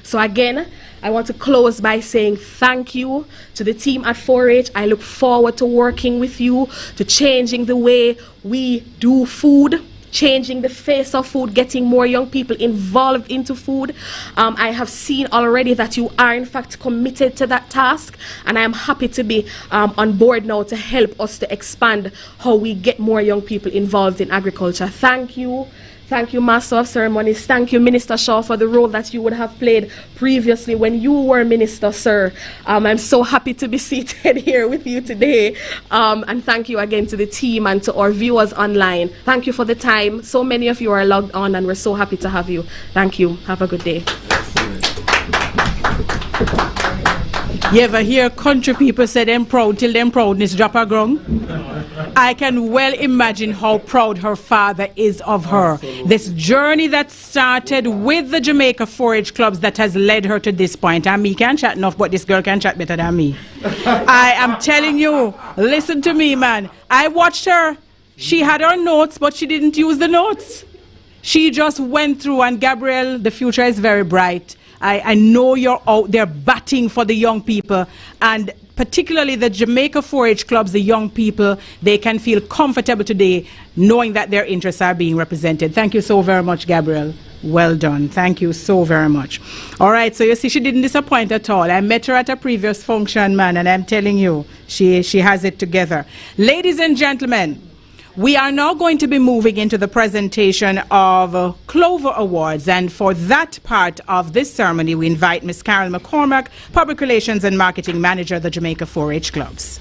So again, I want to close by saying thank you to the team at 4-H. I look forward to working with you, to changing the way we do food, changing the face of food, getting more young people involved into food. I have seen already that you are in fact committed to that task, and I am happy to be on board now to help us to expand how we get more young people involved in agriculture. Thank you. Thank you, Master of Ceremonies. Thank you, Minister Shaw, for the role that you would have played previously when you were Minister, sir. I'm so happy to be seated here with you today. And thank you again to the team and to our viewers online. Thank you for the time. So many of you are logged on, and we're so happy to have you. Thank you. Have a good day. You ever hear country people say them proud till them proudness drop a ground? I can well imagine how proud her father is of her. This journey that started with the Jamaica 4-H clubs that has led her to this point. And me can't chat enough, but this girl can chat better than me. I am telling you, listen to me, man. I watched her. She had her notes, but she didn't use the notes. She just went through, and Gabrielle, the future is very bright. I know you're out there batting for the young people, and particularly the Jamaica 4-H clubs, the young people, they can feel comfortable today knowing that their interests are being represented. Thank you so very much, Gabrielle. Well done. Thank you so very much. All right, so you see, she didn't disappoint at all. I met her at a previous function, man, and I'm telling you, she has it together. Ladies and gentlemen, we are now going to be moving into the presentation of Clover Awards, and for that part of this ceremony, we invite Ms. Carol McCormack, Public Relations and Marketing Manager of the Jamaica 4-H Clubs.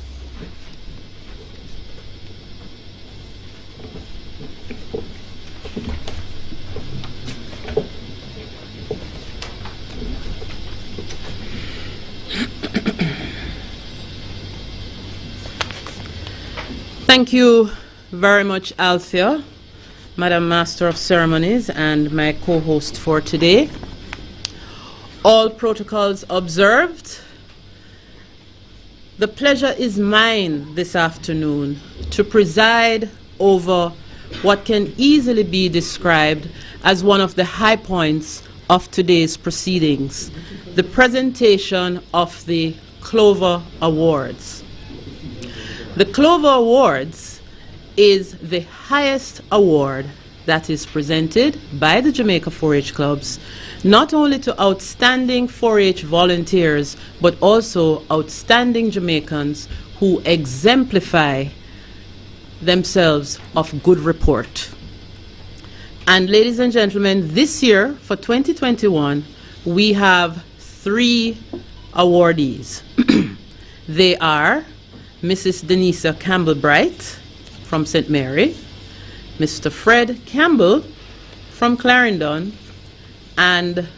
Thank you very much, Althea, Madam Master of Ceremonies, and my co-host for today. All protocols observed. The pleasure is mine this afternoon to preside over what can easily be described as one of the high points of today's proceedings, the presentation of the Clover Awards. The Clover Awards is the highest award that is presented by the Jamaica 4-H clubs, not only to outstanding 4-H volunteers, but also outstanding Jamaicans who exemplify themselves of good report. And ladies and gentlemen, this year, for 2021, we have 3 awardees. They are Mrs. Denisa Campbell-Bright from St. Mary, Mr. Fred Campbell from Clarendon, and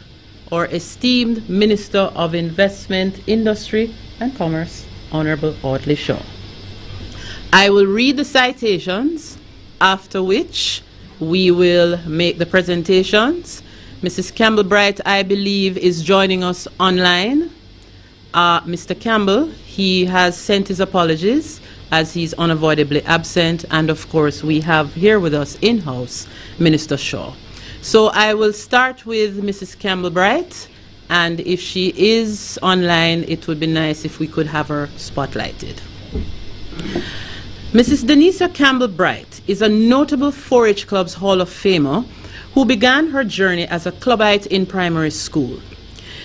our esteemed Minister of Investment, Industry and Commerce, Honorable Audley Shaw. I will read the citations, after which we will make the presentations. Mrs. Campbell-Bright, I believe, is joining us online. Mr. Campbell, he has sent his apologies as he's unavoidably absent, and of course we have here with us in-house Minister Shaw. So I will start with Mrs. Campbell-Bright. and if she is online, it would be nice if we could have her spotlighted. Mrs. Denisa Campbell-Bright is a notable 4-H Club's Hall of Famer who began her journey as a clubite in primary school.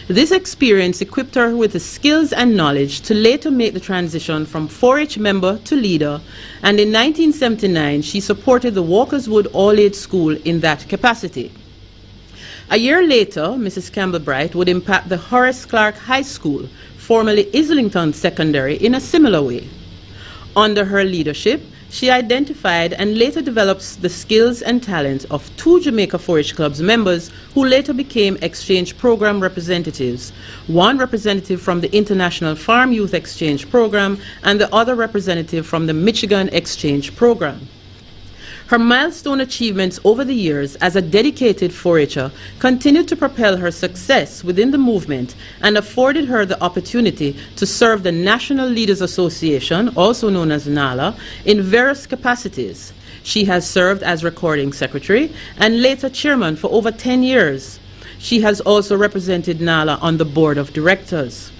This experience equipped her with the skills and knowledge to later make the transition from 4-H member to leader, and in 1979 she supported the Walkerswood All-Age School in that capacity. A year later, Mrs. Campbell-Bright would impact the Horace Clark High School, formerly Islington Secondary, in a similar way. Under her leadership, she identified and later developed the skills and talent of 2 Jamaica 4-H Club's members who later became exchange program representatives, one representative from the International Farm Youth Exchange Program and the other representative from the Michigan Exchange Program. Her milestone achievements over the years as a dedicated 4-H'er continued to propel her success within the movement and afforded her the opportunity to serve the National Leaders Association, also known as NALA, in various capacities. She has served as recording secretary and later chairman for over 10 years. She has also represented NALA on the board of directors.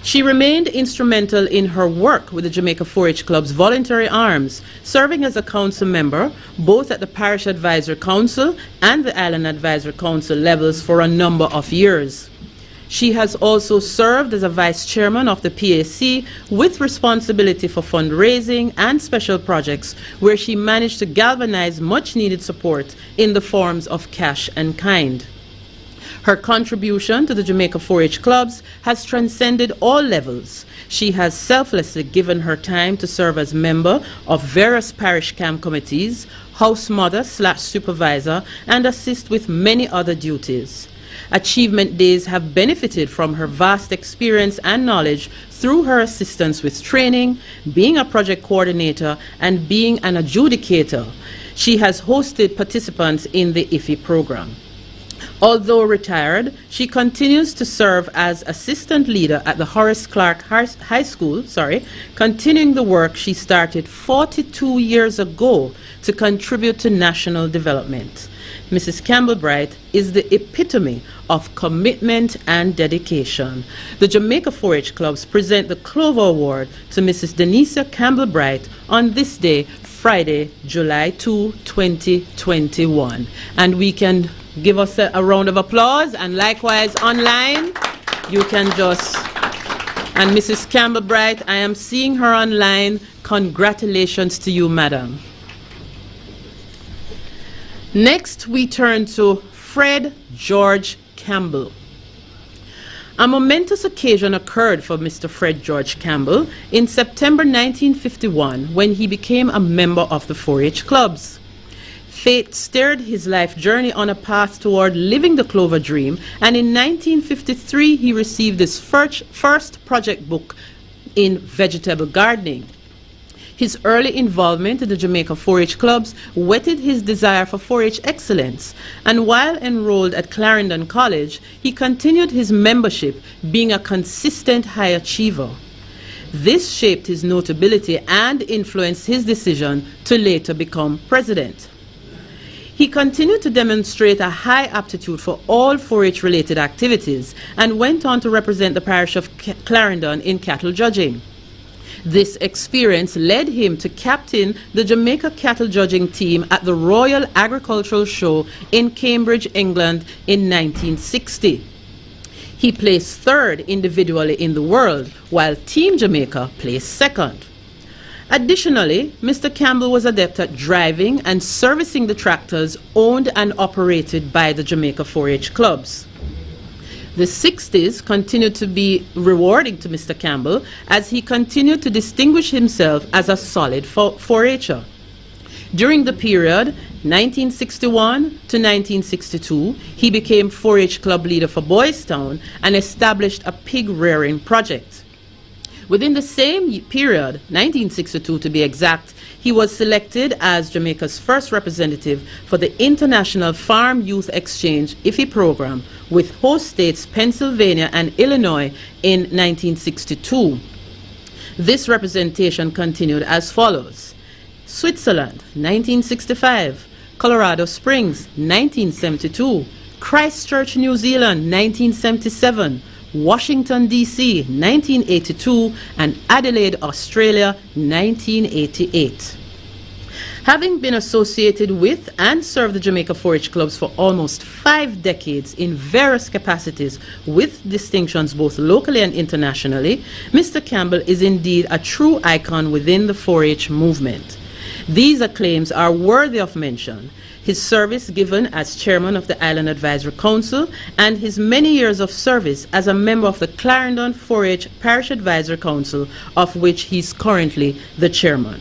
She remained instrumental in her work with the Jamaica 4-H Club's voluntary arms, serving as a council member both at the Parish Advisory Council and the Island Advisory Council levels for a number of years. She has also served as a vice chairman of the PAC with responsibility for fundraising and special projects, where she managed to galvanize much needed support in the forms of cash and kind. Her contribution to the Jamaica 4-H Clubs has transcended all levels. She has selflessly given her time to serve as member of various parish camp committees, house mother/supervisor, and assist with many other duties. Achievement Days have benefited from her vast experience and knowledge through her assistance with training, being a project coordinator, and being an adjudicator. She has hosted participants in the IFI program. Although retired, she continues to serve as assistant leader at the Horace Clark High School, continuing the work she started 42 years ago to contribute to national development. Mrs. Campbell-Bright is the epitome of commitment and dedication. The Jamaica 4-H Clubs present the Clover Award to Mrs. Denisa Campbell-Bright on this day, Friday, July 2, 2021. And we can give us a round of applause, and likewise online, you can just, and Mrs. Campbell-Bright, I am seeing her online. Congratulations to you, madam. Next, we turn to Fred George Campbell. A momentous occasion occurred for Mr. Fred George Campbell in September 1951 when he became a member of the 4-H Clubs. Fate steered his life journey on a path toward living the Clover dream, and in 1953 he received his first project book in vegetable gardening. His early involvement in the Jamaica 4-H Clubs whetted his desire for 4-H excellence, and while enrolled at Clarendon College, he continued his membership, being a consistent high achiever. This shaped his notability and influenced his decision to later become president. He continued to demonstrate a high aptitude for all 4-H related activities and went on to represent the parish of Clarendon in cattle judging. This experience led him to captain the Jamaica cattle judging team at the Royal Agricultural Show in Cambridge, England in 1960. He placed third individually in the world, while Team Jamaica placed second. Additionally, Mr. Campbell was adept at driving and servicing the tractors owned and operated by the Jamaica 4-H Clubs. The 60s continued to be rewarding to Mr. Campbell as he continued to distinguish himself as a solid 4-H'er. During the period 1961 to 1962, he became 4-H club leader for Boys Town and established a pig rearing project. Within the same period, 1962 to be exact, he was selected as Jamaica's first representative for the International Farm Youth Exchange IFI program with host states Pennsylvania and Illinois in 1962. This representation continued as follows: Switzerland, 1965, Colorado Springs, 1972, Christchurch, New Zealand, 1977, Washington, D.C., 1982, and Adelaide, Australia, 1988. Having been associated with and served the Jamaica 4-H clubs for almost 5 decades in various capacities with distinctions both locally and internationally, Mr. Campbell is indeed a true icon within the 4-H movement. These acclaims are worthy of mention. His service given as chairman of the Island Advisory Council and his many years of service as a member of the Clarendon 4-H Parish Advisory Council, of which he is currently the chairman.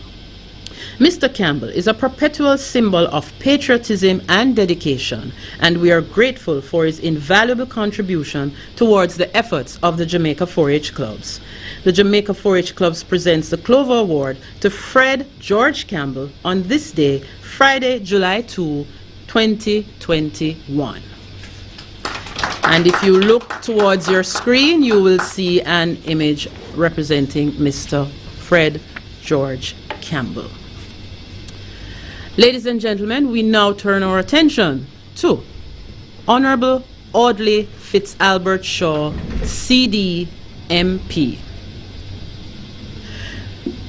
Mr. Campbell is a perpetual symbol of patriotism and dedication, and we are grateful for his invaluable contribution towards the efforts of the Jamaica 4-H clubs. The Jamaica 4-H clubs presents the Clover Award to Fred George Campbell on this day, Friday, July 2, 2021. And if you look towards your screen, you will see an image representing Mr. Fred George Campbell. Ladies and gentlemen, we now turn our attention to Honorable Audley Fitzalbert Shaw, CD, MP.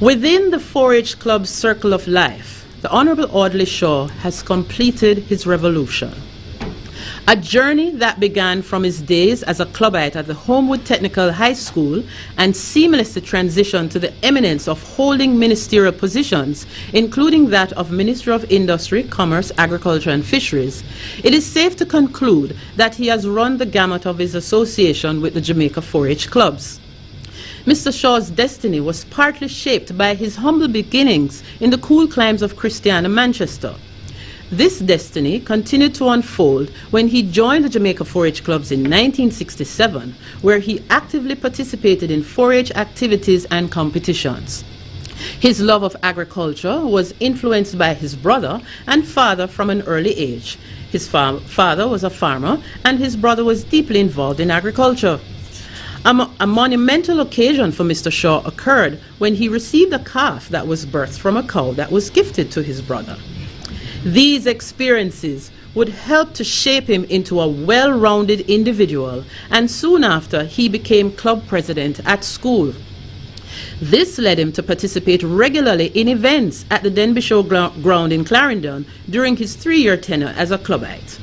Within the 4-H Club's circle of life, the Honorable Audley Shaw has completed his revolution. A journey that began from his days as a clubite at the Homewood Technical High School and seamlessly transitioned to the eminence of holding ministerial positions, including that of Minister of Industry, Commerce, Agriculture and Fisheries, it is safe to conclude that he has run the gamut of his association with the Jamaica 4-H clubs. Mr. Shaw's destiny was partly shaped by his humble beginnings in the cool climes of Christiana, Manchester. This destiny continued to unfold when he joined the Jamaica 4-H clubs in 1967, where he actively participated in 4-H activities and competitions. His love of agriculture was influenced by his brother and father from an early age. His father was a farmer and his brother was deeply involved in agriculture. A monumental occasion for Mr. Shaw occurred when he received a calf that was birthed from a cow that was gifted to his brother. These experiences would help to shape him into a well-rounded individual, and soon after he became club president at school. This led him to participate regularly in events at the Denby Show ground in Clarendon during his 3-year tenure as a clubite.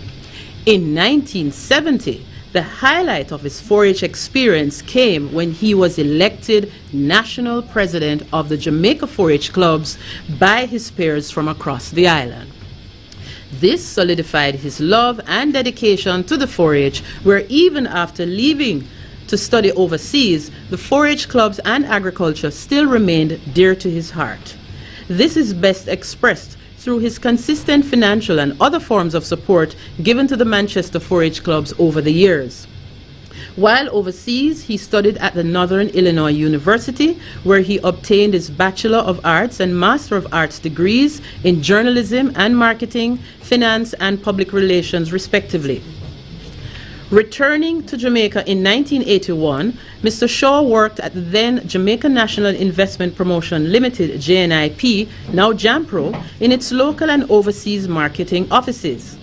In 1970, the highlight of his 4-H experience came when he was elected national president of the Jamaica 4-H clubs by his peers from across the island. This solidified his love and dedication to the 4-H, where even after leaving to study overseas, the 4-H clubs and agriculture still remained dear to his heart. This is best expressed through his consistent financial and other forms of support given to the Manchester 4-H clubs over the years. While overseas, he studied at the Northern Illinois University, where he obtained his Bachelor of Arts and Master of Arts degrees in journalism and marketing, finance, and public relations, respectively. Returning to Jamaica in 1981, Mr. Shaw worked at the then Jamaica National Investment Promotion Limited, JNIP, now JAMPRO, in its local and overseas marketing offices.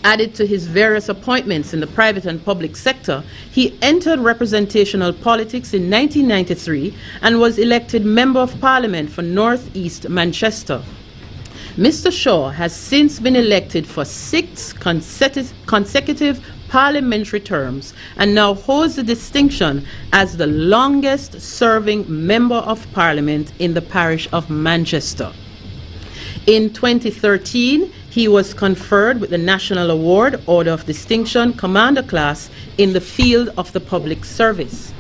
Added to his various appointments in the private and public sector, he entered representational politics in 1993 and was elected Member of Parliament for North East Manchester. Mr. Shaw has since been elected for 6 consecutive parliamentary terms and now holds the distinction as the longest serving Member of Parliament in the parish of Manchester. In 2013, he was conferred with the National Award, Order of Distinction, Commander Class in the field of the public service.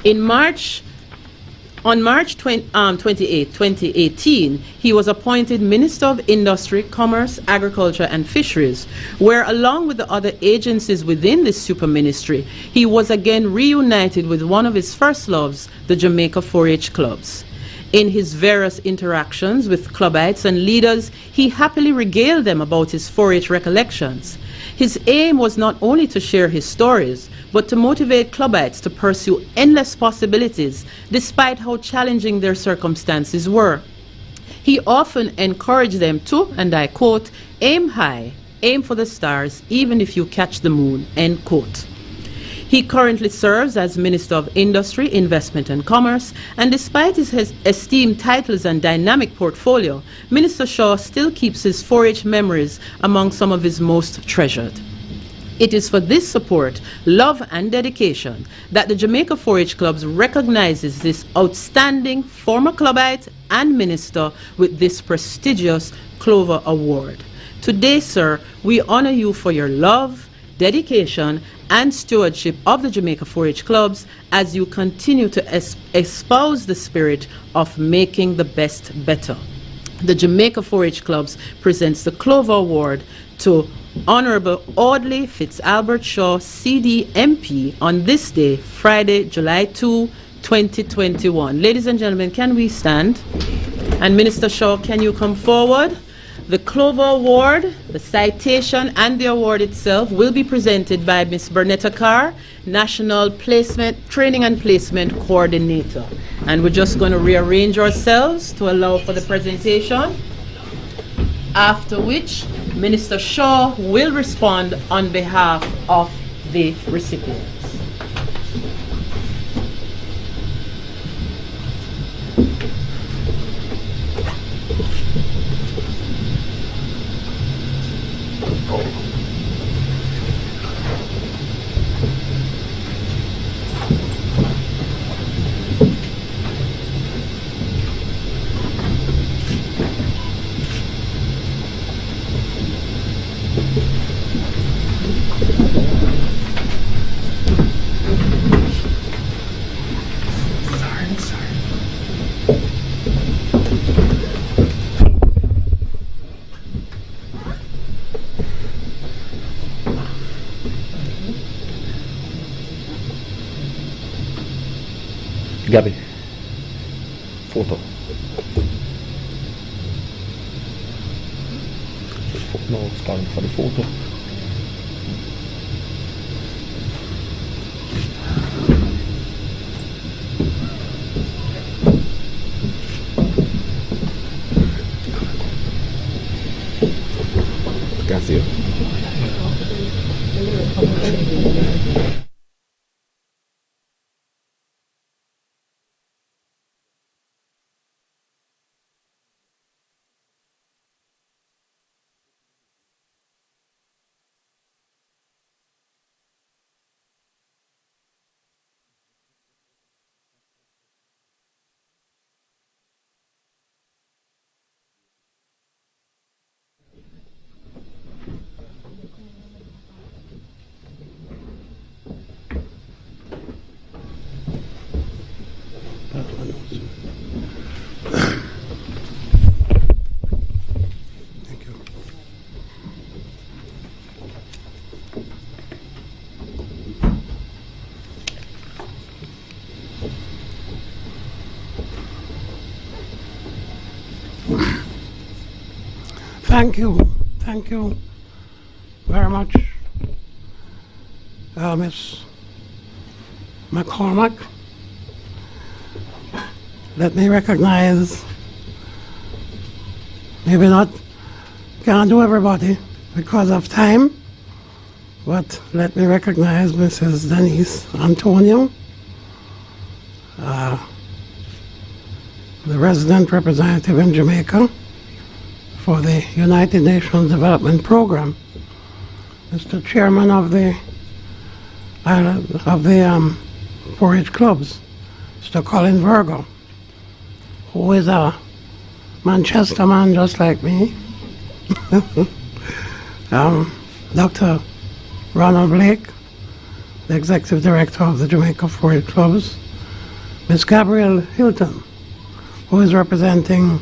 On March 28, 2018, he was appointed Minister of Industry, Commerce, Agriculture and Fisheries, where along with the other agencies within this super ministry, he was again reunited with one of his first loves, the Jamaica 4-H clubs. In his various interactions with clubites and leaders, he happily regaled them about his 4-H recollections. His aim was not only to share his stories, but to motivate clubites to pursue endless possibilities, despite how challenging their circumstances were. He often encouraged them to, and I quote, aim high, aim for the stars even if you catch the moon, end quote. He currently serves as Minister of Industry, Investment and Commerce, and despite his esteemed titles and dynamic portfolio, Minister Shaw still keeps his 4-H memories among some of his most treasured. It is for this support, love and dedication that the Jamaica 4-H Clubs recognizes this outstanding former clubite and minister with this prestigious Clover Award. Today, sir, we honor you for your love, dedication and stewardship of the Jamaica 4-H Clubs as you continue to espouse the spirit of making the best better. The Jamaica 4-H Clubs presents the Clover Award to Honorable Audley Fitzalbert Shaw, CD MP, on this day, Friday, July 2, 2021. Ladies and gentlemen, can we stand? And Minister Shaw, can you come forward? The Clover Award, the citation and the award itself will be presented by Ms. Bernetta Carr, National Training and Placement Coordinator. And we're just going to rearrange ourselves to allow for the presentation, after which Minister Shaw will respond on behalf of the recipients. Gabby, photo. No, it's calling for the photo. Can't see it. Thank you very much, Ms. McCormack. Let me recognize, maybe not, can't do everybody because of time, but let me recognize Mrs. Denise Antonio, the resident representative in Jamaica for the United Nations Development Program, Mr. Chairman of the 4-H Clubs, Mr. Colin Virgo, who is a Manchester man just like me, Dr. Ronald Blake, the Executive Director of the Jamaica 4-H Clubs, Ms. Gabrielle Hilton, who is representing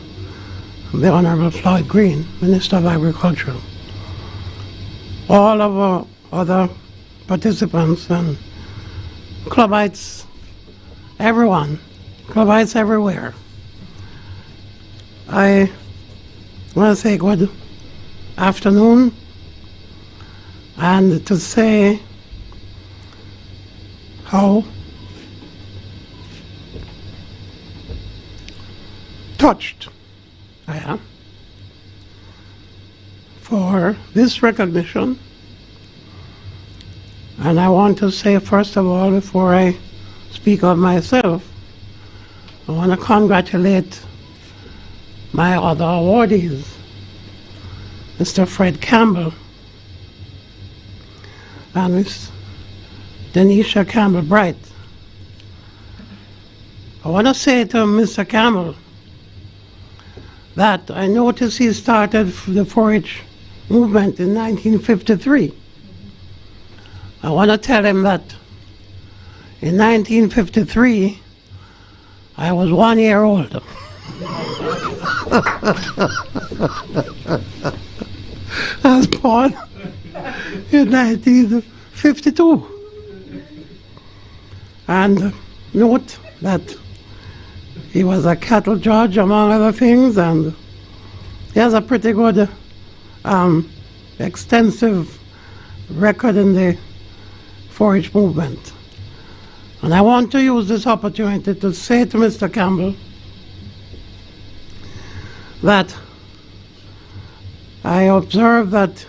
the Honorable Floyd Green, Minister of Agriculture, all of our other participants and clubites, everyone, clubites everywhere. I want to say good afternoon and to say how touched I am for this recognition. And I want to say, first of all, before I speak of myself, I want to congratulate my other awardees, Mr. Fred Campbell and Miss Denisha Campbell Bright. I want to say to Mr. Campbell that I noticed he started the 4-H movement in 1953. I want to tell him that in 1953, I was 1 year old. I was born in 1952. And note that he was a cattle judge, among other things, and he has a pretty good, extensive record in the 4-H movement. And I want to use this opportunity to say to Mr. Campbell that I observed that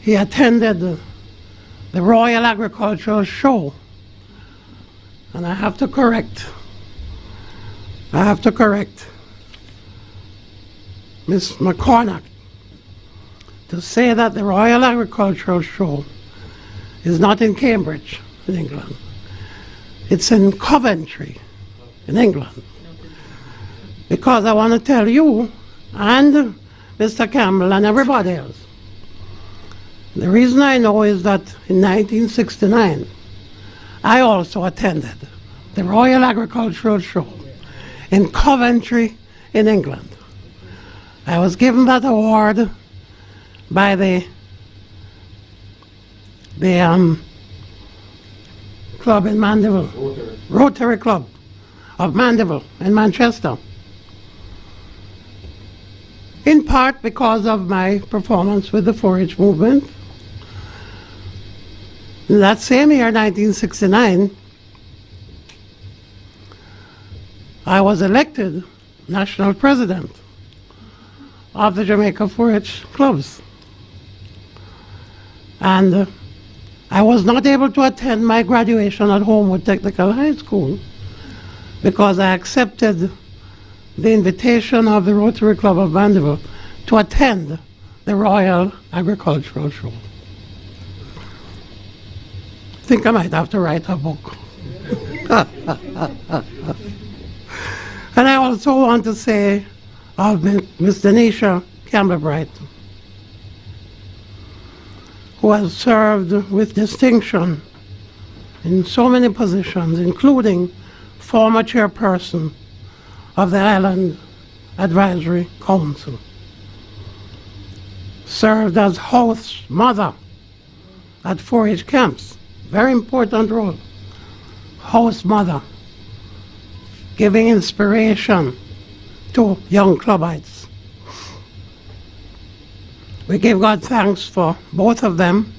he attended the Royal Agricultural Show, and I have to correct Miss McCornack to say that the Royal Agricultural Show is not in Cambridge, in England. It's in Coventry, in England. Because I want to tell you and Mr. Campbell and everybody else, the reason I know is that in 1969, I also attended the Royal Agricultural Show in Coventry, in England. I was given that award by the club in Mandeville, Rotary Club of Mandeville in Manchester, in part because of my performance with the 4-H movement. In that same year, 1969, I was elected national president of the Jamaica 4-H clubs. And I was not able to attend my graduation at Homewood Technical High School because I accepted the invitation of the Rotary Club of Mandeville to attend the Royal Agricultural Show. I think I might have to write a book. And I also want to say of Miss Denisha Campbell Bright, who has served with distinction in so many positions, including former chairperson of the Island Advisory Council, served as host mother at 4-H camps, very important role, host mother, giving inspiration to young clubbites. We give God thanks for both of them,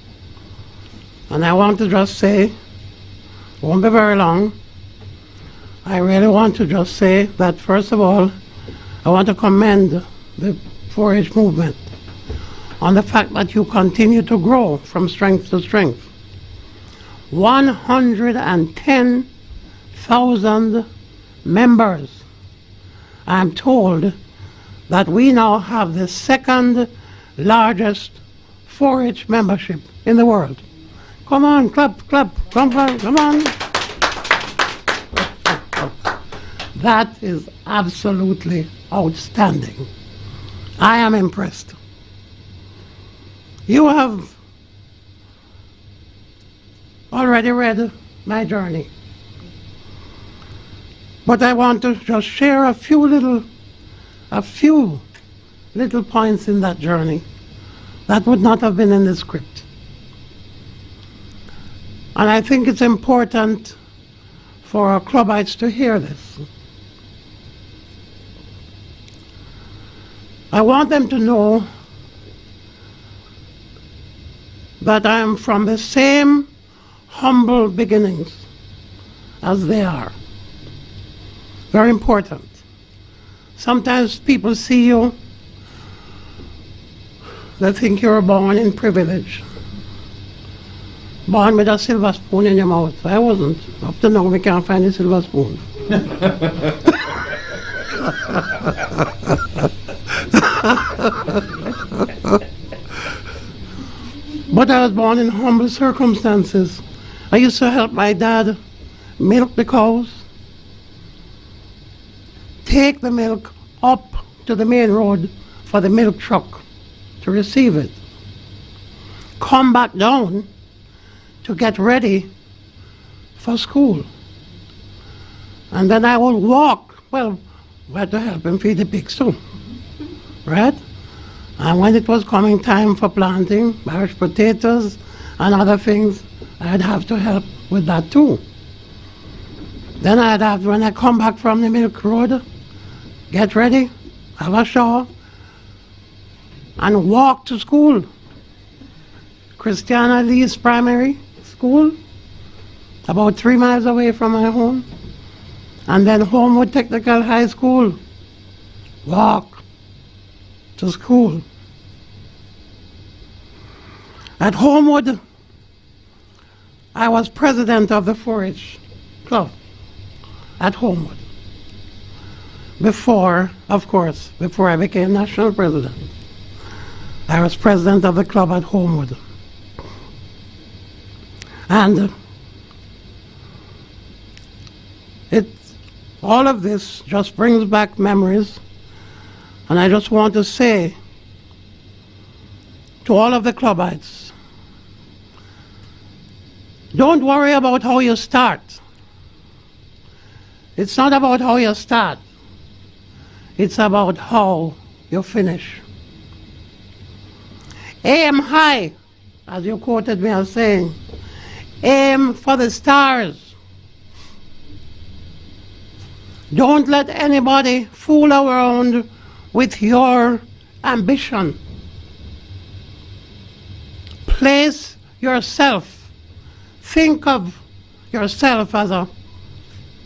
and I want to just say, it won't be very long, I really want to just say that first of all, I want to commend the 4-H movement on the fact that you continue to grow from strength to strength. 110,000 members. I'm told that we now have the second largest 4-H membership in the world. Come on, clap, clap, come on, come on. That is absolutely outstanding. I am impressed. You have already read my journey, but I want to just share a few little points in that journey that would not have been in the script. And I think it's important for our clubbites to hear this. I want them to know that I am from the same humble beginnings as they are. Very important. Sometimes people see you they think you're born in privilege. Born with a silver spoon in your mouth. I wasn't. Up to now, we can't find a silver spoon. But I was born in humble circumstances. I used to help my dad milk the cows, take the milk up to the main road for the milk truck to receive it, come back down to get ready for school. And then I would walk. Well, we had to help him feed the pigs too, right? And when it was coming time for planting, mashed potatoes and other things, I'd have to help with that too. Then I'd have, when I come back from the milk road, get ready, have a shower, and walk to school. Christiana Lee's primary school, about 3 miles away from my home. And then Homewood Technical High School, walk to school. At Homewood, I was president of the 4-H club at Homewood. Before, of course, before I became national president, I was president of the club at Homewood. And all of this just brings back memories. And I just want to say to all of the clubites, don't worry about how you start. It's not about how you start. It's about how you finish. Aim high, as you quoted me as saying. Aim for the stars. Don't let anybody fool around with your ambition. Place yourself, think of yourself as a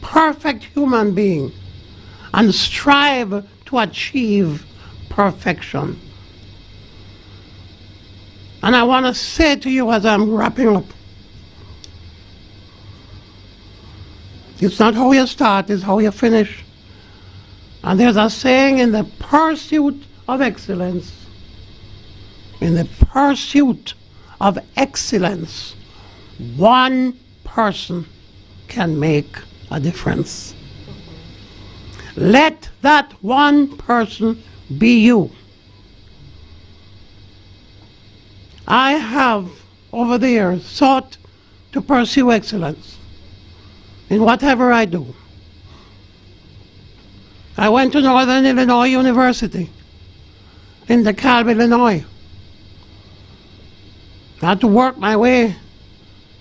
perfect human being and strive to achieve perfection. And I want to say to you as I'm wrapping up, it's not how you start, it's how you finish. And there's a saying, in the pursuit of excellence, in the pursuit of excellence, one person can make a difference. Let that one person be you. I have, over the years, sought to pursue excellence in whatever I do. I went to Northern Illinois University in DeKalb, Illinois. I had to work my way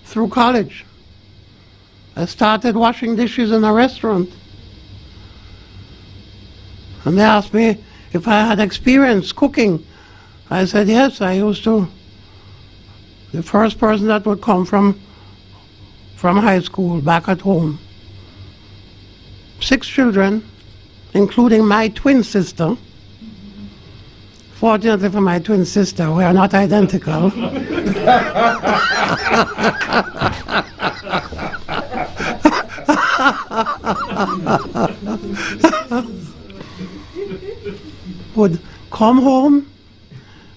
through college. I started washing dishes in a restaurant. And they asked me if I had experience cooking. I said, yes, I used to. The first person that would come from high school back at home. 6 children, including my twin sister. Fortunately for my twin sister, we are not identical. Would come home,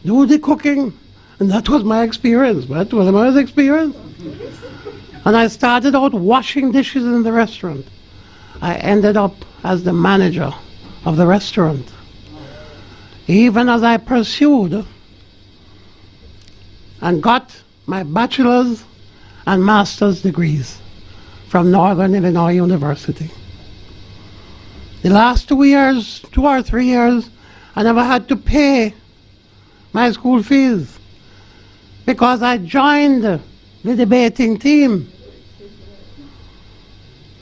do the cooking, and that was my experience. That was my experience. And I started out washing dishes in the restaurant. I ended up as the manager of the restaurant. Even as I pursued and got my bachelor's and master's degrees from Northern Illinois University. The last 2 years, 2 or 3 years, I never had to pay my school fees because I joined the debating team.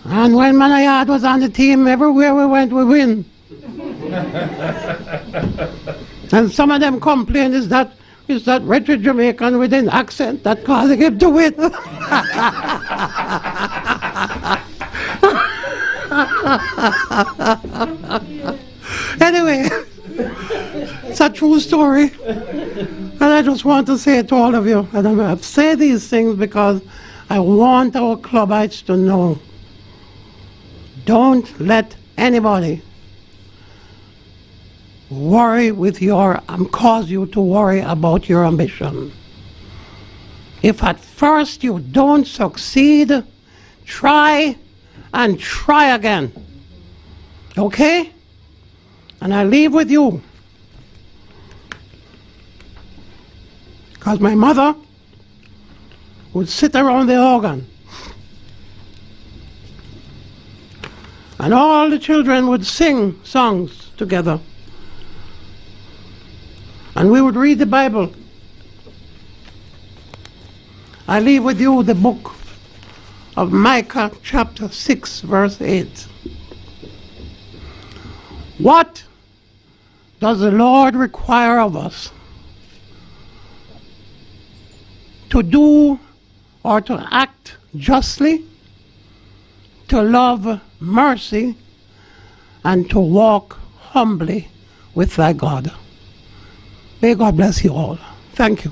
And when Manayad was on the team, everywhere we went, we win. And some of them complain is that wretched Jamaican with an accent that causing him to win. Anyway, it's a true story. I just want to say to all of you, and I've said these things because I want our clubites to know, don't let anybody worry with your, cause you to worry about your ambition. If at first you don't succeed, try and try again. Okay? And I leave with you. Because my mother would sit around the organ. And all the children would sing songs together. And we would read the Bible. I leave with you the book of Micah chapter 6 verse 8. What does the Lord require of us? To do or to act justly, to love mercy, and to walk humbly with thy God. May God bless you all. Thank you.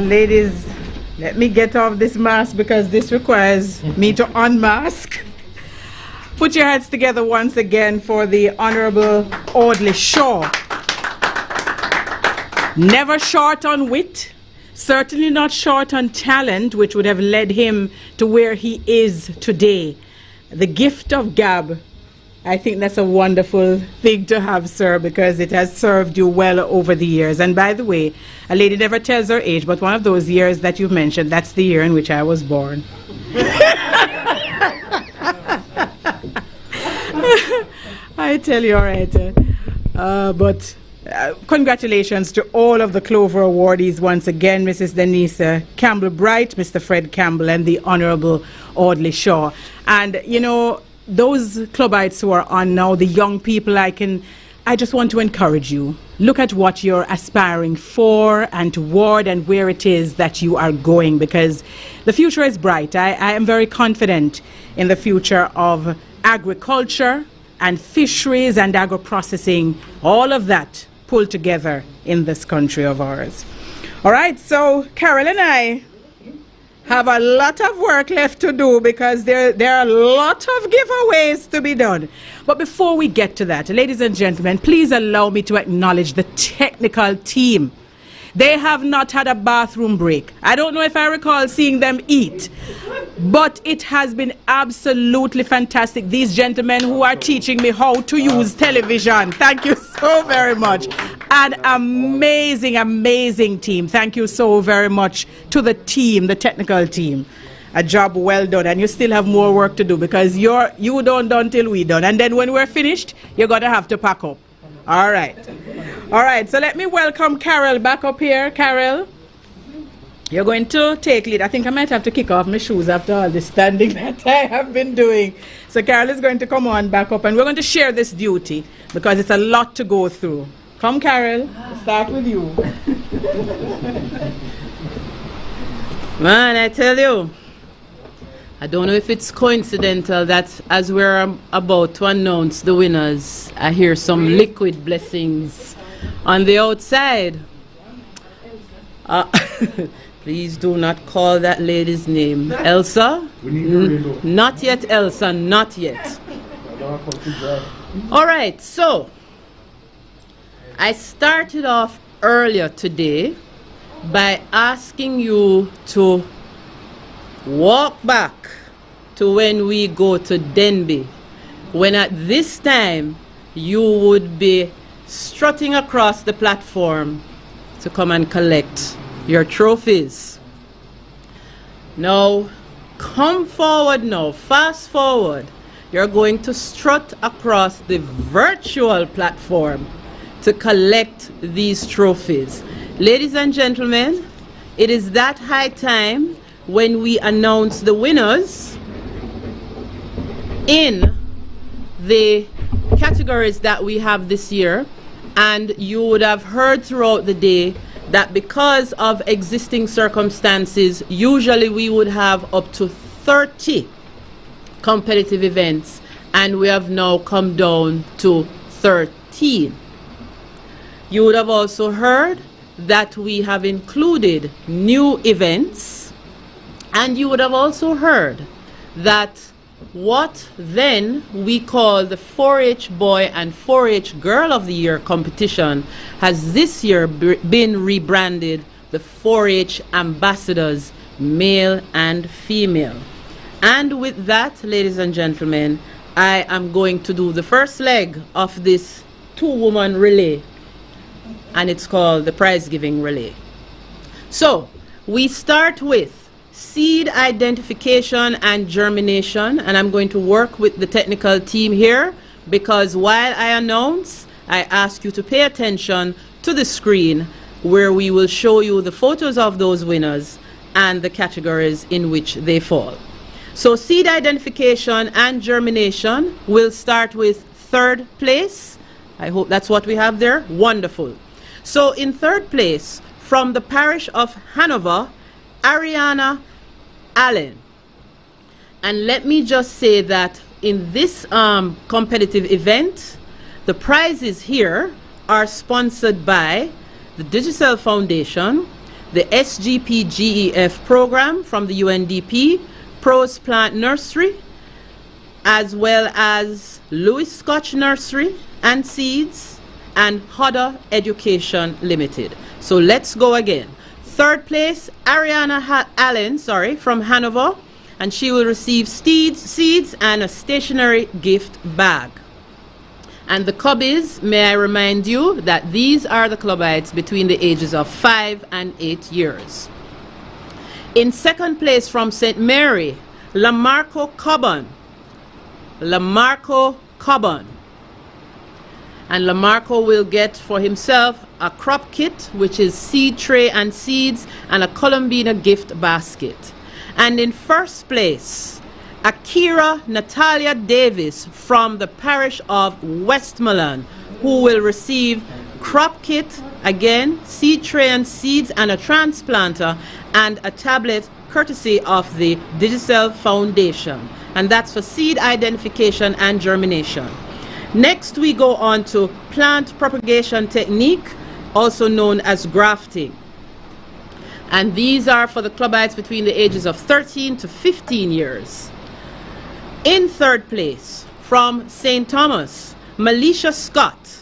Ladies, let me get off this mask because this requires me to unmask. Put your heads together once again for the Honorable Audley Shaw. Never short on wit, certainly not short on talent, which would have led him to where he is today. The gift of gab. I think that's a wonderful thing to have, sir, because it has served you well over the years. And by the way, a lady never tells her age, but one of those years that you've mentioned, that's the year in which I was born. I tell you, all right. Congratulations to all of the Clover awardees once again, Mrs. Denise Campbell-Bright, Mr. Fred Campbell, and the Honorable Audley Shaw. And, you know, those clubites who are on now, the young people, I just want to encourage you. Look at what you're aspiring for and toward and where it is that you are going, because the future is bright. I am very confident in the future of agriculture and fisheries and agro-processing, all of that pulled together in this country of ours. All right, so Carol and I have a lot of work left to do because there are a lot of giveaways to be done. But before we get to that, ladies and gentlemen, please allow me to acknowledge the technical team. They have not had a bathroom break. I don't know if I recall seeing them eat, but it has been absolutely fantastic. These gentlemen who are teaching me how to use television, thank you so very much. An amazing, amazing team. Thank you so very much to the team, the technical team. A job well done, and you still have more work to do because you don't done till we done. And then when we're finished, you're going to have to pack up. All right. All right, so let me welcome Carol back up here. Carol, you're going to take lead. I think I might have to kick off my shoes after all the standing that I have been doing. So Carol is going to come on back up, and we're going to share this duty because it's a lot to go through. Come, Carol. We'll start with you. Man, I tell you, I don't know if it's coincidental that as we're about to announce the winners, I hear some liquid blessings on the outside. Please do not call that lady's name. Elsa? Not yet, Elsa, not yet. All right, so I started off earlier today by asking you to walk back to when we go to Denby, when at this time you would be strutting across the platform to come and collect your trophies. Now, come forward now, fast forward. You're going to strut across the virtual platform to collect these trophies. Ladies and gentlemen, it is that high time when we announce the winners in the categories that we have this year. And you would have heard throughout the day that because of existing circumstances, usually we would have up to 30 competitive events, and we have now come down to 13. You would have also heard that we have included new events, and you would have also heard that what then we call the 4-H Boy and 4-H Girl of the Year competition has this year been rebranded the 4-H Ambassadors, male and female. And with that, ladies and gentlemen, I am going to do the first leg of this two-woman relay, and it's called the prize giving relay. So we start with seed identification and germination, and I'm going to work with the technical team here, because while I announce, I ask you to pay attention to the screen where we will show you the photos of those winners and the categories in which they fall. So seed identification and germination will start with 3rd place. I hope that's what we have there. Wonderful. So in 3rd place, from the parish of Hanover, Ariana Allen. And let me just say that in this competitive event, the prizes here are sponsored by the Digital Foundation, the SGP GEF program from the UNDP, Prose Plant Nursery, as well as Louis Scotch Nursery and Seeds, and Hodder Education Limited. So let's go again. 3rd place, Ariana Allen, from Hanover, and she will receive seeds and a stationery gift bag. And the cubbies, may I remind you that these are the clubbites between the ages of 5 and 8 years. In 2nd place, from St. Mary, Lamarco Coburn. Lamarco Coburn. And Lamarco will get for himself a crop kit, which is seed tray and seeds, and a Columbina gift basket. And in 1st place, Akira Natalia Davis from the parish of Westmoreland, who will receive crop kit, again, seed tray and seeds, and a transplanter, and a tablet courtesy of the Digital Foundation. And that's for seed identification and germination. Next, we go on to plant propagation technique, also known as grafting. And these are for the clubbites between the ages of 13 to 15 years. In 3rd place, from St. Thomas, Melisha Scott.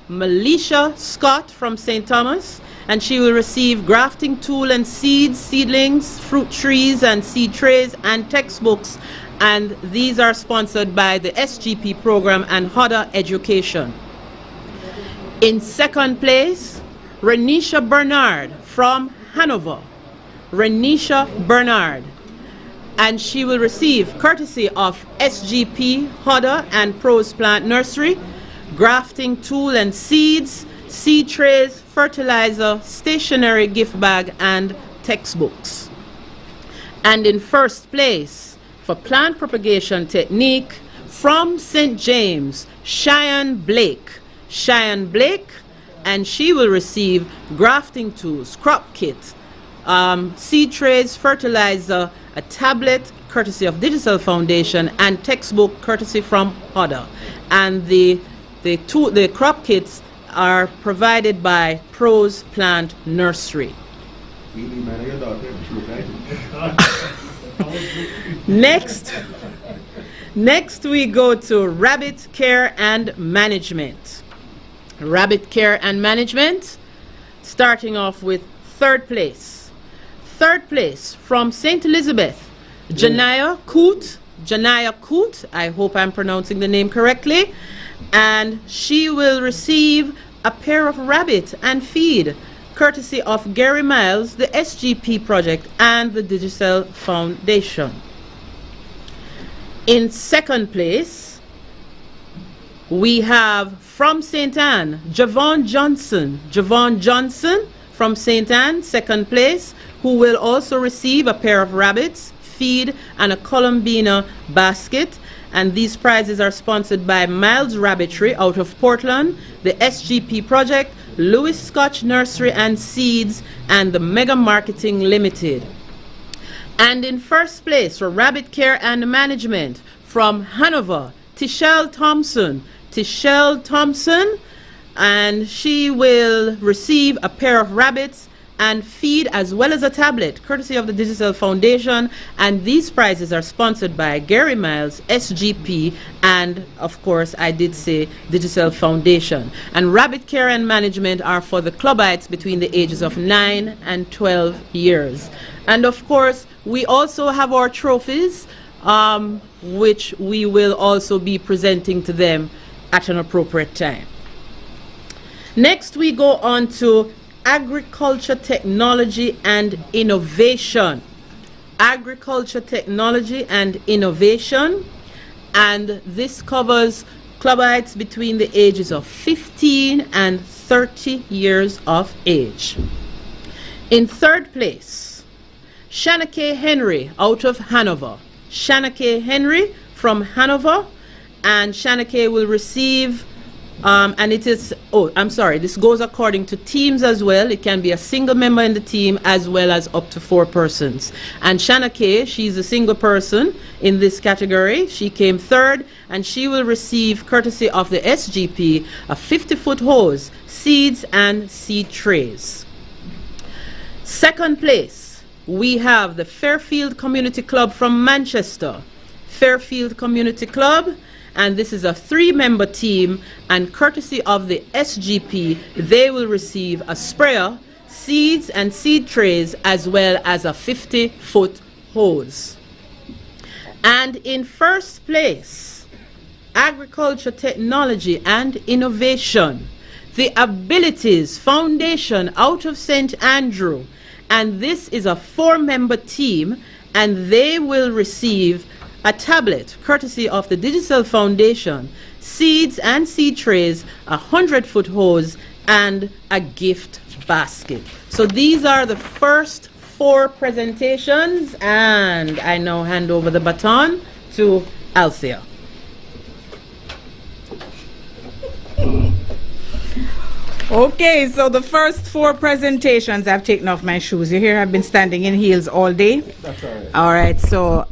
Melisha Scott from St. Thomas, and she will receive grafting tool and seeds, seedlings, fruit trees and seed trays, and textbooks. And these are sponsored by the SGP program and Hodder Education. In 2nd place, Renisha Bernard from Hanover. Renisha Bernard. And she will receive, courtesy of SGP, Hodder, and Prose Plant Nursery, grafting tool and seeds, seed trays, fertilizer, stationery gift bag, and textbooks. And in 1st place, for plant propagation technique, from St. James, Cheyenne Blake. Cheyenne Blake, and she will receive grafting tools, crop kit, seed trays, fertilizer, a tablet courtesy of Digital Foundation, and textbook courtesy from Hodder. And the crop kits are provided by Prose Plant Nursery. Next we go to rabbit care and management. Rabbit care and management, starting off with 3rd place. 3rd place, from St. Elizabeth, Janaya Coot. Janaya Coot, I hope I'm pronouncing the name correctly. And she will receive a pair of rabbit and feed, courtesy of Gary Miles, the SGP project, and the Digital Foundation. In 2nd place, we have from St. Anne, Javon Johnson. Javon Johnson from St. Anne, 2nd place, who will also receive a pair of rabbits, feed, and a Columbina basket. And these prizes are sponsored by Miles Rabbitry out of Portland, the SGP project, Louis Scotch Nursery and Seeds, and the Mega Marketing Limited. And in 1st place for rabbit care and management, from Hanover, Tichelle Thompson. Tichelle Thompson, and she will receive a pair of rabbits and feed as well as a tablet, courtesy of the Digital Foundation. And these prizes are sponsored by Gary Miles, SGP, and of course, I did say Digital Foundation. And rabbit care and management are for the clubites between the ages of 9 and 12 years. And of course, we also have our trophies, which we will also be presenting to them at an appropriate time. Next, we go on to agriculture technology and innovation. Agriculture technology and innovation, and this covers clubites between the ages of 15 and 30 years of age. In third place, Shanna K. Henry out of Hanover. Shanna K. Henry from Hanover, and Shanna K. will receive and it is, this goes according to teams as well. It can be a single member in the team as well as up to 4 persons. And Shanna K, she's a single person in this category. She came third, and she will receive, courtesy of the SGP, a 50-foot hose, seeds, and seed trays. Second place, we have the Fairfield Community Club from Manchester. Fairfield Community Club. And this is a 3-member team, and courtesy of the SGP, they will receive a sprayer, seeds and seed trays, as well as a 50-foot hose. And in first place, agriculture technology and innovation, the Abilities Foundation out of St. Andrew, and this is a 4-member team, and they will receive a tablet, courtesy of the Digital Foundation, seeds and seed trays, a 100-foot hose, and a gift basket. So these are the first 4 presentations, and I now hand over the baton to Althea. Okay, so the first 4 presentations, I've taken off my shoes. You hear I've been standing in heels all day? That's all right. All right, so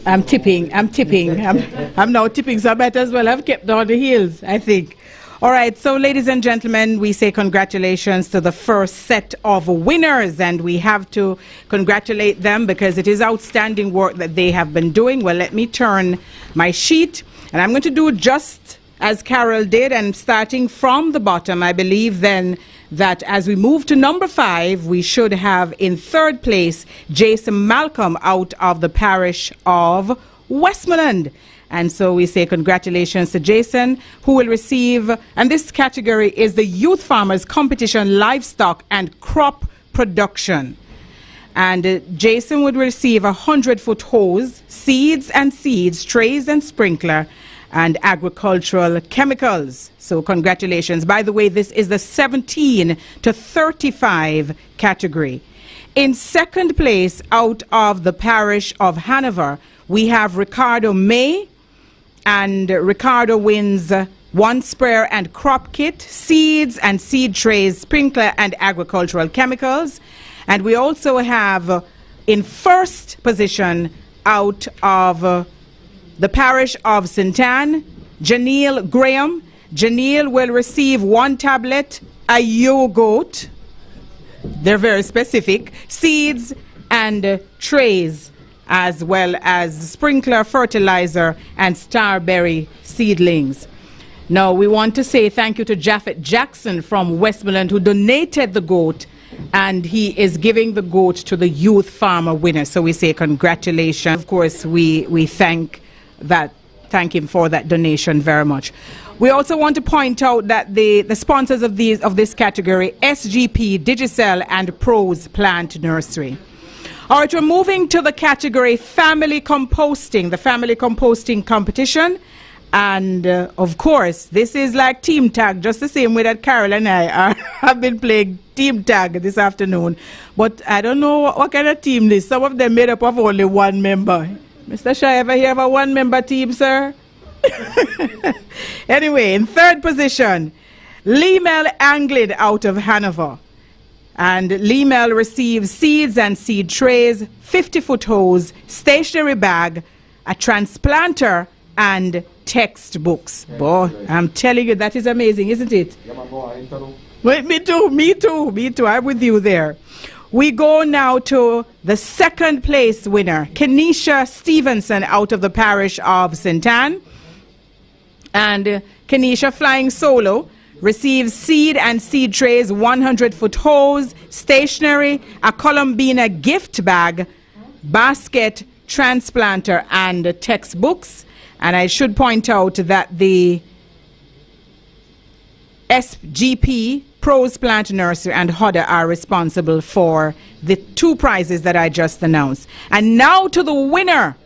I'm tipping. I'm now tipping, so I might as well have kept on the heels, I think. All right, so ladies and gentlemen, we say congratulations to the first set of winners, and we have to congratulate them because it is outstanding work that they have been doing. Well, let me turn my sheet, and I'm going to do just as Carol did, and starting from the bottom, I believe then that as we move to number 5, we should have in third place Jason Malcolm out of the parish of Westmoreland. And so we say congratulations to Jason, who will receive, and this category is the Youth Farmers Competition Livestock and Crop Production. And Jason would receive a 100-foot hose, seeds and seeds, trays and sprinkler, and agricultural chemicals. So congratulations. By the way, this is the 17 to 35 category. In second place, out of the parish of Hanover, we have Ricardo May, and Ricardo wins 1 sprayer and crop kit, seeds and seed trays, sprinkler and agricultural chemicals. And we also have in first position out of the parish of St. Anne, Janelle Graham. Janelle will receive 1 tablet, a yogurt, they're very specific, seeds and trays, as well as sprinkler, fertilizer, and starberry seedlings. Now, we want to say thank you to Japheth Jackson from Westmoreland, who donated the goat, and he is giving the goat to the youth farmer winner. So we say congratulations. Of course, we thank him for that donation very much. We also want to point out that the sponsors of this category, SGP, Digicel, and Pros Plant Nursery. All right, we're moving to the category family composting, the family composting competition. And of course, this is like team tag, just the same way that Carol and I have been playing team tag this afternoon. But I don't know what kind of team this is. Some of them made up of only 1 member. Mr. Shah, ever hear of a 1-member team, sir? Anyway, in third position, Lemel Anglid out of Hanover. And Lemel receives seeds and seed trays, 50-foot hose, stationary bag, a transplanter, and textbooks. Boy, I'm telling you, that is amazing, isn't it? Well, me too. I'm with you there. We go now to the second place winner, Kenesha Stevenson, out of the parish of St. Anne. And Kenesha, flying solo, receives seed and seed trays, 100-foot hose, stationery, a Columbina gift bag, basket, transplanter, and textbooks. And I should point out that the SGP, Pros Plant Nursery, and HUDA are responsible for the 2 prizes that I just announced. And now to the winner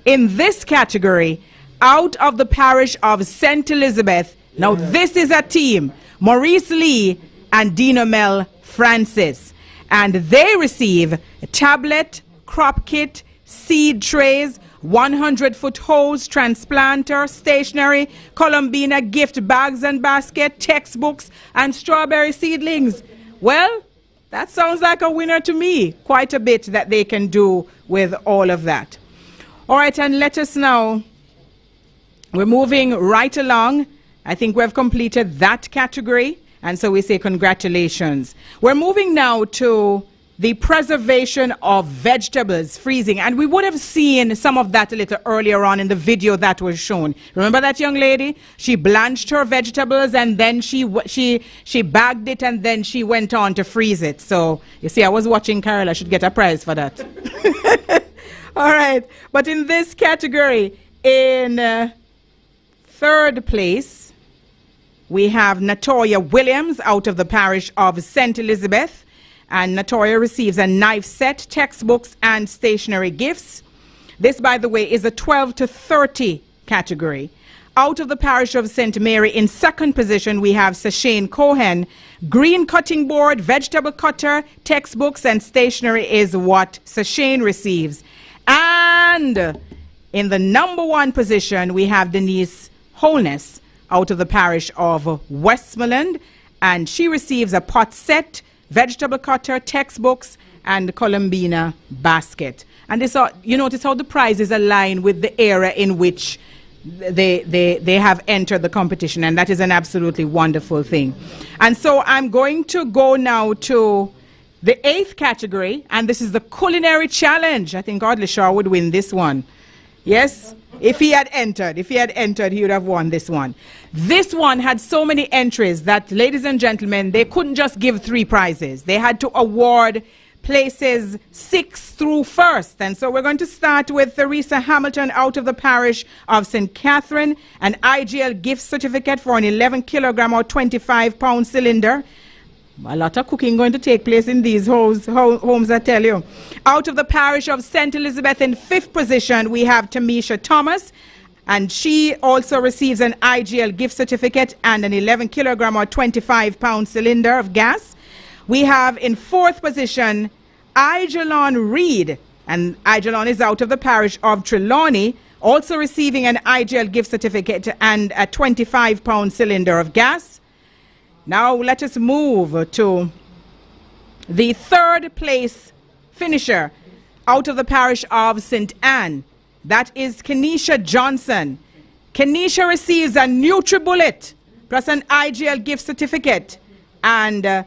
in this category, out of the parish of St. Elizabeth. Now this is a team, Maurice Lee and Dina Mel Francis. And they receive a tablet, crop kit, seed trays, 100-foot hose, transplanter, stationery, Columbina gift bags and basket, textbooks, and strawberry seedlings. Well, that sounds like a winner to me. Quite a bit that they can do with all of that. All right, and let us now, we're moving right along. I think we've completed that category, and so we say congratulations. We're moving now to the preservation of vegetables, freezing. And we would have seen some of that a little earlier on in the video that was shown. Remember that young lady? She blanched her vegetables and then she bagged it and then she went on to freeze it. So, you see, I was watching Carol. I should get a prize for that. All right. But in this category, in third place, we have Natoya Williams out of the parish of St. Elizabeth. And Natoya receives a knife set, textbooks, and stationery gifts. This, by the way, is a 12 to 30 category. Out of the parish of St. Mary, in second position, we have Sashane Cohen. Green cutting board, vegetable cutter, textbooks, and stationery is what Sashane receives. And in the number 1 position, we have Denise Holness out of the parish of Westmoreland. And she receives a pot set, vegetable cutter, textbooks, and Columbina basket. And this, you notice how the prizes align with the era in which they have entered the competition, and that is an absolutely wonderful thing. And so I'm going to go now to the 8th category, and this is the culinary challenge. I think Audley Shaw would win this one. Yes? If he had entered, he would have won this one. This one had so many entries that, ladies and gentlemen, they couldn't just give 3 prizes. They had to award places 6 through 1st. And so we're going to start with Theresa Hamilton out of the parish of St. Catherine, an IGL gift certificate for an 11 kilogram or 25-pound cylinder. A lot of cooking going to take place in these homes, I tell you. Out of the parish of St. Elizabeth, in 5th position, we have Tamisha Thomas, and she also receives an IGL gift certificate and an 11 kilogram or 25-pound cylinder of gas. We have in 4th position, Ijalon Reed, and Ijalon is out of the parish of Trelawney, also receiving an IGL gift certificate and a 25-pound cylinder of gas. Now let us move to the 3rd place finisher out of the parish of St. Anne. That is Kenesha Johnson. Kenesha receives a NutriBullet plus an IGL gift certificate. And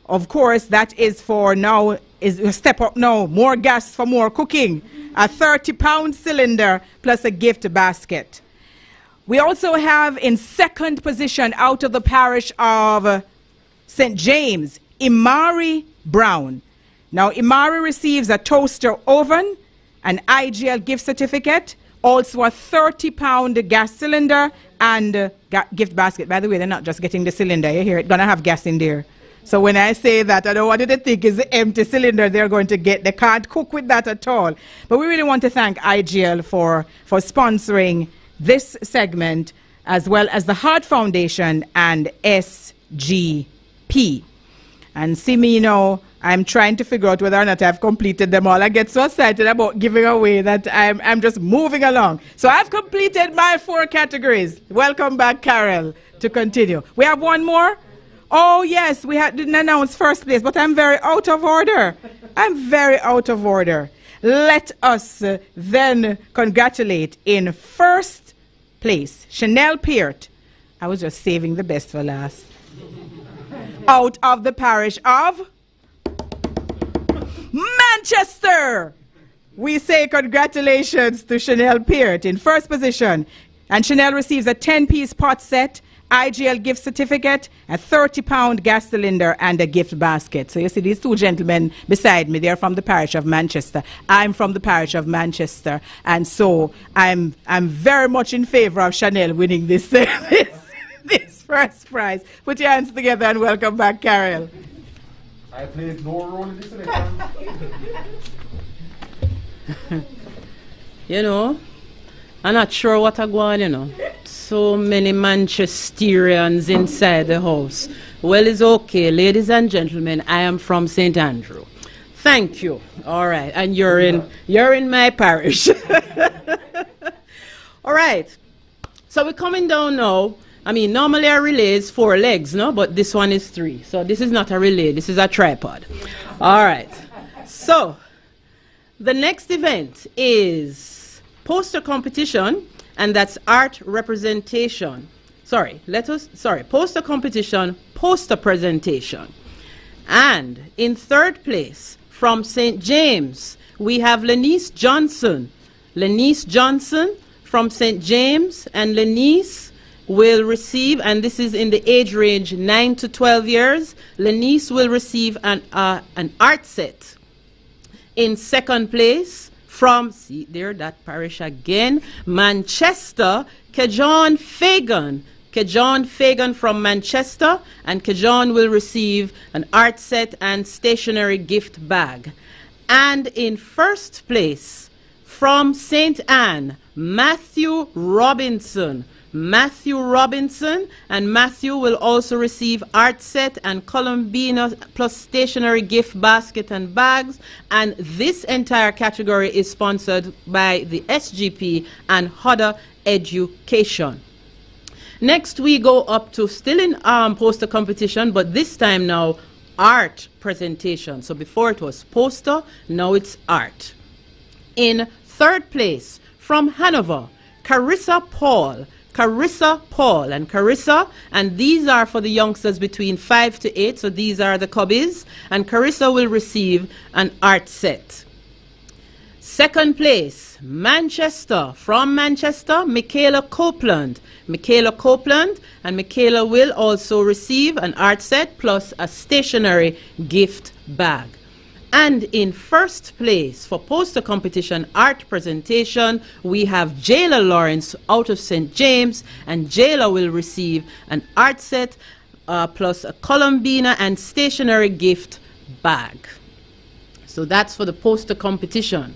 of course, that is for now, is a step up now, more gas for more cooking. A 30-pound cylinder plus a gift basket. We also have in 2nd position out of the parish of St. James, Imari Brown. Now, Imari receives a toaster oven, an IGL gift certificate, also a 30-pound gas cylinder and gift basket. By the way, they're not just getting the cylinder. You hear it, gonna have gas in there. So when I say that, I don't want you to think it's the empty cylinder they're going to get. They can't cook with that at all. But we really want to thank IGL for sponsoring this segment, as well as the Heart Foundation and SGP. And see me, I'm trying to figure out whether or not I've completed them all. I get so excited about giving away that I'm just moving along. So I've completed my 4 categories. Welcome back, Carol, to continue. We have one more? Oh, yes, we didn't announce 1st place, but I'm very out of order. let us then congratulate in first place Chanel Peart. I was just saving the best for last. Out of the parish of Manchester. We say congratulations to Chanel Peart in first position. And Chanel receives a 10-piece pot set, IGL gift certificate, a 30-pound gas cylinder, and a gift basket. So you see these two gentlemen beside me, they're from the parish of Manchester. I'm from the parish of Manchester. And so I'm very much in favor of Chanel winning this, this first prize. Put your hands together and welcome back, Carol. I played no role in this election. You know, I'm not sure what I go on, you know. So many Manchesterians inside the house. Well, it's okay, ladies and gentlemen. I am from St. Andrew. Thank you. All right, and you're in my parish. All right. So we're coming down now. I mean, normally a relay is 4 legs, no? But this one is 3. So this is not a relay. This is a tripod. All right. So the next event is poster competition. And that's art representation. Poster competition, poster presentation. And in third place, from St. James, we have Lenice Johnson. Lenice Johnson from St. James, and Lenice will receive, and this is in the age range 9 to 12 years, Lenice will receive an art set. In second place, from, see there, that parish again, Manchester, Kejon Fagan. Kejon Fagan from Manchester, and Kejon will receive an art set and stationery gift bag. And in first place, from St. Anne, Matthew Robinson. Matthew Robinson, and Matthew will also receive art set and Columbina plus stationery gift basket and bags, and this entire category is sponsored by the SGP and Hodder Education. Next we go up to still in poster competition, but this time now art presentation. So before it was poster, now it's art. In third place, from Hanover, Carissa Paul, and Carissa, and these are for the youngsters between 5 to 8, so these are the cubbies, and Carissa will receive an art set. Second place, Manchester, from Manchester, Michaela Copeland, and Michaela will also receive an art set plus a stationery gift bag. And in first place for poster competition art presentation, we have Jayla Lawrence out of St. James, and Jayla will receive an art set plus a Columbina and stationery gift bag. So that's for the poster competition.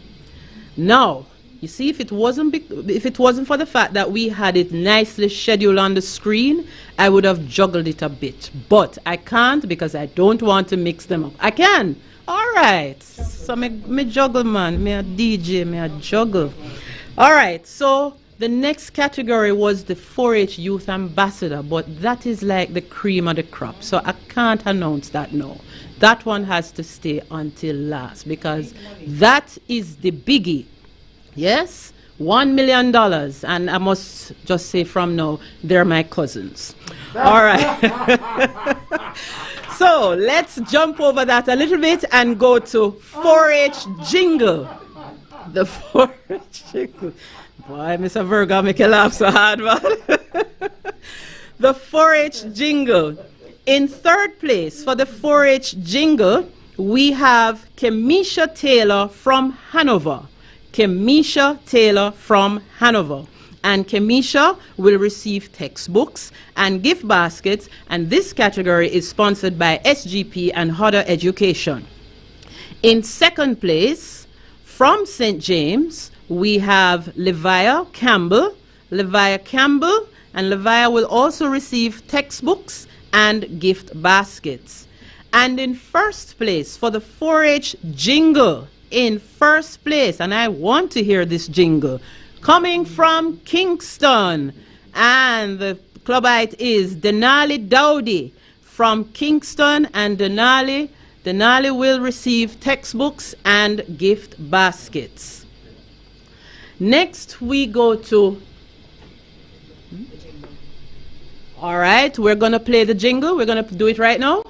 Now, you see, if it wasn't for the fact that we had it nicely scheduled on the screen, I would have juggled it a bit. But I can't because I don't want to mix them up. I can. All right, so me juggle, man. Me a DJ, me a juggle. All right, so the next category was the 4-H Youth Ambassador, but that is like the cream of the crop, so I can't announce that now. That one has to stay until last because that is the biggie. Yes, $1 million, and I must just say from now, they're my cousins. All right. So let's jump over that a little bit and go to 4-H jingle. The 4-H jingle. Boy, Mr. Virgo, make you laugh so hard, man. The 4-H jingle. In third place for the 4-H jingle, we have Kemisha Taylor from Hanover. Kemisha Taylor from Hanover. And Kemisha will receive textbooks and gift baskets, and this category is sponsored by SGP and Hodder Education. In second place, from St. James, we have Levia Campbell. And Levia will also receive textbooks and gift baskets. And in first place for the 4-H jingle, in first place, and I want to hear this jingle, coming from Kingston, and the clubite is Denali Dowdy from Kingston, and Denali, Denali will receive textbooks and gift baskets. Next, we go to... All right, we're going to play the jingle. We're going to do it right now.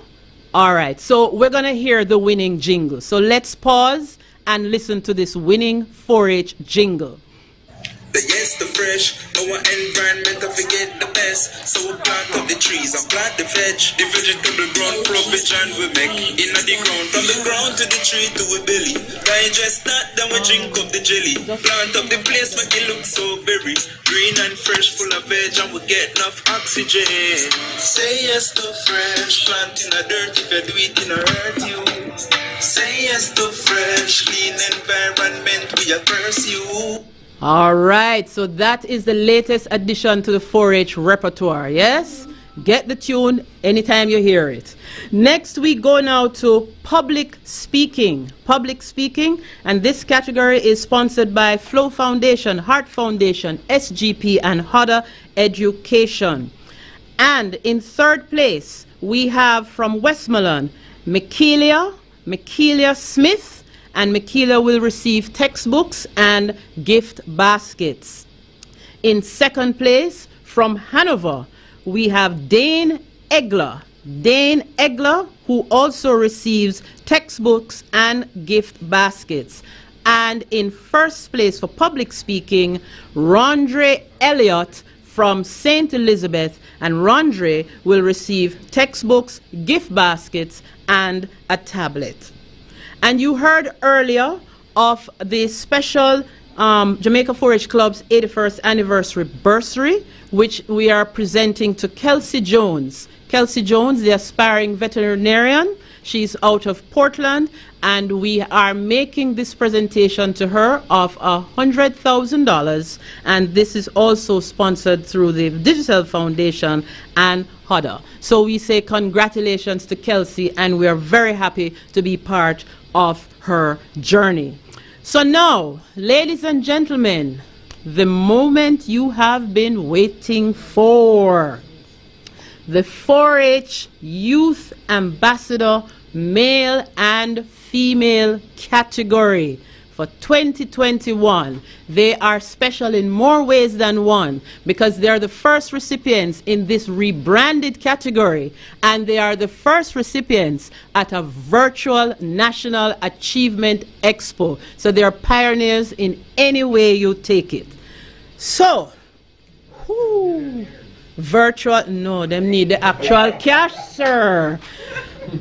All right, so we're going to hear the winning jingle. So let's pause and listen to this winning 4-H jingle. The yes, the fresh, our environment, I forget the best. So we plant up the trees and plant the veg. The vegetable ground provision we make in the ground. From the ground to the tree to we belly. Digest that, then we drink up the jelly. Plant up the place, make it look so very green and fresh, full of veg, and we get enough oxygen. Say yes to fresh, plant in the dirt, if you do it in a hurt you. Say yes to fresh, clean environment, we a curse you. All right, so that is the latest addition to the 4-H repertoire, yes? Get the tune anytime you hear it. Next, we go now to public speaking. Public speaking, and this category is sponsored by Flow Foundation, Heart Foundation, SGP, and HODA Education. And in third place, we have from Westmoreland, Michaelia Smith, and Michaela will receive textbooks and gift baskets. In second place, from Hanover, we have Dane Egler. Dane Egler, who also receives textbooks and gift baskets. And in first place for public speaking, Rondre Elliott from St. Elizabeth, and Rondre will receive textbooks, gift baskets, and a tablet. And you heard earlier of the special Jamaica 4-H Club's 81st anniversary bursary, which we are presenting to Kelsey Jones. Kelsey Jones, the aspiring veterinarian. She's out of Portland, and we are making this presentation to her of $100,000. And this is also sponsored through the Digital Foundation and HODA. So we say congratulations to Kelsey, and we are very happy to be part of her journey. So now, ladies and gentlemen, the moment you have been waiting for. The 4-H Youth Ambassador Male and Female category for 2021. They are special in more ways than one because they are the first recipients in this rebranded category, and they are the first recipients at a virtual National Achievement Expo. So they are pioneers in any way you take it. So, virtual, no, them need the actual cash, sir.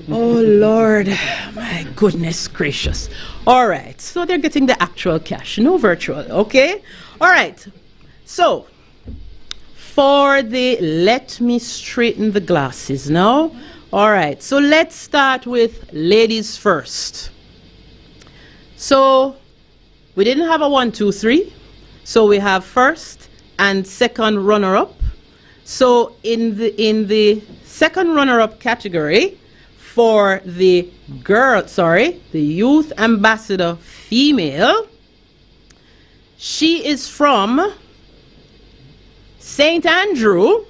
Oh, Lord, my goodness gracious. All right, so they're getting the actual cash, no virtual, okay? All right, so for the, let me straighten the glasses now. All right, so let's start with ladies first. So we didn't have a 1, 2, 3. So we have first and second runner-up. So in the second runner-up category, for the the Youth Ambassador female, she is from St. Andrew,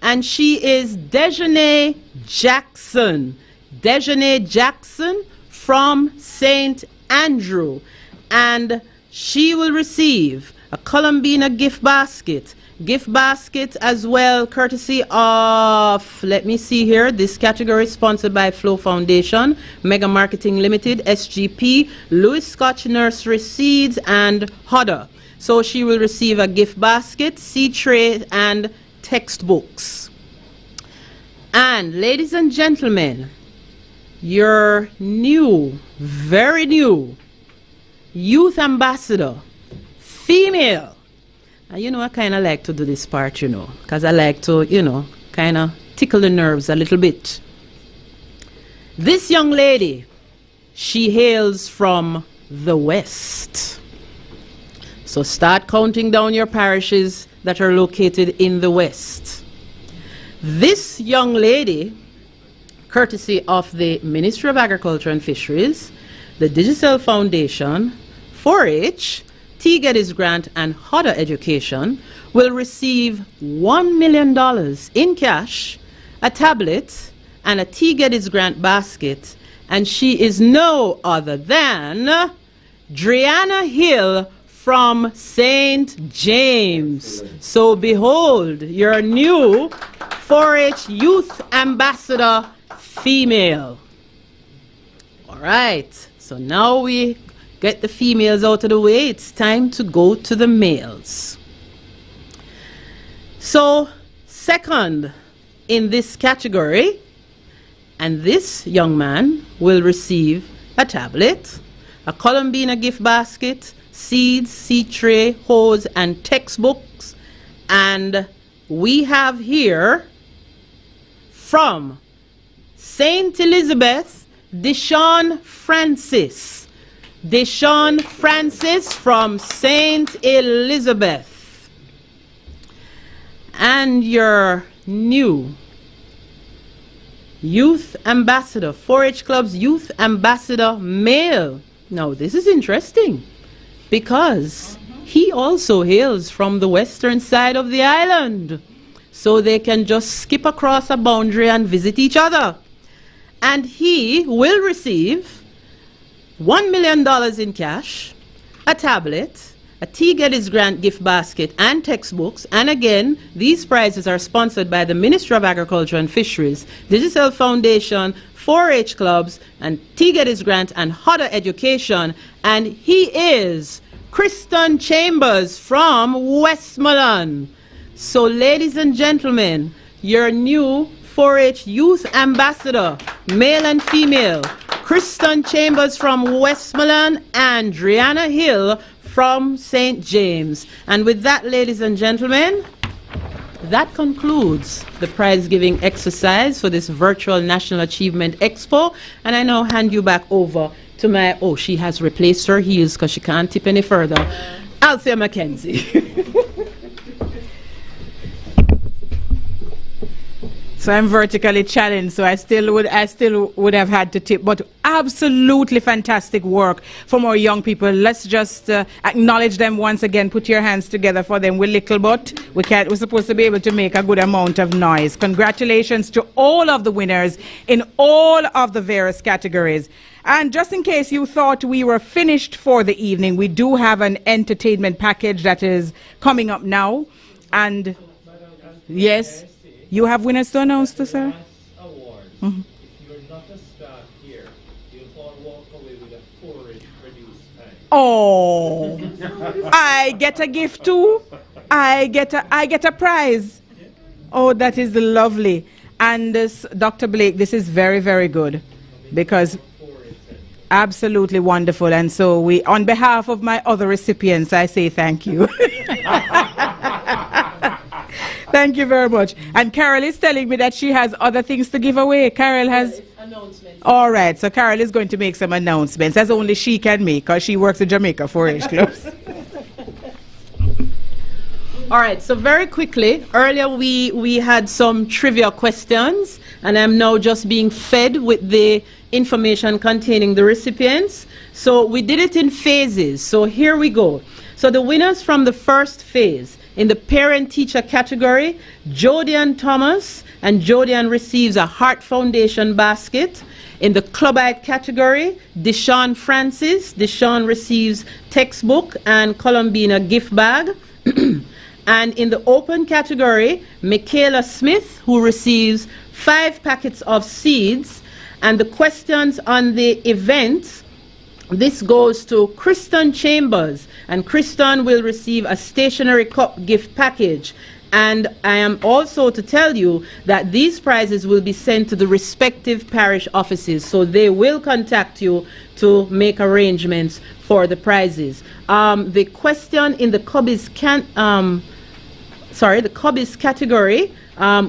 and she is Dejanay Jackson. Dejanay Jackson from St. Andrew, and she will receive a Columbina gift basket as well, courtesy of, let me see here, this category is sponsored by Flow Foundation, Mega Marketing Limited, SGP, Louis Scotch Nursery Seeds, and HODA. So she will receive a gift basket, seed tray, and textbooks. And ladies and gentlemen, your new, very new Youth Ambassador female. You know, I kind of like to do this part, you know, because I like to, you know, kind of tickle the nerves a little bit. This young lady, she hails from the West. So start counting down your parishes that are located in the West. This young lady, courtesy of the Ministry of Agriculture and Fisheries, the Digital Foundation, 4-H, T. Geddes Grant, and HODA Education, will receive $1 million in cash, a tablet, and a T. Geddes Grant basket, and she is no other than Driana Hill from St. James. So behold, your new 4-H Youth Ambassador female. All right, so now we get the females out of the way. It's time to go to the males. So second in this category, and this young man will receive a tablet, a Columbina gift basket, seeds, seed tray, hose, and textbooks. And we have here from St. Elizabeth, Deshaun Francis. Deshaun Francis from St. Elizabeth. And your new Youth Ambassador, 4-H Club's Youth Ambassador male. Now this is interesting because he also hails from the western side of the island. So they can just skip across a boundary and visit each other. And he will receive $1 million in cash, a tablet, a T. Geddes Grant gift basket, and textbooks. And again, these prizes are sponsored by the Ministry of Agriculture and Fisheries, Digital Foundation, 4-H Clubs, and T. Geddes Grant and Hodder Education. And he is Kristen Chambers from Westmoreland. So ladies and gentlemen, your new 4-H Youth Ambassador, male and female, Kristen Chambers from Westmoreland and Driana Hill from St. James. And with that, ladies and gentlemen, that concludes the prize giving exercise for this virtual National Achievement Expo. And I now hand you back over to my, oh, she has replaced her heels because she can't tip any further, Althea Mackenzie. So I'm vertically challenged, so I still would have had to tip. But absolutely fantastic work from our young people. Let's just acknowledge them once again. Put your hands together for them. We're little, but we're supposed to be able to make a good amount of noise. Congratulations to all of the winners in all of the various categories. And just in case you thought we were finished for the evening, we do have an entertainment package that is coming up now. And yes. You have winners to announce, to sir? Mm-hmm. If you're not a star here, you'll all walk away with a 4-H produced pen. Oh, I get a gift too. I get a prize. Oh, that is lovely. And this, Dr. Blake, this is very, very good because absolutely wonderful. And so we, on behalf of my other recipients, I say thank you. Thank you very much. And Carol is telling me that she has other things to give away. Carol has announcements. All right, so Carol is going to make some announcements, as only she can make, because she works in Jamaica 4-H Clubs. All right, so very quickly, earlier we had some trivia questions, and I'm now just being fed with the information containing the recipients. So we did it in phases. So here we go. So the winners from the first phase. In the parent-teacher category, Jodian Thomas, and Jodian receives a Heart Foundation basket. In the Clubite category, Deshaun Francis. Deshaun receives textbook and Columbina gift bag. And in the open category, Michaela Smith, who receives 5 packets of seeds. And the questions on the event, this goes to Kristen Chambers, and Kristen will receive a stationery cup gift package. And I am also to tell you that these prizes will be sent to the respective parish offices, so they will contact you to make arrangements for the prizes. The question in the Cubbies the Cubbies category,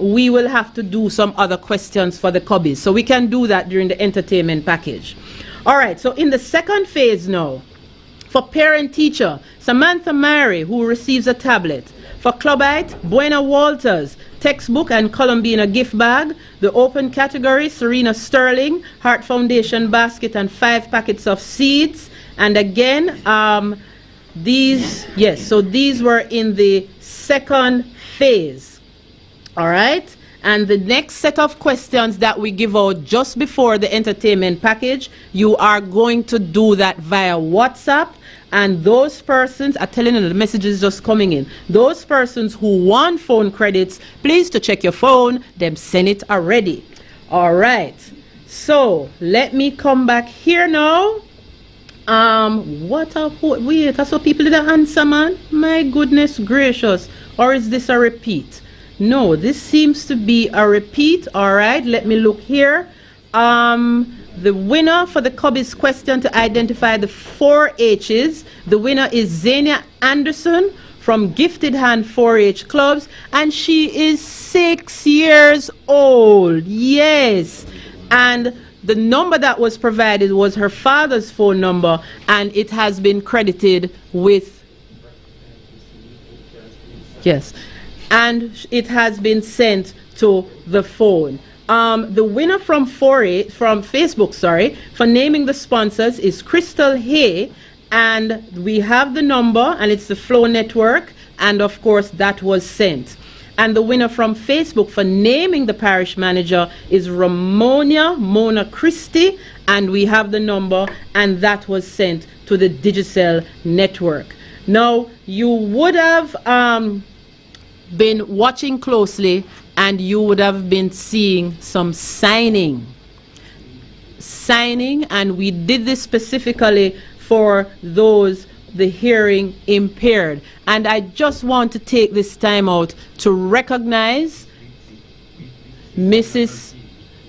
we will have to do some other questions for the Cubbies, so we can do that during the entertainment package. All right, so in the second phase now, for parent-teacher, Samantha Mary, who receives a tablet. For Clubite, Buena Walters, textbook and Columbina gift bag. The open category, Serena Sterling, Heart Foundation basket and 5 packets of seeds. And again, so these were in the second phase. All right, And the next set of questions that we give out just before the entertainment package, you are going to do that via WhatsApp. And those persons, I'm telling you, the message is just coming in. Those persons who want phone credits, please to check your phone, them send it already. All right. So let me come back here now. Wait, that's what people didn't answer, man. My goodness gracious. Or is this a repeat? No, this seems to be a repeat. All right, let me look here. The winner for the Cubbies question to identify the 4 H's. The winner is Zania Anderson from Gifted Hand 4-H Clubs, and she is 6 years old. Yes. And the number that was provided was her father's phone number, and it has been credited with, yes, and it has been sent to the phone. The winner from Facebook, for naming the sponsors is Crystal Hay, and we have the number, and it's the Flow Network, and of course that was sent. And the winner from Facebook for naming the parish manager is Mona Christie, and we have the number, and that was sent to the Digicel network. Now, you would have been watching closely, and you would have been seeing some signing, and we did this specifically for those the hearing impaired. And I just want to take this time out to recognize Miss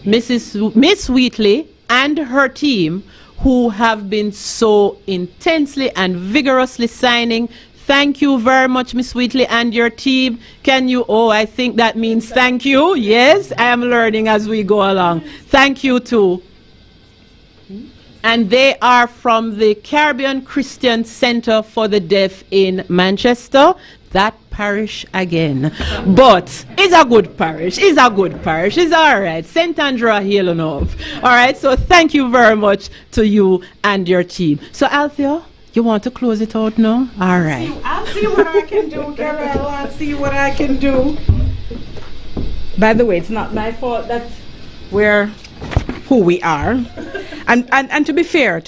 Wheatley and her team, who have been so intensely and vigorously signing. Thank you very much, Miss Wheatley and your team. Can you, I think that means thank you. Yes, I am learning as we go along. Thank you too. And they are from the Caribbean Christian Center for the Deaf in Manchester. That parish again. But it's a good parish. It's a good parish. It's all right. St. Andrew Hill enough. All right. So thank you very much to you and your team. So Althea, you want to close it out now? All right. I'll see what I can do, Carol. I'll see what I can do. By the way, it's not my fault that we're who we are. And to be fair,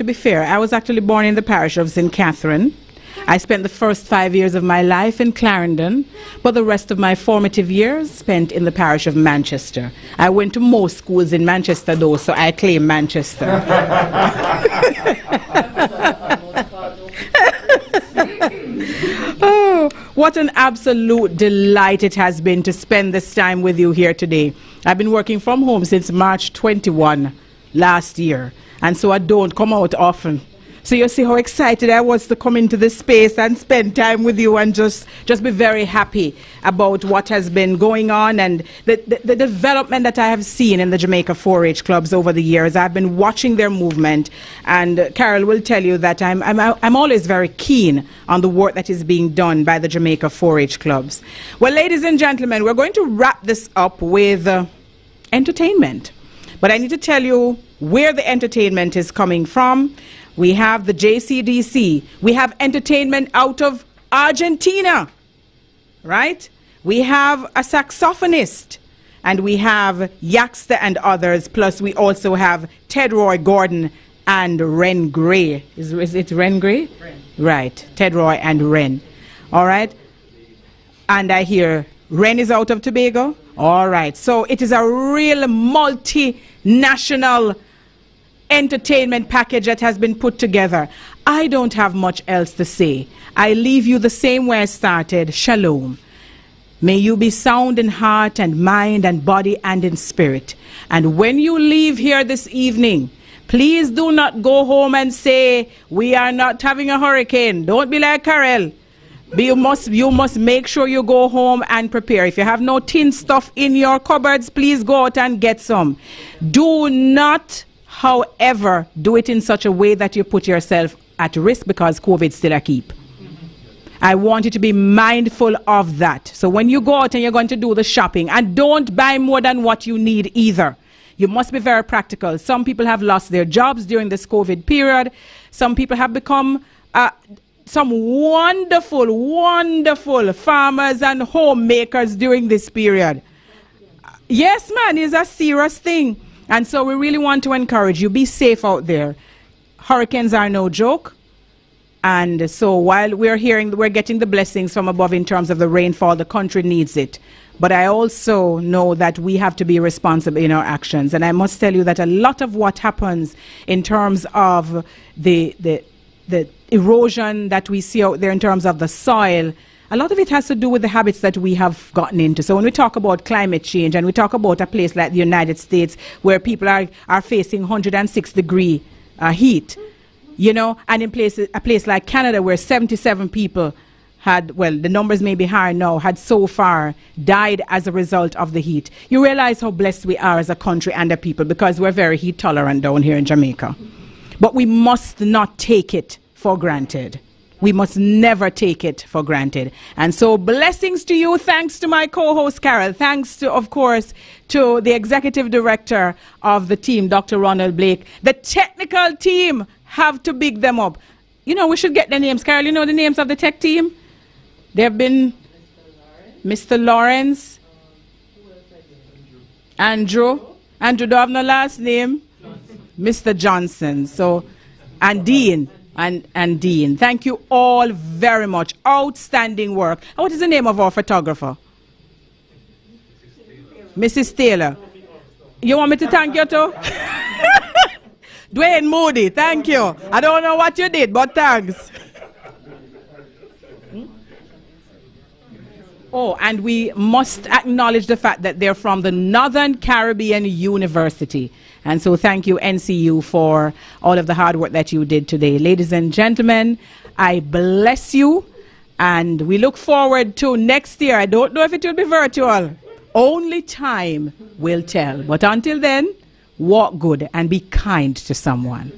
I was actually born in the parish of St. Catherine. I spent the first 5 years of my life in Clarendon, but the rest of my formative years spent in the parish of Manchester. I went to most schools in Manchester though, so I claim Manchester. Oh, what an absolute delight it has been to spend this time with you here today. I've been working from home since March 21 last year, and so I don't come out often. So you see how excited I was to come into this space and spend time with you and just be very happy about what has been going on and the development that I have seen in the Jamaica 4-H clubs over the years. I've been watching their movement, and Carol will tell you that I'm always very keen on the work that is being done by the Jamaica 4-H clubs. Well, ladies and gentlemen, we're going to wrap this up with entertainment. But I need to tell you where the entertainment is coming from. We have the JCDC. We have entertainment out of Argentina, right? We have a saxophonist, and we have Yaxter and others. Plus, we also have Ted Roy Gordon and Ren Gray. Is it Ren Gray? Ren. Right, Ted Roy and Ren. All right. And I hear Ren is out of Tobago. All right. So it is a real multinational entertainment package that has been put together. I don't have much else to say. I leave you the same way I started. Shalom. May you be sound in heart and mind and body and in spirit. And when you leave here this evening, please do not go home and say, we are not having a hurricane. Don't be like Karel. You must make sure you go home and prepare. If you have no tin stuff in your cupboards, please go out and get some. Do not, however, do it in such a way that you put yourself at risk, because COVID still a keep. I want you to be mindful of that. So when you go out and you're going to do the shopping, and don't buy more than what you need either. You must be very practical. Some people have lost their jobs during this COVID period. Some people have become some wonderful, wonderful farmers and homemakers during this period. Yes, man, it's a serious thing. And so we really want to encourage you, be safe out there. Hurricanes are no joke. And so while we're getting the blessings from above in terms of the rainfall, the country needs it. But I also know that we have to be responsible in our actions. And I must tell you that a lot of what happens in terms of the erosion that we see out there in terms of the soil, a lot of it has to do with the habits that we have gotten into. So when we talk about climate change and we talk about a place like the United States where people are facing 106-degree heat, you know, and in a place like Canada where 77 people had, well, the numbers may be higher now, had so far died as a result of the heat. You realize how blessed we are as a country and a people because we're very heat tolerant down here in Jamaica. But we must not take it for granted. We must never take it for granted. And so blessings to you. Thanks to my co-host, Carol. Thanks to, of course, to the executive director of the team, Dr. Ronald Blake. The technical team have to big them up. You know, we should get the names. Carol, you know the names of the tech team? They have been Mr. Lawrence, Andrew don't have no last name, Mr. Johnson. So, and Dean. And Dean, thank you all very much. Outstanding work. And what is the name of our photographer? Mrs. Taylor. You want me to thank you too? Dwayne Moody, thank you. I don't know what you did, but thanks. Oh, and we must acknowledge the fact that they're from the Northern Caribbean University. And so thank you, NCU, for all of the hard work that you did today. Ladies and gentlemen, I bless you. And we look forward to next year. I don't know if it will be virtual. Only time will tell. But until then, walk good and be kind to someone.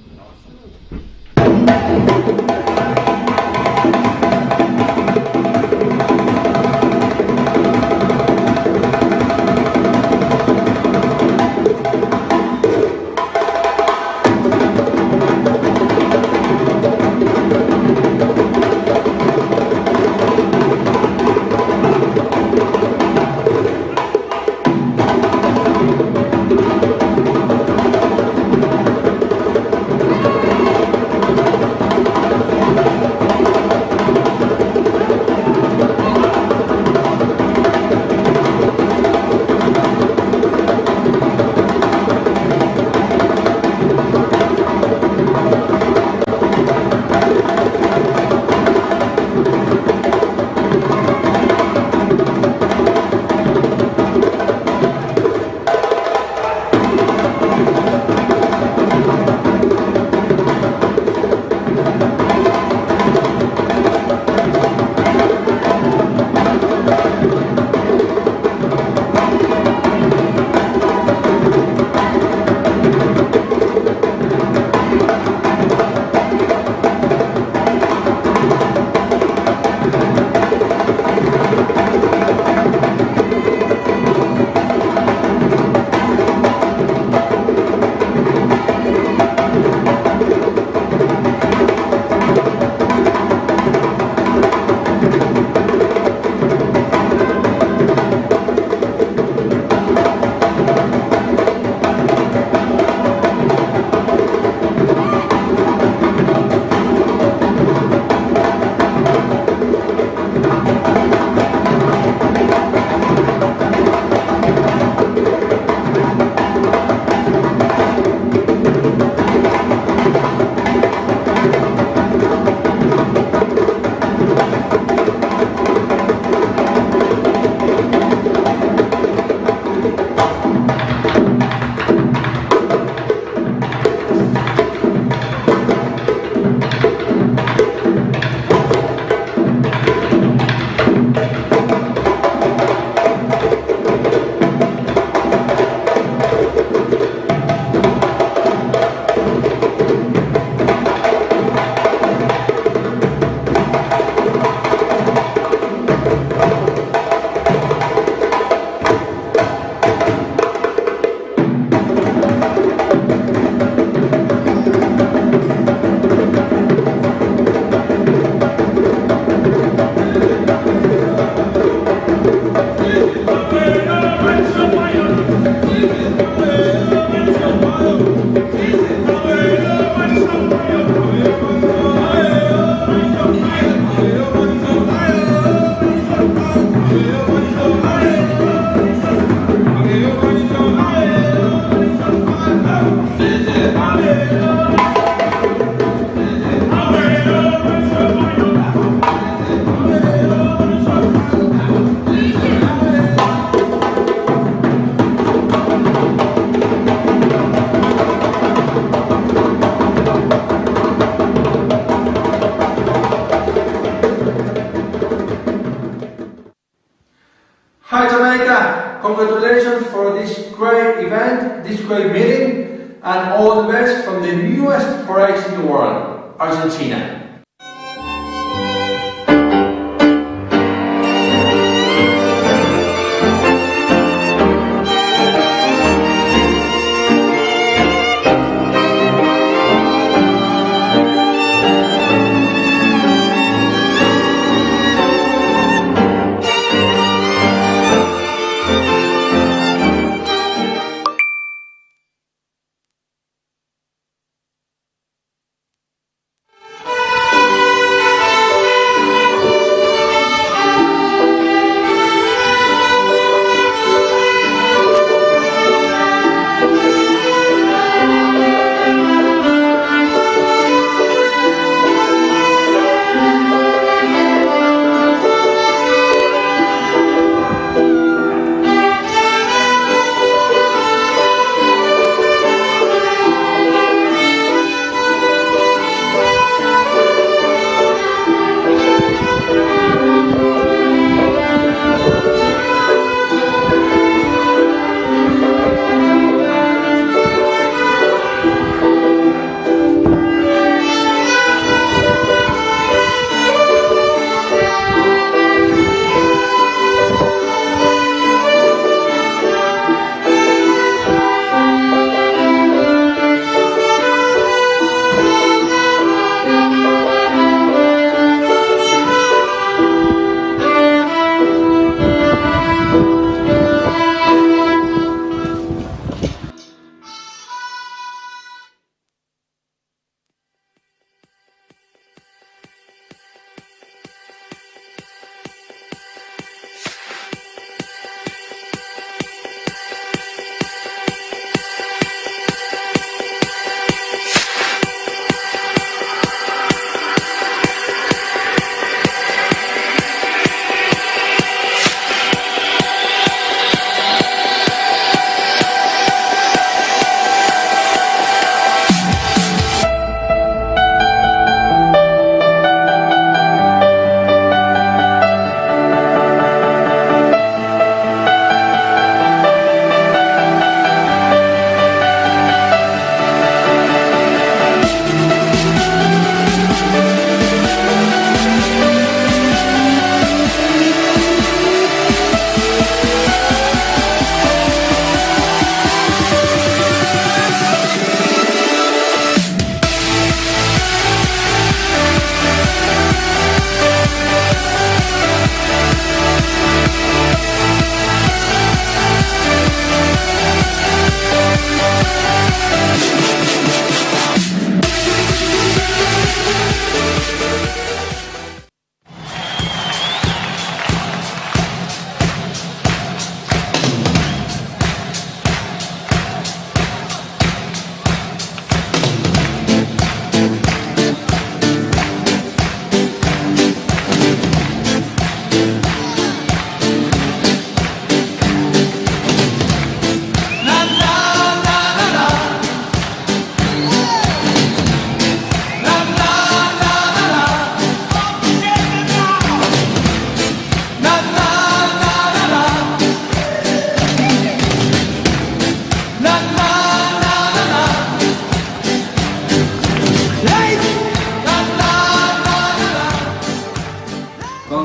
Congratulations for this great event, this great meeting, and all the best from the newest 4-H in the world, Argentina.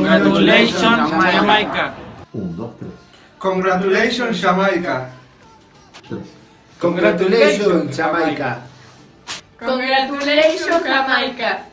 Congratulations, Jamaica. Congratulations, Jamaica. Congratulations, Jamaica. Congratulations, Jamaica.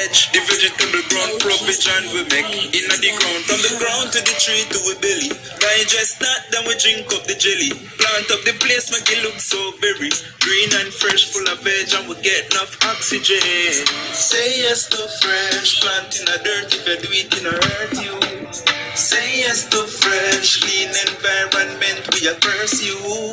veg. The vegetable ground provision we make. In the ground, from the ground to the tree to we belly. Digest that, then we drink up the jelly. Plant up the place, make it look so very green and fresh, full of veg, and we get enough oxygen. Say yes to fresh, planting a dirt, if you do it, it no hurt you. Say yes to fresh, clean environment, we a curse you.